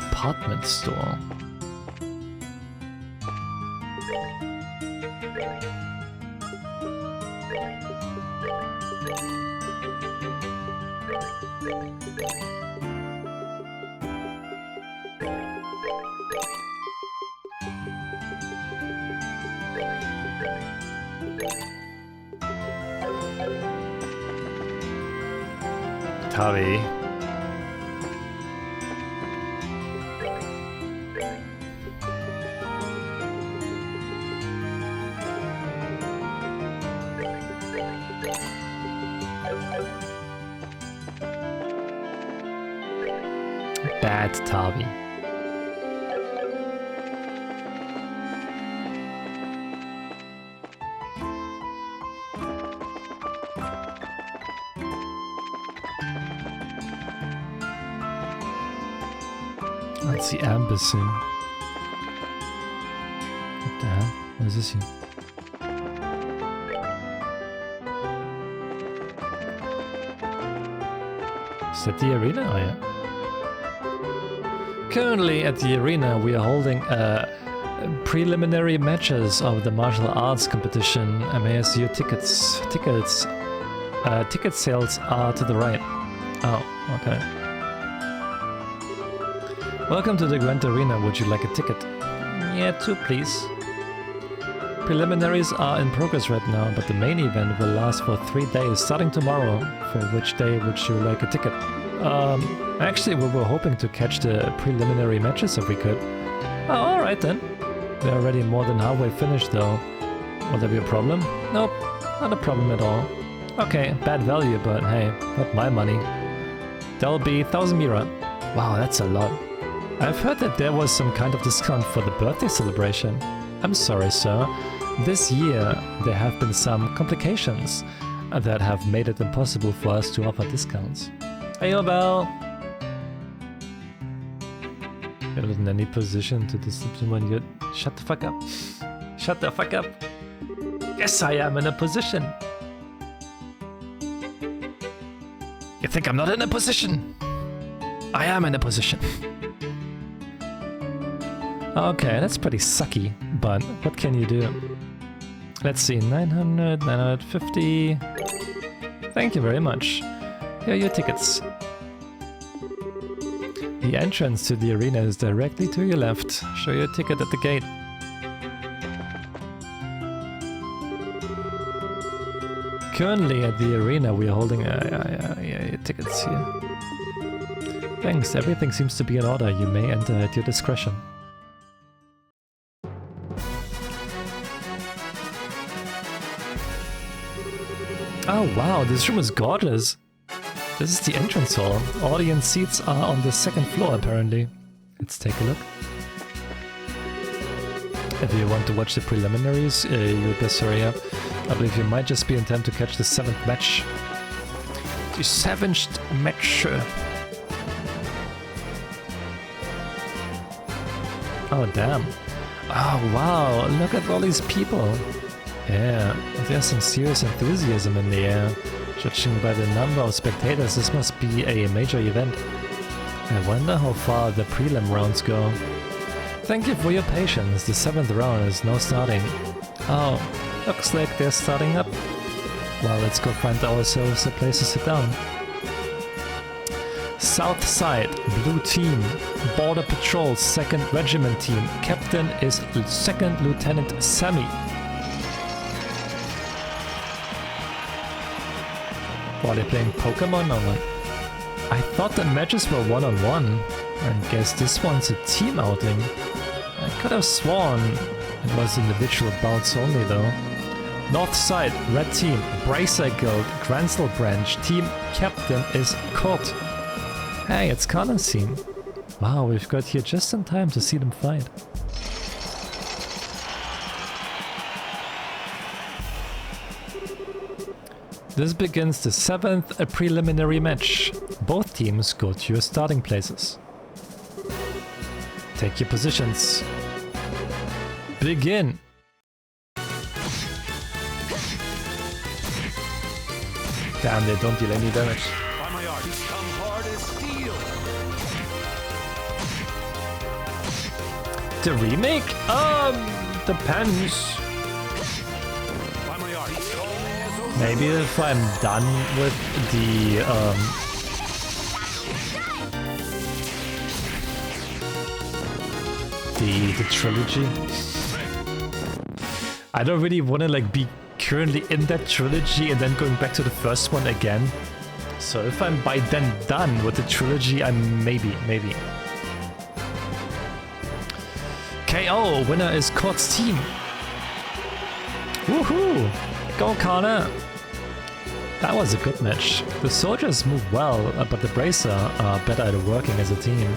Department store. Tavi. Bad Tavi. That's the embassy. What the hell? What is this here? Is that the arena? Oh yeah. Currently at the arena we are holding a preliminary matches of the martial arts competition. MASU tickets. Ticket sales are to the right. Oh, okay. Welcome to the Grand Arena. Would you like a ticket? Yeah, 2 please. Preliminaries are in progress right now, but the main event will last for 3 days, starting tomorrow. For which day would you like a ticket? Actually, we were hoping to catch the preliminary matches if we could. Oh, alright then. We're already more than halfway finished though. Will there be a problem? Nope, not a problem at all. Okay, bad value, but hey, not my money. That'll be 1,000 Mira. Wow, that's a lot. I've heard that there was some kind of discount for the birthday celebration. I'm sorry, sir. This year, there have been some complications that have made it impossible for us to offer discounts. Hey, Bell! You're not in any position to discipline you. Shut the fuck up. Shut the fuck up. Yes, I am in a position. You think I'm not in a position? I am in a position. Okay, that's pretty sucky, but what can you do? Let's see, 900, 950. Thank you very much. Here are your tickets. The entrance to the arena is directly to your left. Show your ticket at the gate. Currently at the arena we are holding your tickets here. Thanks, everything seems to be in order. You may enter at your discretion. Oh wow, this room is gorgeous. This is the entrance hall. Audience seats are on the 2nd floor apparently. Let's take a look. If you want to watch the preliminaries, you best hurry up. I believe you might just be in time to catch the 7th match. The 7th match. Oh damn. Oh wow, look at all these people. Yeah, there's some serious enthusiasm in the air. Judging by the number of spectators, this must be a major event. I wonder how far the prelim rounds go. Thank you for your patience, the 7th round is now starting. Oh, looks like they're starting up. Well, let's go find ourselves a place to sit down. South Side, Blue Team, Border Patrol 2nd Regiment Team. Captain is 2nd Lieutenant Sammy. Are they playing Pokemon or what? I thought the matches were one-on-one. I guess this one's a team outing. I could have sworn it was individual bouts only though. North Side, Red Team, Bracer Guild, Gransel Branch, Team Captain is Kurt. Hey, it's Colin's team. Wow, we've got here just in time to see them fight. This begins the 7th preliminary match. Both teams go to your starting places. Take your positions. Begin! Damn, they don't deal any damage. By my art, become hard as steel. The remake? Depends. By my art, Maybe if I'm done with the trilogy. I don't really want to like be currently in that trilogy and then going back to the first one again. So if I'm by then done with the trilogy, I'm maybe. KO, winner is Kurt's team. Woohoo! Go Connor! That was a good match. The soldiers move well, but the Bracer are better at working as a team.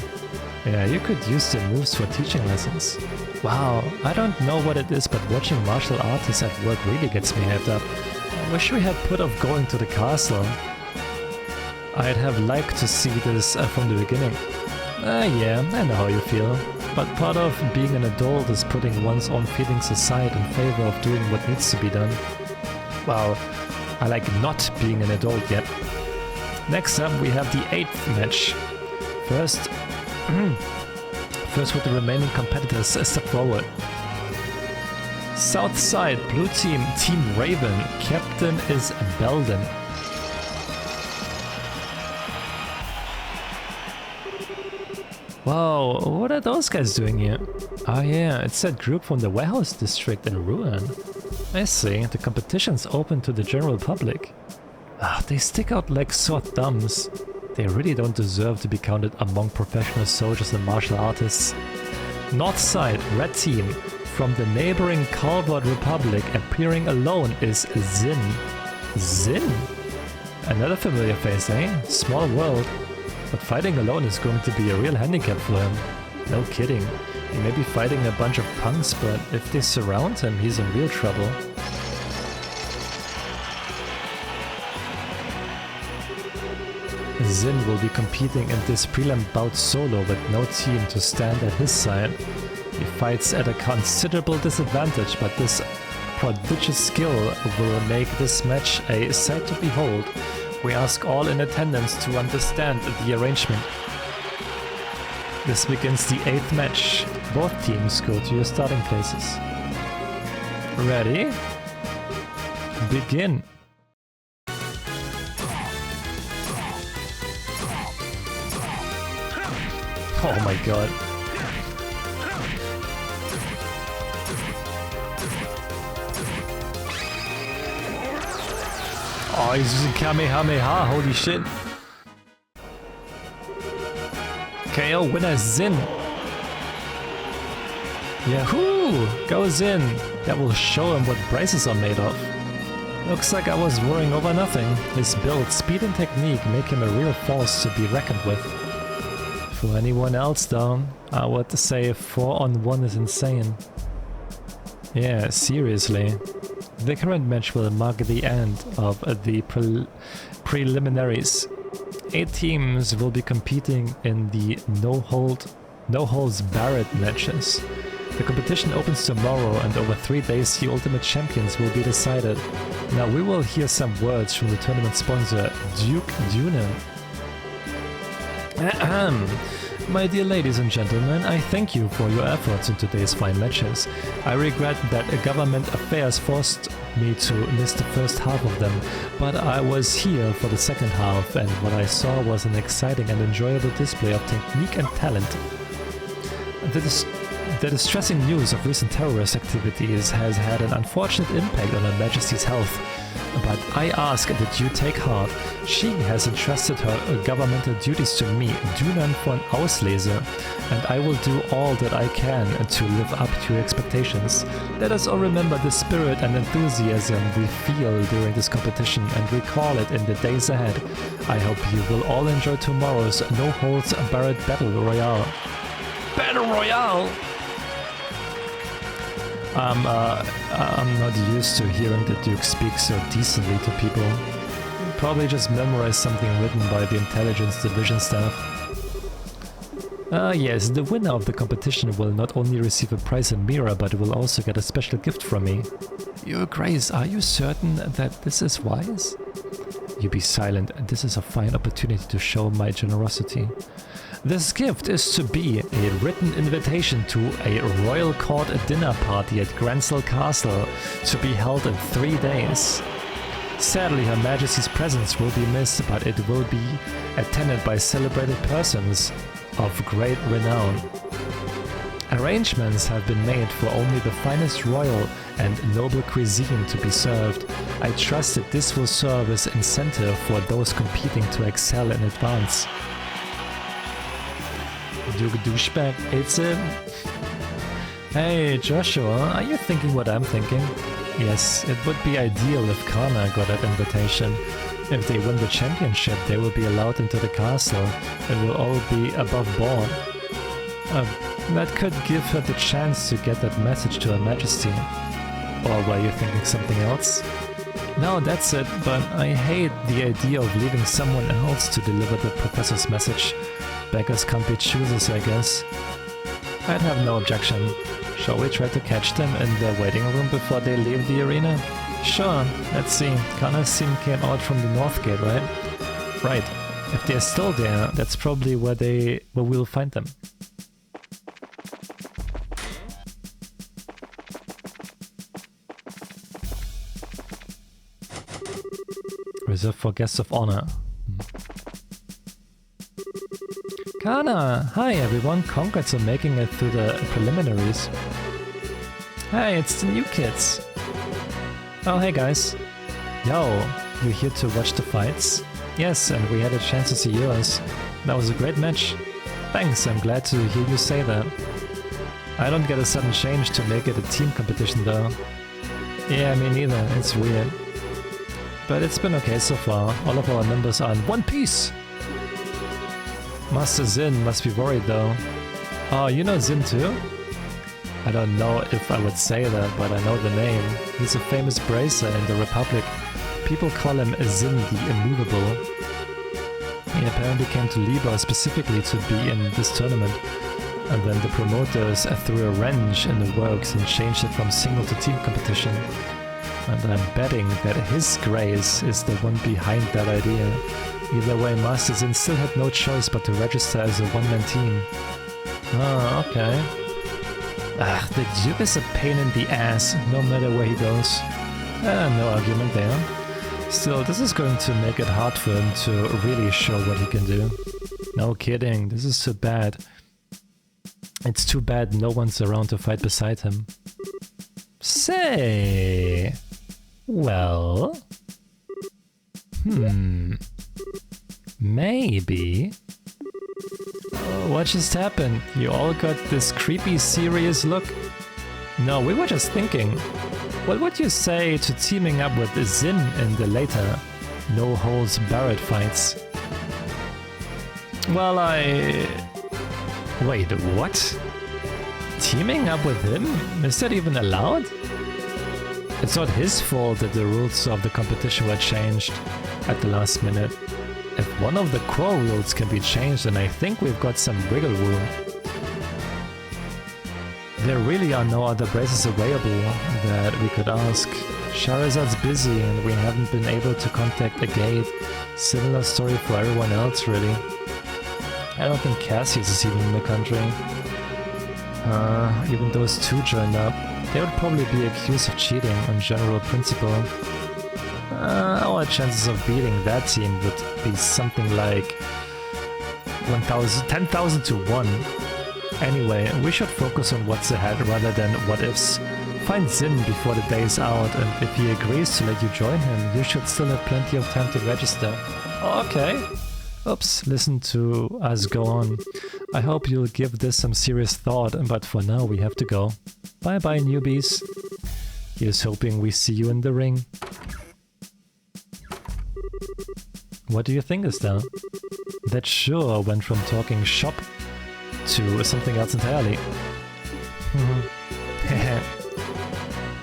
Yeah, you could use the moves for teaching lessons. Wow, I don't know what it is, but watching martial artists at work really gets me hyped up. I wish we had put off going to the castle. I'd have liked to see this from the beginning. Yeah, I know how you feel. But part of being an adult is putting one's own feelings aside in favor of doing what needs to be done. Well, I like not being an adult yet. Next up we have the 8th match. First with the remaining competitors step forward. South side, blue team, Team Raven. Captain is Belden. Whoa, what are those guys doing here? Oh yeah, it's that group from the warehouse district in Ruin. I see, the competition's open to the general public. Ah, they stick out like sore thumbs. They really don't deserve to be counted among professional soldiers and martial artists. North side, red team. From the neighboring Calvert Republic, appearing alone is Zin. Zin? Another familiar face, eh? Small world. But fighting alone is going to be a real handicap for him. No kidding. He may be fighting a bunch of punks, but if they surround him, he's in real trouble. Zin will be competing in this prelim bout solo with no team to stand at his side. He fights at a considerable disadvantage, but this prodigious skill will make this match a sight to behold. We ask all in attendance to understand the arrangement. This begins the 8th match. Both teams go to your starting places. Ready? Begin. Oh my god. Oh, he's using Kamehameha, holy shit. KO winner Zin. Yahoo! Go Zin. That will show him what braces are made of. Looks like I was worrying over nothing. His build, speed and technique make him a real force to be reckoned with. For anyone else though, I would say 4-on-1 is insane. Yeah, seriously. The current match will mark the end of the preliminaries. 8 teams will be competing in the no-holds barred matches. The competition opens tomorrow, and over 3 days the ultimate champions will be decided. Now we will hear some words from the tournament sponsor, Duke Dunan. My dear ladies and gentlemen, I thank you for your efforts in today's fine matches. I regret that government affairs forced me to miss the first half of them, but I was here for the second half, and what I saw was an exciting and enjoyable display of technique and talent. The distressing news of recent terrorist activities has had an unfortunate impact on Her Majesty's health, but I ask that you take heart. She has entrusted her governmental duties to me, Dunan von Auslese, and I will do all that I can to live up to your expectations. Let us all remember the spirit and enthusiasm we feel during this competition and recall it in the days ahead. I hope you will all enjoy tomorrow's no-holds-barred Battle Royale. Battle Royale! I'm not used to hearing the Duke speak so decently to people. Probably just memorize something written by the intelligence division staff. Yes, the winner of the competition will not only receive a prize and mirror, but will also get a special gift from me. Your Grace, are you certain that this is wise? You be silent, this is a fine opportunity to show my generosity. This gift is to be a written invitation to a royal court dinner party at Gransel Castle, to be held in 3 days. Sadly, Her Majesty's presence will be missed, but it will be attended by celebrated persons of great renown. Arrangements have been made for only the finest royal and noble cuisine to be served. I trust that this will serve as incentive for those competing to excel in advance. Duke douchebag, it's him. Hey Joshua, are you thinking what I'm thinking? Yes, it would be ideal if Kana got that invitation. If they win the championship, they will be allowed into the castle. It will all be above board. That could give her the chance to get that message to Her Majesty. Or were you thinking something else? No, that's it, but I hate the idea of leaving someone else to deliver the professor's message. Beggars can't be choosers, I guess. I'd have no objection. Shall we try to catch them in their waiting room before they leave the arena? Sure, let's see. Kana's team came out from the north gate, right? Right. If they're still there, that's probably where we'll find them. reserved for guests of honor. Kana! Hi everyone, congrats on making it through the preliminaries. Hey, it's the new kids. Oh, hey guys. Yo, you here to watch the fights? Yes, and we had a chance to see yours. That was a great match. Thanks, I'm glad to hear you say that. I don't get a sudden change to make it a team competition though. Yeah, me neither, it's weird. But it's been okay so far, all of our members are in one piece! Master Zin must be worried though. Oh, you know Zin too? I don't know if I would say that, but I know the name. He's a famous bracer in the Republic. People call him Zin the Immovable. He apparently came to Libra specifically to be in this tournament. And then the promoters threw a wrench in the works and changed it from single to team competition. And I'm betting that his grace is the one behind that idea. Either way, Master Zin still had no choice but to register as a one-man team. Ah, okay. The Duke is a pain in the ass, no matter where he goes. No argument there. Still, this is going to make it hard for him to really show what he can do. No kidding, this is too bad. It's too bad no one's around to fight beside him. Say... Well... Maybe... What just happened? You all got this creepy, serious look? No, we were just thinking. What would you say to teaming up with Zin in the later no-holds-barred fights? Well, Wait, what? Teaming up with him? Is that even allowed? It's not his fault that the rules of the competition were changed at the last minute. If one of the core rules can be changed, then I think we've got some wiggle room. There really are no other braces available that we could ask. Charizard's busy and we haven't been able to contact a gate. Similar story for everyone else, really. I don't think Cassius is even in the country. Even those two joined up. They would probably be accused of cheating on general principle. Our chances of beating that team would be something like 10,000 to 1. Anyway, we should focus on what's ahead rather than what-ifs. Find Zin before the day is out, and if he agrees to let you join him, you should still have plenty of time to register. Okay. Oops, listen to us go on. I hope you'll give this some serious thought, but for now we have to go. Bye bye, newbies. Here's hoping we see you in the ring. What do you think is that? That sure went from talking shop to something else entirely.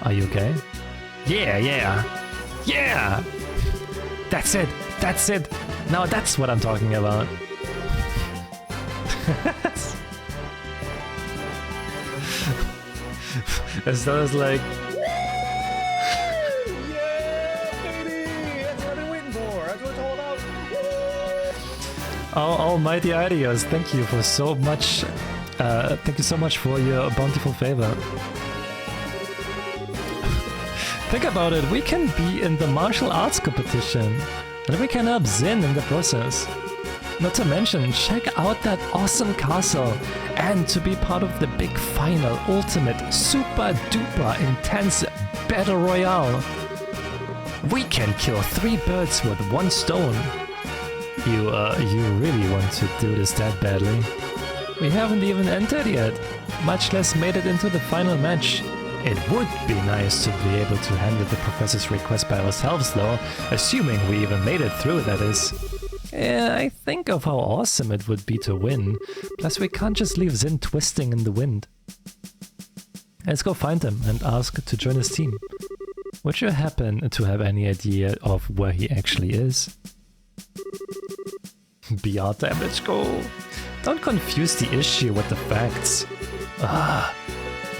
Are you okay? Yeah! That's it! Now that's what I'm talking about. As though it's like... Oh, almighty ideas, thank you for so much. Thank you so much for your bountiful favor. Think about it, we can be in the martial arts competition. And we can help Zin in the process. Not to mention, check out that awesome castle. And to be part of the big final, ultimate, super duper intense battle royale. We can kill 3 birds with 1 stone. You really want to do this that badly? We haven't even entered yet, much less made it into the final match. It would be nice to be able to handle the professor's request by ourselves though, assuming we even made it through, that is. Yeah, I think of how awesome it would be to win, plus we can't just leave Zin twisting in the wind. Let's go find him and ask to join his team. Would you happen to have any idea of where he actually is? BR time, let's go! Don't confuse the issue with the facts.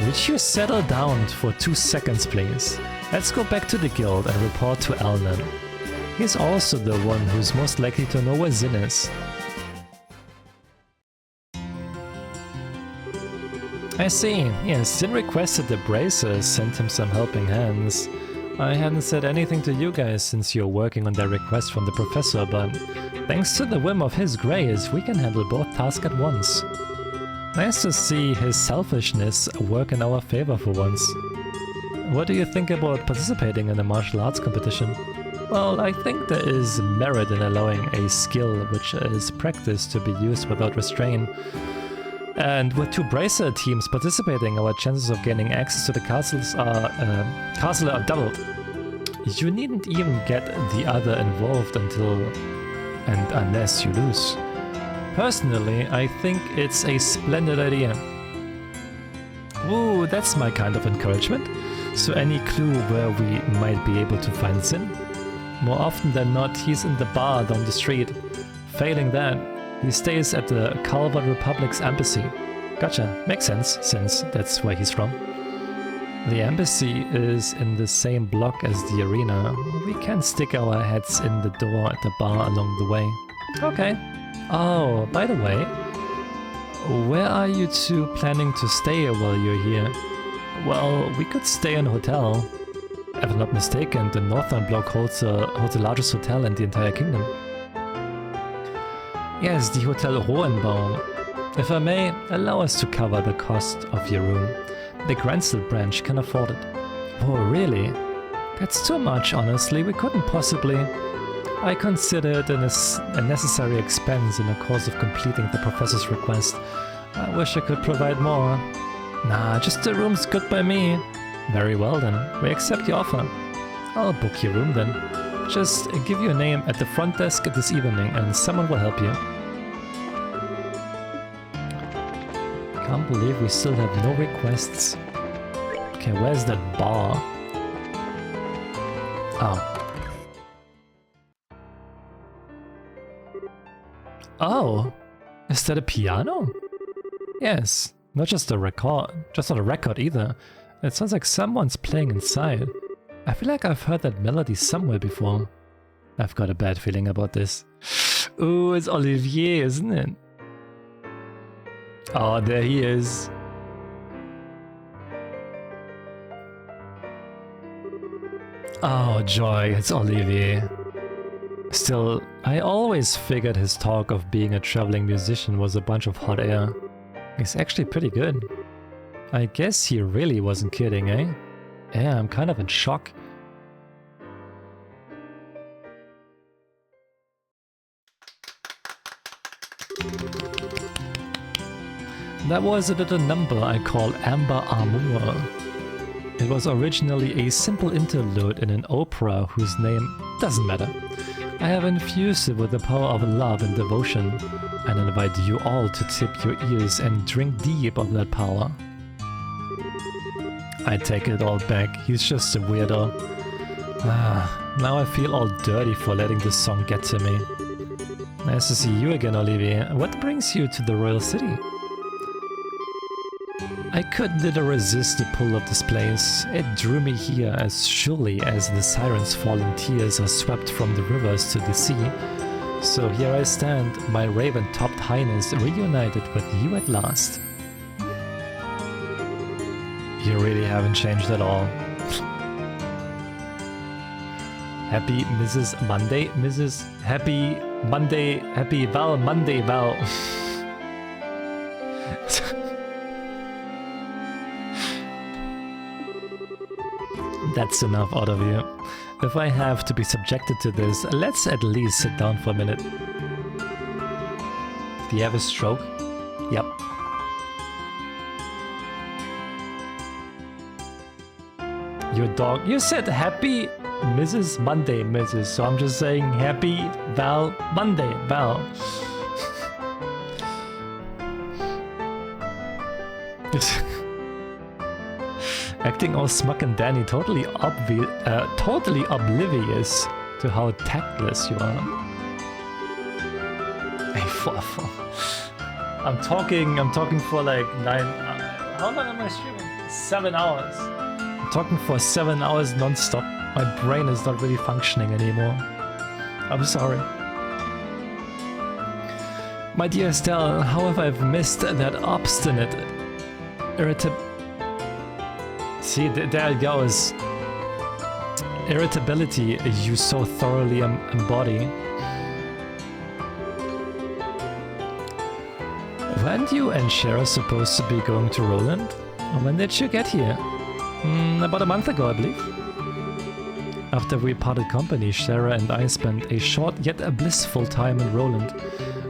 Would you settle down for 2 seconds, please? Let's go back to the guild and report to Elnan. He's also the one who's most likely to know where Zin is. I see. Yes, Zin requested the bracers sent him some helping hands. I hadn't said anything to you guys since you're working on that request from the professor, but thanks to the whim of his grace, we can handle both tasks at once. Nice to see his selfishness work in our favor for once. What do you think about participating in a martial arts competition? Well, I think there is merit in allowing a skill which is practiced to be used without restraint. And with 2 bracer teams participating, our chances of gaining access to the castle are doubled. You needn't even get the other involved unless you lose. Personally, I think it's a splendid idea. Ooh, that's my kind of encouragement. So any clue where we might be able to find Zin? More often than not, he's in the bar down the street. Failing that, he stays at the Calvert Republic's embassy. Gotcha, makes sense, since that's where he's from. The embassy is in the same block as the arena. We can stick our heads in the door at the bar along the way. Okay. Oh, by the way, where are you two planning to stay while you're here? Well, we could stay in a hotel. If I'm not mistaken, the Northern Block holds the largest hotel in the entire kingdom. Yes, the Hotel Hohenbaum. If I may, allow us to cover the cost of your room. The Grenzel branch can afford it. Oh, really? That's too much, honestly. We couldn't possibly... I consider it a necessary expense in the course of completing the professor's request. I wish I could provide more. Nah, just the room's good by me. Very well then, we accept your offer. I'll book your room then. Just give your name at the front desk this evening and someone will help you. Can't believe we still have no requests. Okay, where's that bar? Oh. Oh, is that a piano? Yes, not just a record, just not a record either. It sounds like someone's playing inside. I feel like I've heard that melody somewhere before. I've got a bad feeling about this. Ooh, it's Olivier, isn't it? Oh, there he is. Oh, joy, it's Olivier. Still, I always figured his talk of being a traveling musician was a bunch of hot air. He's actually pretty good. I guess he really wasn't kidding, eh? Yeah, I'm kind of in shock. That was a little number I call Amber Amour. It was originally a simple interlude in an opera whose name doesn't matter. I have infused it with the power of love and devotion, and invite you all to tip your ears and drink deep of that power. I take it all back, he's just a weirdo. Now I feel all dirty for letting this song get to me. Nice to see you again, Olivier. What brings you to the royal city? I couldn't resist the pull of this place. It drew me here as surely as the sirens' fallen tears are swept from the rivers to the sea. So here I stand, my raven-topped highness, reunited with you at last. You really haven't changed at all. Happy Mrs. Monday, Mrs. Happy Monday, Happy Val, Monday, Val. That's enough out of you. If I have to be subjected to this, let's at least sit down for a minute. Do you have a stroke? Yep. Your dog. You said happy Mrs. Monday, Mrs. So I'm just saying happy Val Monday, Val. Acting all smug and Danny, totally oblivious to how tactless you are. Hey, I'm talking for like 9. How long am I streaming? 7 hours. I'm talking for 7 hours non-stop. My brain is not really functioning anymore. I'm sorry. My dear Estelle, how have I missed that obstinate, irritable... See, there it goes. irritability you so thoroughly embody. Weren't you and Shara supposed to be going to Roland? When did you get here? About a month ago, I believe. After we parted company, Shara and I spent a short yet a blissful time in Roland.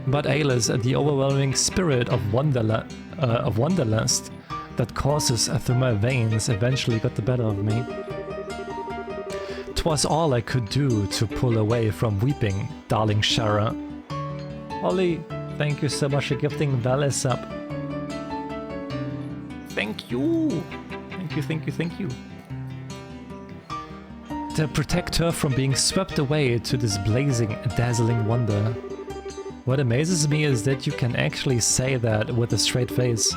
But Ayla's the overwhelming spirit of wanderlust that courses through my veins eventually got the better of me. 'Twas all I could do to pull away from weeping, darling Shara. Ollie, thank you so much for gifting Val a sub. Thank you! Thank you, thank you, thank you. To protect her from being swept away to this blazing, dazzling wonder. What amazes me is that you can actually say that with a straight face.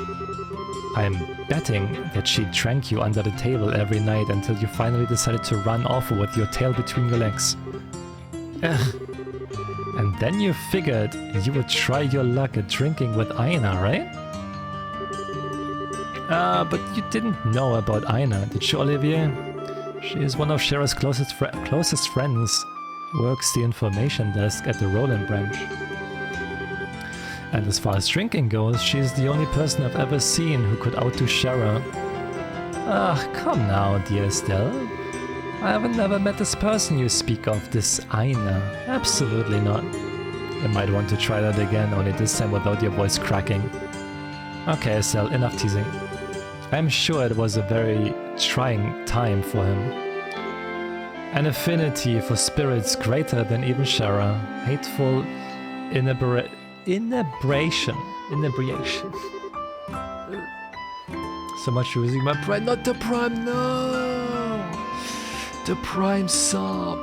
I'm betting that she drank you under the table every night until you finally decided to run off with your tail between your legs. Ugh. And then you figured you would try your luck at drinking with Aina, right? But you didn't know about Aina, did you, Olivier? She is one of Shara's closest friends, works the information desk at the Roland branch. And as far as drinking goes, she is the only person I've ever seen who could outdo Shara. Ah, come now, dear Estelle. I haven't never met this person you speak of, this Aina. Absolutely not. You might want to try that again, only this time without your voice cracking. Okay, Estelle, enough teasing. I'm sure it was a very trying time for him. An affinity for spirits greater than even Shara. Hateful inebriation. So much using my prime, not the prime, no! The prime sub.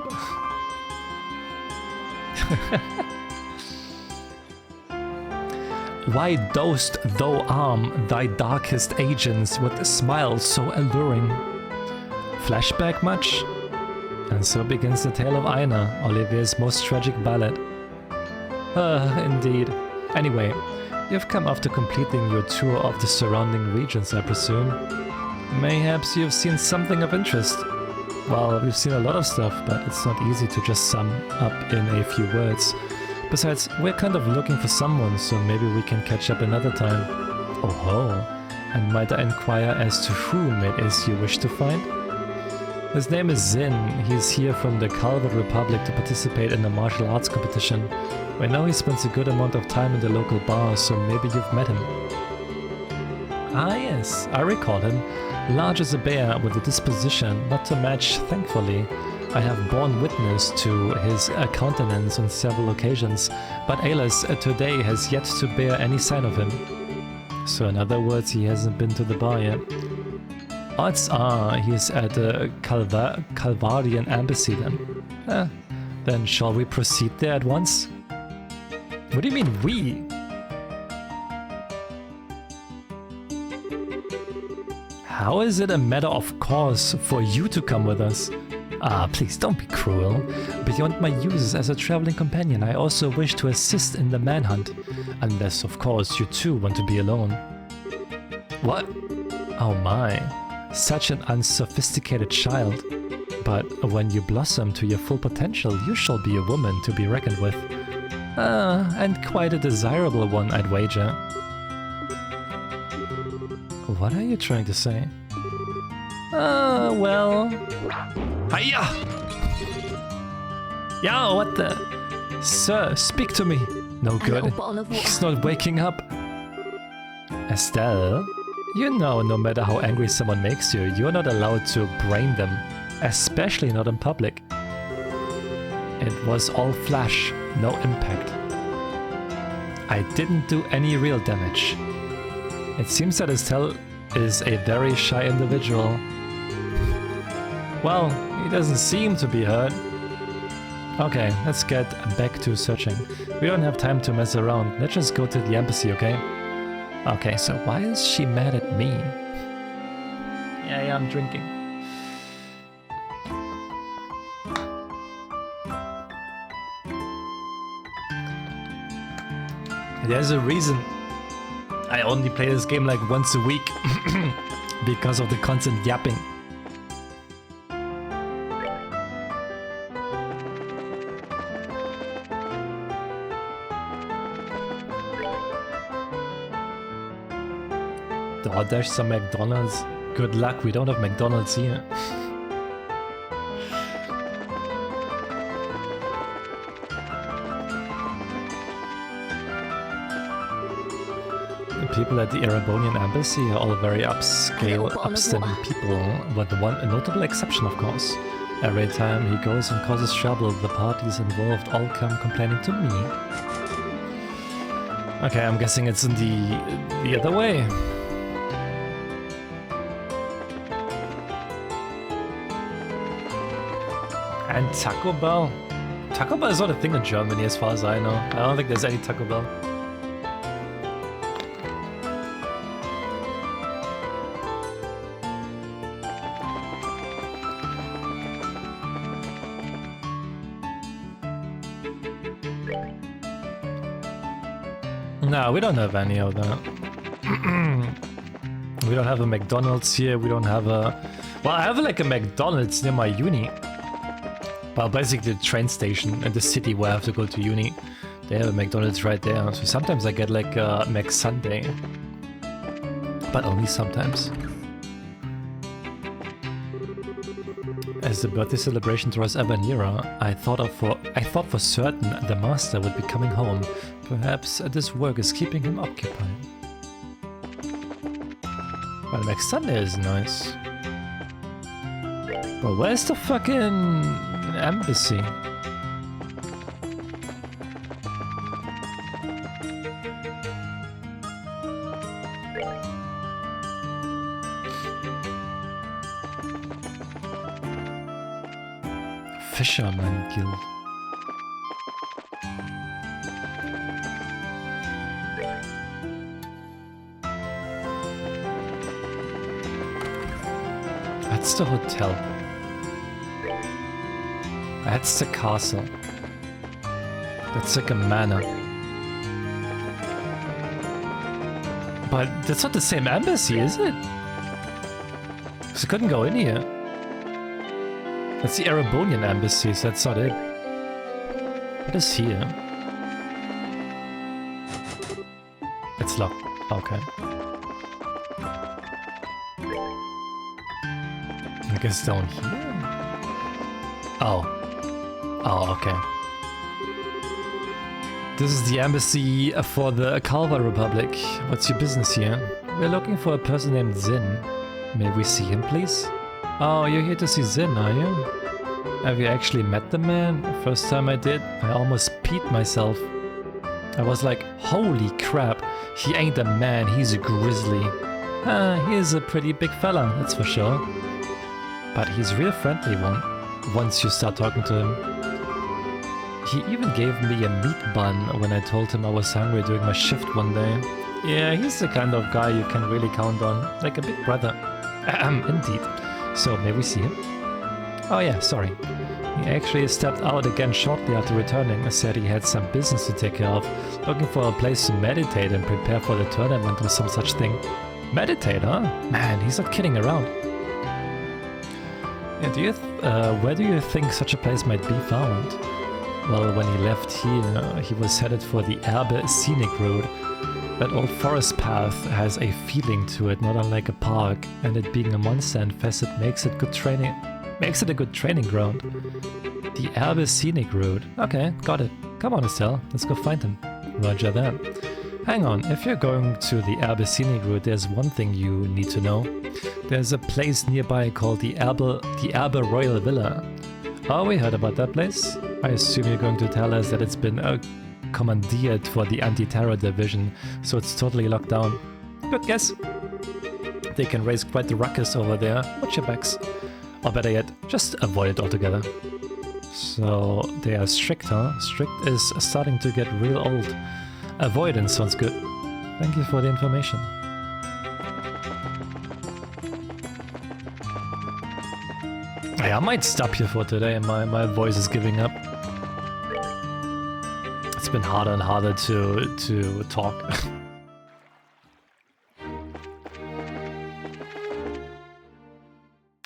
Why dost thou arm thy darkest agents with a smile so alluring? Flashback much? And so begins the tale of Aina, Olivier's most tragic ballad. Indeed. Anyway, you've come after completing your tour of the surrounding regions, I presume. Mayhaps you've seen something of interest. Well, we've seen a lot of stuff, but it's not easy to just sum up in a few words. Besides, we're kind of looking for someone, so maybe we can catch up another time. Oh ho! And might I inquire as to whom it is you wish to find? His name is Zin. He's here from the Calvert Republic to participate in a martial arts competition. I know he spends a good amount of time in the local bar, so maybe you've met him. Ah yes, I recall him. Large as a bear with a disposition not to match, thankfully. I have borne witness to his countenance on several occasions, but Alas today has yet to bear any sign of him. So in other words, he hasn't been to the bar yet. Odds are he's at the Calvarian embassy then. Then shall we proceed there at once? What do you mean we? How is it a matter of course for you to come with us? Ah, please don't be cruel. Beyond my uses as a traveling companion, I also wish to assist in the manhunt. Unless, of course, you too want to be alone. What? Oh my. Such an unsophisticated child. But when you blossom to your full potential, you shall be a woman to be reckoned with. And quite a desirable one, I'd wager. What are you trying to say? Well... Hiya! Yeah, what the... Sir, speak to me. No good. He's not waking up. Estelle, you know no matter how angry someone makes you, you're not allowed to brain them. Especially not in public. It was all flash, no impact. I didn't do any real damage. It seems that Estelle is a very shy individual. Well, he doesn't seem to be hurt. Okay, let's get back to searching. We don't have time to mess around. Let's just go to the embassy, okay? Okay, so why is she mad at me? Yeah, I'm drinking. There's a reason I only play this game like once a week. Because of the constant yapping. DoorDash some McDonald's. Good luck, we don't have McDonald's here. The people at the Erebonian embassy are all very upscale, upstanding people, with one notable exception, of course. Every time he goes and causes trouble, the parties involved all come complaining to me. Okay, I'm guessing it's in the other way. And Taco Bell? Taco Bell is not a thing in Germany as far as I know. I don't think there's any Taco Bell. No, we don't have any of that. We don't have a McDonald's here, we don't have a... Well, I have like a McDonald's near my uni. Well, basically the train station in the city where I have to go to uni. They have a McDonald's right there, so sometimes I get like a McSunday. But only sometimes. As the birthday celebration draws ever nearer, I thought for certain the master would be coming home. Perhaps this work is keeping him occupied. Well, McSunday is nice. Bro, where's the fucking embassy? Fisherman Guild. That's the hotel. That's the castle. That's like a manor. But that's not the same embassy, is it? Because I couldn't go in here. That's the Erebonian embassy, so that's not it. What is here? It's locked. Okay. I guess down here? Oh. Oh, okay. This is the embassy for the Kalva Republic. What's your business here? We're looking for a person named Zin. May we see him, please? Oh, you're here to see Zin, are you? Have you actually met the man? First time I did, I almost peed myself. I was like, holy crap, he ain't a man, he's a grizzly. He's a pretty big fella, that's for sure. But he's real friendly once you start talking to him. He even gave me a meat bun when I told him I was hungry during my shift one day. Yeah, he's the kind of guy you can really count on, like a big brother. Indeed. So, may we see him? Oh yeah, sorry. He actually stepped out again shortly after returning and said he had some business to take care of, looking for a place to meditate and prepare for the tournament or some such thing. Meditate, huh? Man, he's not kidding around. Yeah, where do you think such a place might be found? Well, when he left here, he was headed for the Erbe Scenic Road. That old forest path has a feeling to it, not unlike a park, and it being a monster infested makes it a good training ground. The Erbe Scenic Road. Okay, got it. Come on, Estelle, let's go find him. Roger that. Hang on, if you're going to the Erbe Scenic Road, there's one thing you need to know. There's a place nearby called the Erbe Royal Villa. Oh, we heard about that place? I assume you're going to tell us that it's been commandeered for the anti-terror division, so it's totally locked down. Good guess. They can raise quite the ruckus over there. Watch your backs. Or better yet, just avoid it altogether. So they are strict, huh? Strict is starting to get real old. Avoidance sounds good. Thank you for the information. Yeah, I might stop here for today. My voice is giving up. It's been harder and harder to talk.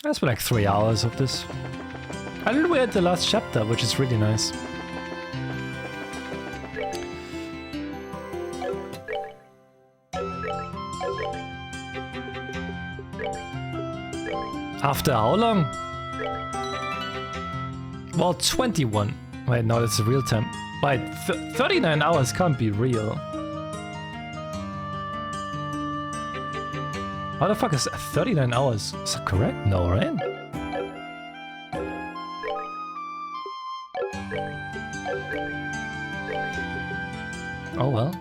That's been like 3 hours of this. And we're at the last chapter, which is really nice. After how long? Well, 21. Wait, no, that's the real time. Wait, 39 hours can't be real. How the fuck is 39 hours? Is that correct? No, right? Oh well.